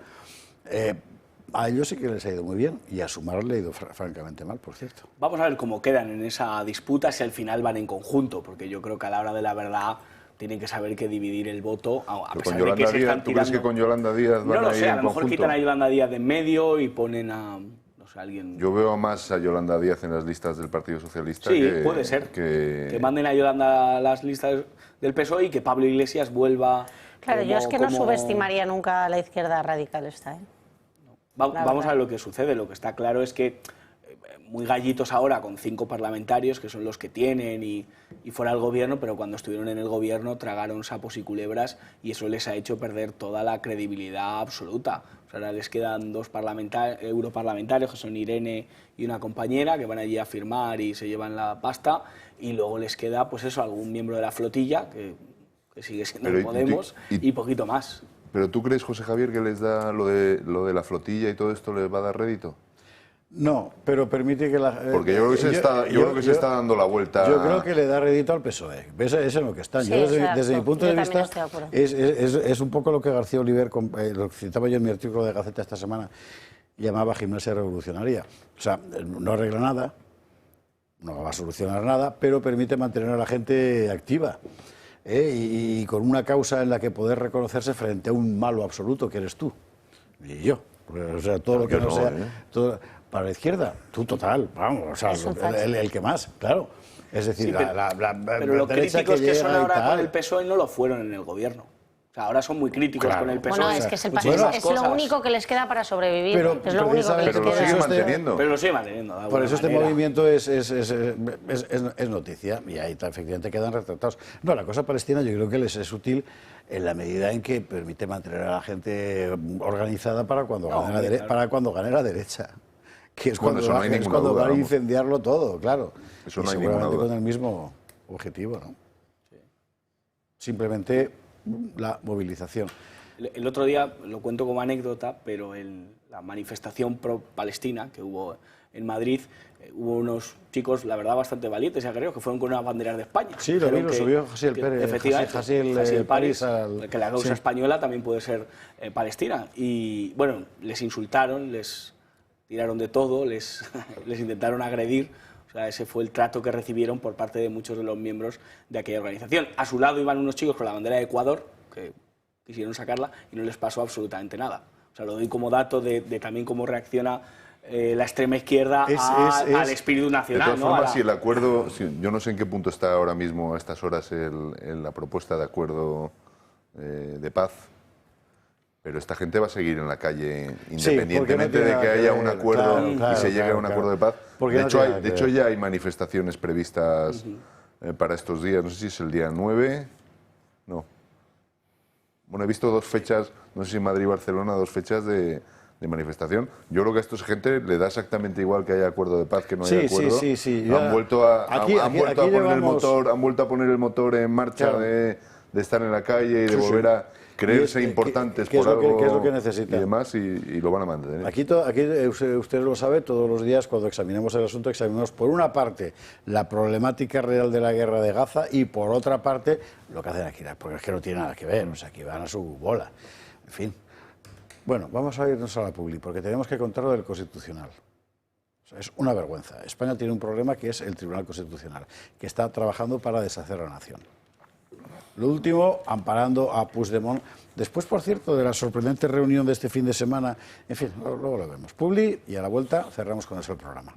a ellos sí que les ha ido muy bien, y a Sumar le ha ido francamente mal, por cierto. Vamos a ver cómo quedan en esa disputa, si al final van en conjunto, porque yo creo que a la hora de la verdad tienen que saber que dividir el voto, a pesar de que se están tirando... ¿Tú crees que con Yolanda Díaz van a ir en conjunto? No lo sé, a lo mejor quitan a Yolanda Díaz de en medio y ponen a... alguien... Yo veo más a Yolanda Díaz en las listas del Partido Socialista. Sí, puede ser. Que manden a Yolanda a las listas del PSOE y que Pablo Iglesias vuelva... Claro, yo es que no subestimaría nunca a la izquierda radical esta, ¿eh? Vamos a ver lo que sucede. Lo que está claro es que muy gallitos ahora con 5 parlamentarios, que son los que tienen, y fuera del gobierno, pero cuando estuvieron en el gobierno tragaron sapos y culebras y eso les ha hecho perder toda la credibilidad absoluta. O sea, ahora les quedan 2 europarlamentarios, que son Irene y una compañera, que van allí a firmar y se llevan la pasta, y luego les queda, pues eso, algún miembro de la flotilla, que sigue siendo el Podemos, y poquito más. ¿Pero tú crees, José Javier, que les da lo de la flotilla y todo esto les va a dar rédito? No, pero permite que la... Porque yo creo que se está dando la vuelta... Yo creo que le da rédito al PSOE. Eso es lo que están. Sí, desde mi punto de vista, es un poco lo que García Oliver, lo que citaba yo en mi artículo de Gaceta esta semana, llamaba gimnasia revolucionaria. O sea, no arregla nada, no va a solucionar nada, pero permite mantener a la gente activa. Y con una causa en la que poder reconocerse frente a un malo absoluto que eres tú y yo. O sea, todo lo que no sea... Para la izquierda, tú total, vamos, o sea, el que más, claro. Es decir, sí, pero lo críticos que son ahora con el PSOE no lo fueron en el gobierno. O sea, ahora son muy críticos con el PSOE. Bueno, es que es lo único que les queda para sobrevivir. Es lo único que les queda. Pero lo sigue manteniendo. Pero lo sigue manteniendo. Por eso este movimiento es noticia, y ahí efectivamente quedan retratados. No, la cosa palestina yo creo que les es útil en la medida en que permite mantener a la gente organizada para cuando gane la derecha. Que es cuando van a incendiarlo todo, claro. Eso y no hay seguramente ninguna duda. con el mismo objetivo, ¿no? Sí. Simplemente la movilización. El otro día, lo cuento como anécdota, pero en la manifestación pro-palestina que hubo en Madrid, hubo unos chicos, la verdad, bastante valientes y aguerridos, que fueron con unas banderas de España. Sí, lo subió Jasiel Pérez. Efectivamente, Jasiel París. Que la causa española también puede ser palestina. Y, bueno, les insultaron, les tiraron de todo, les intentaron agredir. O sea, ese fue el trato que recibieron por parte de muchos de los miembros de aquella organización. A su lado iban unos chicos con la bandera de Ecuador, que quisieron sacarla, y no les pasó absolutamente nada. O sea, lo doy como dato de también cómo reacciona la extrema izquierda al espíritu nacional. De todas formas, si el acuerdo... yo no sé en qué punto está ahora mismo, a estas horas, la propuesta de acuerdo de paz, pero esta gente va a seguir en la calle independientemente de que haya un acuerdo y se llegue a un acuerdo de paz. De hecho, ya hay manifestaciones previstas para estos días, no sé si es el día 9, no. Bueno, he visto 2 fechas, no sé si Madrid y Barcelona, 2 fechas de manifestación. Yo creo que a esta gente le da exactamente igual que haya acuerdo de paz, que no haya acuerdo. Sí. Han vuelto a poner el motor en marcha, claro, de estar en la calle y de volver a creerse importantes por algo que es lo que necesitan. Y demás, y lo van a mantener. Aquí usted lo sabe, todos los días cuando examinamos el asunto, examinamos por una parte la problemática real de la guerra de Gaza y por otra parte lo que hacen aquí, porque es que no tiene nada que ver, o sea, aquí van a su bola. En fin. Bueno, vamos a irnos a la publi, porque tenemos que contar lo del Constitucional. O sea, es una vergüenza. España tiene un problema que es el Tribunal Constitucional, que está trabajando para deshacer la nación. Lo último, amparando a Puigdemont, después, por cierto, de la sorprendente reunión de este fin de semana. En fin, luego lo vemos. Publi, y a la vuelta cerramos con eso el programa.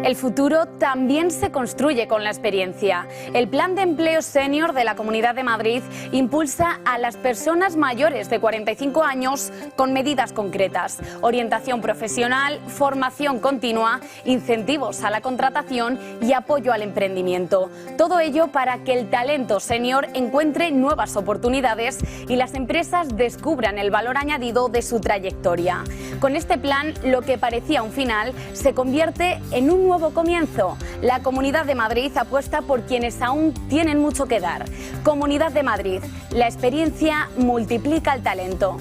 El futuro también se construye con la experiencia. El Plan de Empleo Senior de la Comunidad de Madrid impulsa a las personas mayores de 45 años con medidas concretas: orientación profesional, formación continua, incentivos a la contratación y apoyo al emprendimiento. Todo ello para que el talento senior encuentre nuevas oportunidades y las empresas descubran el valor añadido de su trayectoria. Con este plan, lo que parecía un final se convierte en un nuevo comienzo. La Comunidad de Madrid apuesta por quienes aún tienen mucho que dar. Comunidad de Madrid, la experiencia multiplica el talento.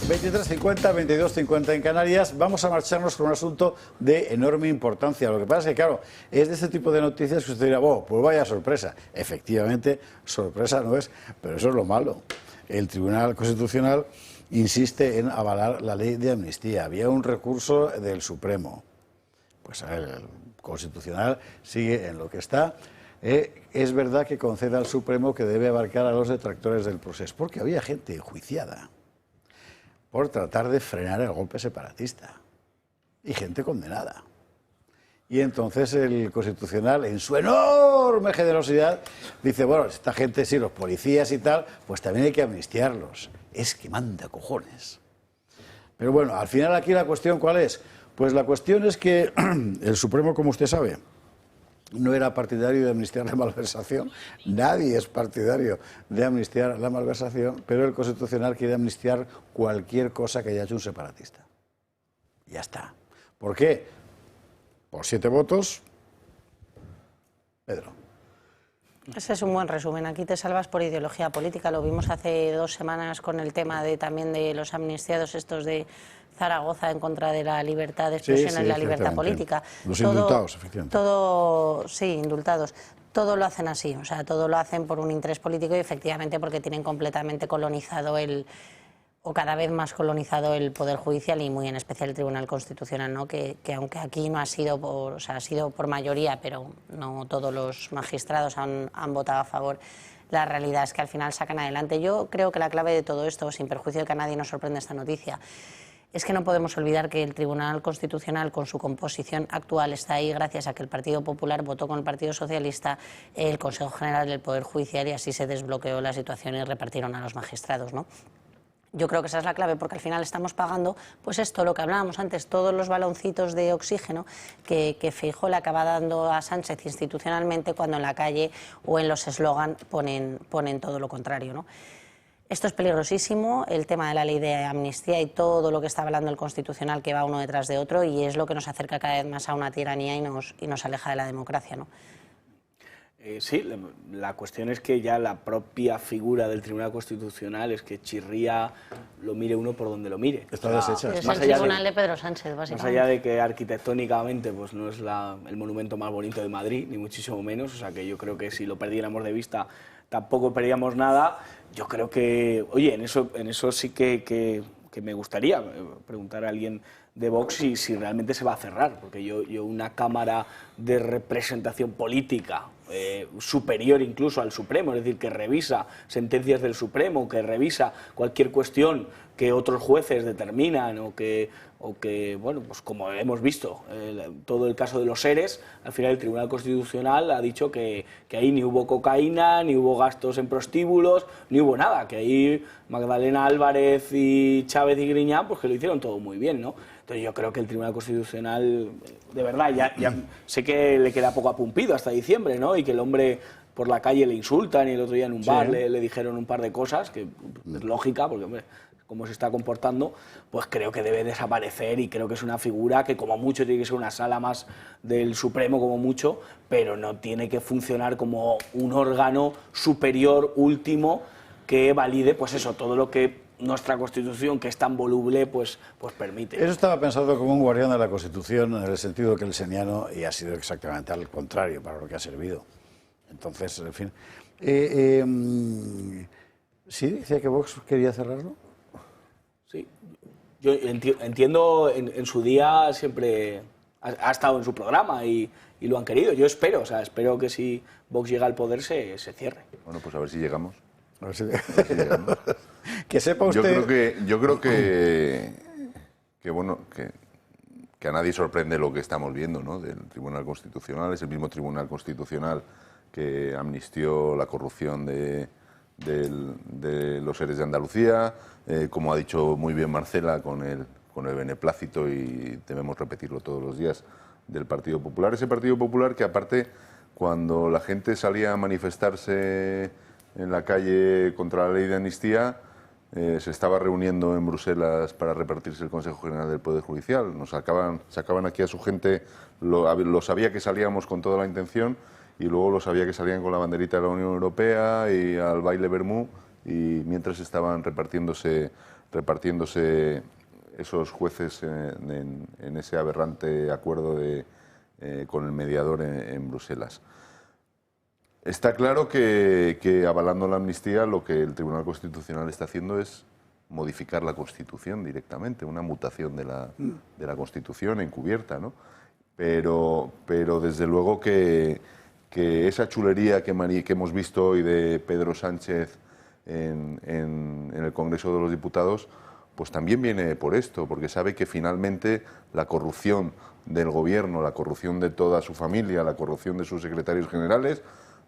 23:50, 22:50 en Canarias. Vamos a marcharnos con un asunto de enorme importancia. Lo que pasa es que, claro, es de este tipo de noticias que usted dirá, pues vaya sorpresa. Efectivamente, sorpresa no es, pero eso es lo malo. El Tribunal Constitucional insiste en avalar la ley de amnistía. Había un recurso del Supremo. Pues el Constitucional sigue en lo que está. Es verdad que concede al Supremo que debe abarcar a los detractores del proceso, porque había gente enjuiciada por tratar de frenar el golpe separatista y gente condenada. Y entonces el Constitucional, en su enorme generosidad, dice, bueno, esta gente, sí, los policías y tal, pues también hay que amnistiarlos. Es que manda cojones. Pero bueno, al final aquí la cuestión, ¿cuál es? Pues la cuestión es que el Supremo, como usted sabe, no era partidario de amnistiar la malversación. Nadie es partidario de amnistiar la malversación, pero el Constitucional quiere amnistiar cualquier cosa que haya hecho un separatista. Ya está. ¿Por qué? Por 7 votos. Pedro. Ese es un buen resumen. Aquí te salvas por ideología política. Lo vimos hace 2 semanas con el tema también de los amnistiados estos de Zaragoza en contra de la libertad de expresión y la libertad política. Los indultados, efectivamente. Sí, indultados. Todo lo hacen así, o sea, todo lo hacen por un interés político y efectivamente porque tienen completamente colonizado o cada vez más colonizado el Poder Judicial y muy en especial el Tribunal Constitucional, ¿no? que aunque aquí no ha sido ha sido por mayoría, pero no todos los magistrados han votado a favor, la realidad es que al final sacan adelante. Yo creo que la clave de todo esto, sin perjuicio de que a nadie nos sorprende esta noticia, es que no podemos olvidar que el Tribunal Constitucional, con su composición actual, está ahí gracias a que el Partido Popular votó con el Partido Socialista el Consejo General del Poder Judicial y así se desbloqueó la situación y repartieron a los magistrados, ¿no? Yo creo que esa es la clave, porque al final estamos pagando, pues esto, lo que hablábamos antes, todos los baloncitos de oxígeno que Feijóo le acaba dando a Sánchez institucionalmente, cuando en la calle o en los eslogan ponen todo lo contrario, ¿no? Esto es peligrosísimo, el tema de la ley de amnistía y todo lo que está hablando el Constitucional, que va uno detrás de otro, y es lo que nos acerca cada vez más a una tiranía y nos aleja de la democracia, ¿no? Sí, la cuestión es que ya la propia figura del Tribunal Constitucional es que chirría, lo mire uno por donde lo mire. Está deshecha. Es el tribunal de Pedro Sánchez, básicamente. Más allá de que arquitectónicamente pues no es el monumento más bonito de Madrid, ni muchísimo menos, o sea que yo creo que si lo perdiéramos de vista tampoco perdíamos nada. Yo creo que, oye, en eso sí que me gustaría preguntar a alguien de Vox si realmente se va a cerrar, porque yo una Cámara de representación política superior incluso al Supremo, es decir, que revisa sentencias del Supremo, que revisa cualquier cuestión que otros jueces determinan o que bueno, pues como hemos visto, todo el caso de los ERES, al final el Tribunal Constitucional ha dicho que ahí ni hubo cocaína, ni hubo gastos en prostíbulos, ni hubo nada, que ahí Magdalena Álvarez y Chávez y Griñán, pues que lo hicieron todo muy bien, ¿no? Entonces yo creo que el Tribunal Constitucional, de verdad, ya sé que le queda poco a Pumpido hasta diciembre, ¿no? Y que el hombre por la calle le insultan y el otro día en un bar le dijeron un par de cosas, que es lógica, porque hombre, como se está comportando, pues creo que debe desaparecer y creo que es una figura que como mucho tiene que ser una sala más del Supremo, como mucho, pero no tiene que funcionar como un órgano superior, último, que valide, pues eso, todo lo que nuestra Constitución, que es tan voluble, pues permite. Eso estaba pensado como un guardián de la Constitución, en el sentido que el seniano, y ha sido exactamente al contrario para lo que ha servido. Entonces, en fin. ¿Sí? ¿Decía que Vox quería cerrarlo? Sí. Yo entiendo, en su día siempre ha estado en su programa y lo han querido. Yo espero, espero que si Vox llega al poder se cierre. Bueno, pues a ver si llegamos. A ver si llegamos. Que sepa usted... Yo creo que bueno, que a nadie sorprende lo que estamos viendo, ¿no? Del Tribunal Constitucional. Es el mismo Tribunal Constitucional que amnistió la corrupción de los seres de Andalucía, como ha dicho muy bien Marcela, con el beneplácito, y debemos repetirlo todos los días, del Partido Popular. Ese Partido Popular que, aparte, cuando la gente salía a manifestarse en la calle contra la ley de amnistía, se estaba reuniendo en Bruselas para repartirse el Consejo General del Poder Judicial. Nos sacaban aquí a su gente, lo sabía que salíamos con toda la intención, y luego lo sabía que salían con la banderita de la Unión Europea y al baile Bermú, y mientras estaban repartiéndose esos jueces en ese aberrante acuerdo con el mediador en Bruselas. Está claro que avalando la amnistía, lo que el Tribunal Constitucional está haciendo es modificar la Constitución directamente, una mutación de la Constitución encubierta, ¿no? Pero desde luego que esa chulería que hemos visto hoy de Pedro Sánchez en el Congreso de los Diputados, pues también viene por esto, porque sabe que finalmente la corrupción del Gobierno, la corrupción de toda su familia, la corrupción de sus secretarios generales,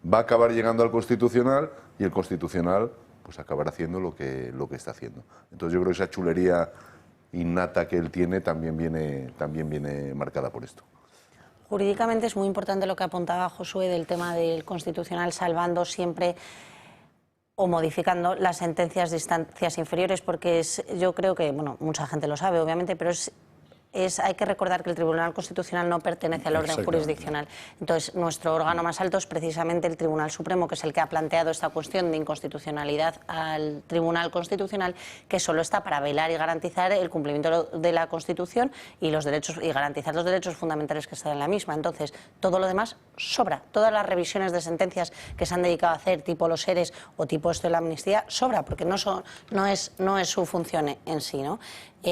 va a acabar llegando al Constitucional, y el Constitucional pues acabará haciendo lo que está haciendo. Entonces yo creo que esa chulería innata que él tiene también viene marcada por esto. Jurídicamente es muy importante lo que apuntaba Josué del tema del Constitucional, salvando siempre o modificando las sentencias de instancias inferiores, porque yo creo que, bueno, mucha gente lo sabe obviamente, pero hay que recordar que el Tribunal Constitucional no pertenece al orden jurisdiccional. Entonces, nuestro órgano más alto es precisamente el Tribunal Supremo, que es el que ha planteado esta cuestión de inconstitucionalidad al Tribunal Constitucional, que solo está para velar y garantizar el cumplimiento de la Constitución y los derechos, y garantizar los derechos fundamentales que están en la misma. Entonces, todo lo demás sobra. Todas las revisiones de sentencias que se han dedicado a hacer, tipo los ERES o tipo esto de la amnistía, sobra, porque no es su función en sí, ¿no?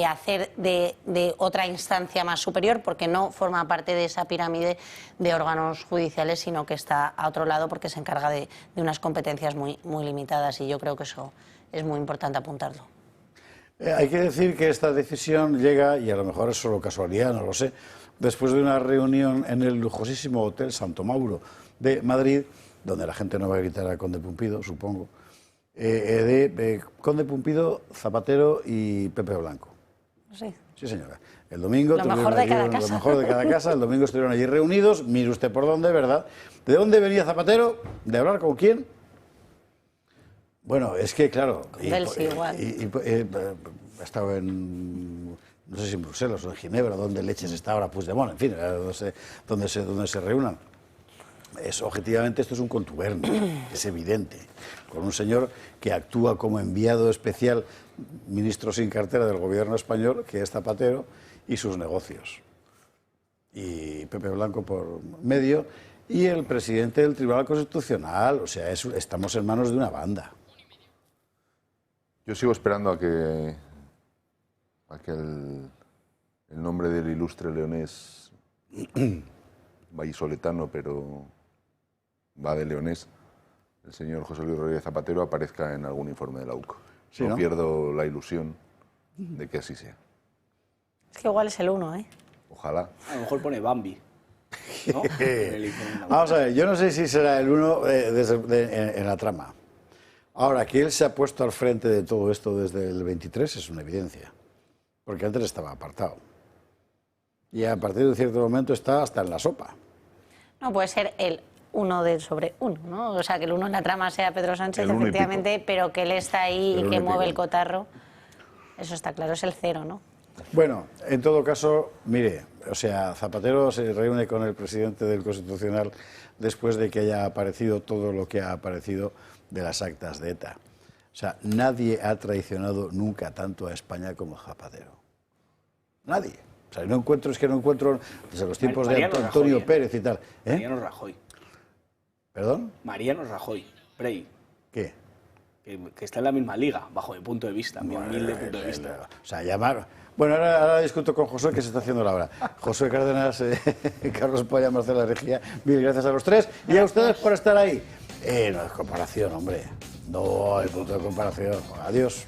Hacer de otra instancia más superior, porque no forma parte de esa pirámide de órganos judiciales, sino que está a otro lado, porque se encarga de unas competencias muy limitadas, y yo creo que eso es muy importante apuntarlo. Hay que decir que esta decisión llega, y a lo mejor es solo casualidad, no lo sé, después de una reunión en el lujosísimo Hotel Santo Mauro de Madrid, donde la gente no va a gritar a Conde Pumpido, supongo, de Conde Pumpido, Zapatero y Pepe Blanco. Sí, señora. El domingo lo mejor de cada casa. Lo mejor de cada casa. El domingo estuvieron allí reunidos. Mire usted por dónde, ¿verdad? ¿De dónde venía Zapatero? ¿De hablar con quién? Bueno, es que, claro... igual. Ha estado en... No sé si en Bruselas o en Ginebra, donde leches está ahora Puigdemont, en fin, donde se reúnan. Objetivamente esto es un contubernio, es evidente, con un señor que actúa como enviado especial, ministro sin cartera del gobierno español, que es Zapatero, y sus negocios. Y Pepe Blanco por medio, y el presidente del Tribunal Constitucional. O sea, estamos en manos de una banda. Yo sigo esperando a que el nombre del ilustre leonés vallisoletano, pero va de leonés, el señor José Luis Rodríguez Zapatero, aparezca en algún informe de la UCO. Sí, no pierdo la ilusión de que así sea. Es que igual es el uno, ¿eh? Ojalá. A lo mejor pone Bambi, ¿no? Vamos a ver, yo no sé si será el uno en la trama. Ahora, que él se ha puesto al frente de todo esto desde el 23 es una evidencia, porque antes estaba apartado. y a partir de un cierto momento está hasta en la sopa. No, puede ser el 1 sobre 1, ¿no? O sea, que el 1 en la trama sea Pedro Sánchez, efectivamente, pero que él está ahí y que mueve el cotarro. Eso está claro, es el 0, ¿no? Bueno, en todo caso, mire, o sea, Zapatero se reúne con el presidente del Constitucional después de que haya aparecido todo lo que ha aparecido de las actas de ETA. O sea, nadie ha traicionado nunca tanto a España como Zapatero. Nadie. O sea, no encuentro desde los tiempos de Antonio Rajoy, Pérez y tal. Mariano Rajoy. ¿Perdón? Mariano Rajoy, Prey. ¿Qué? Que está en la misma liga, bajo mi punto de vista, mi humilde punto de vista. O sea, llamar... Bueno, ahora discuto con Josué, que se está haciendo la hora. Josué Cárdenas, Carlos Polla, Marcela Regía, mil gracias a los tres y a ustedes por estar ahí. No es comparación, hombre. No hay punto de comparación. Adiós.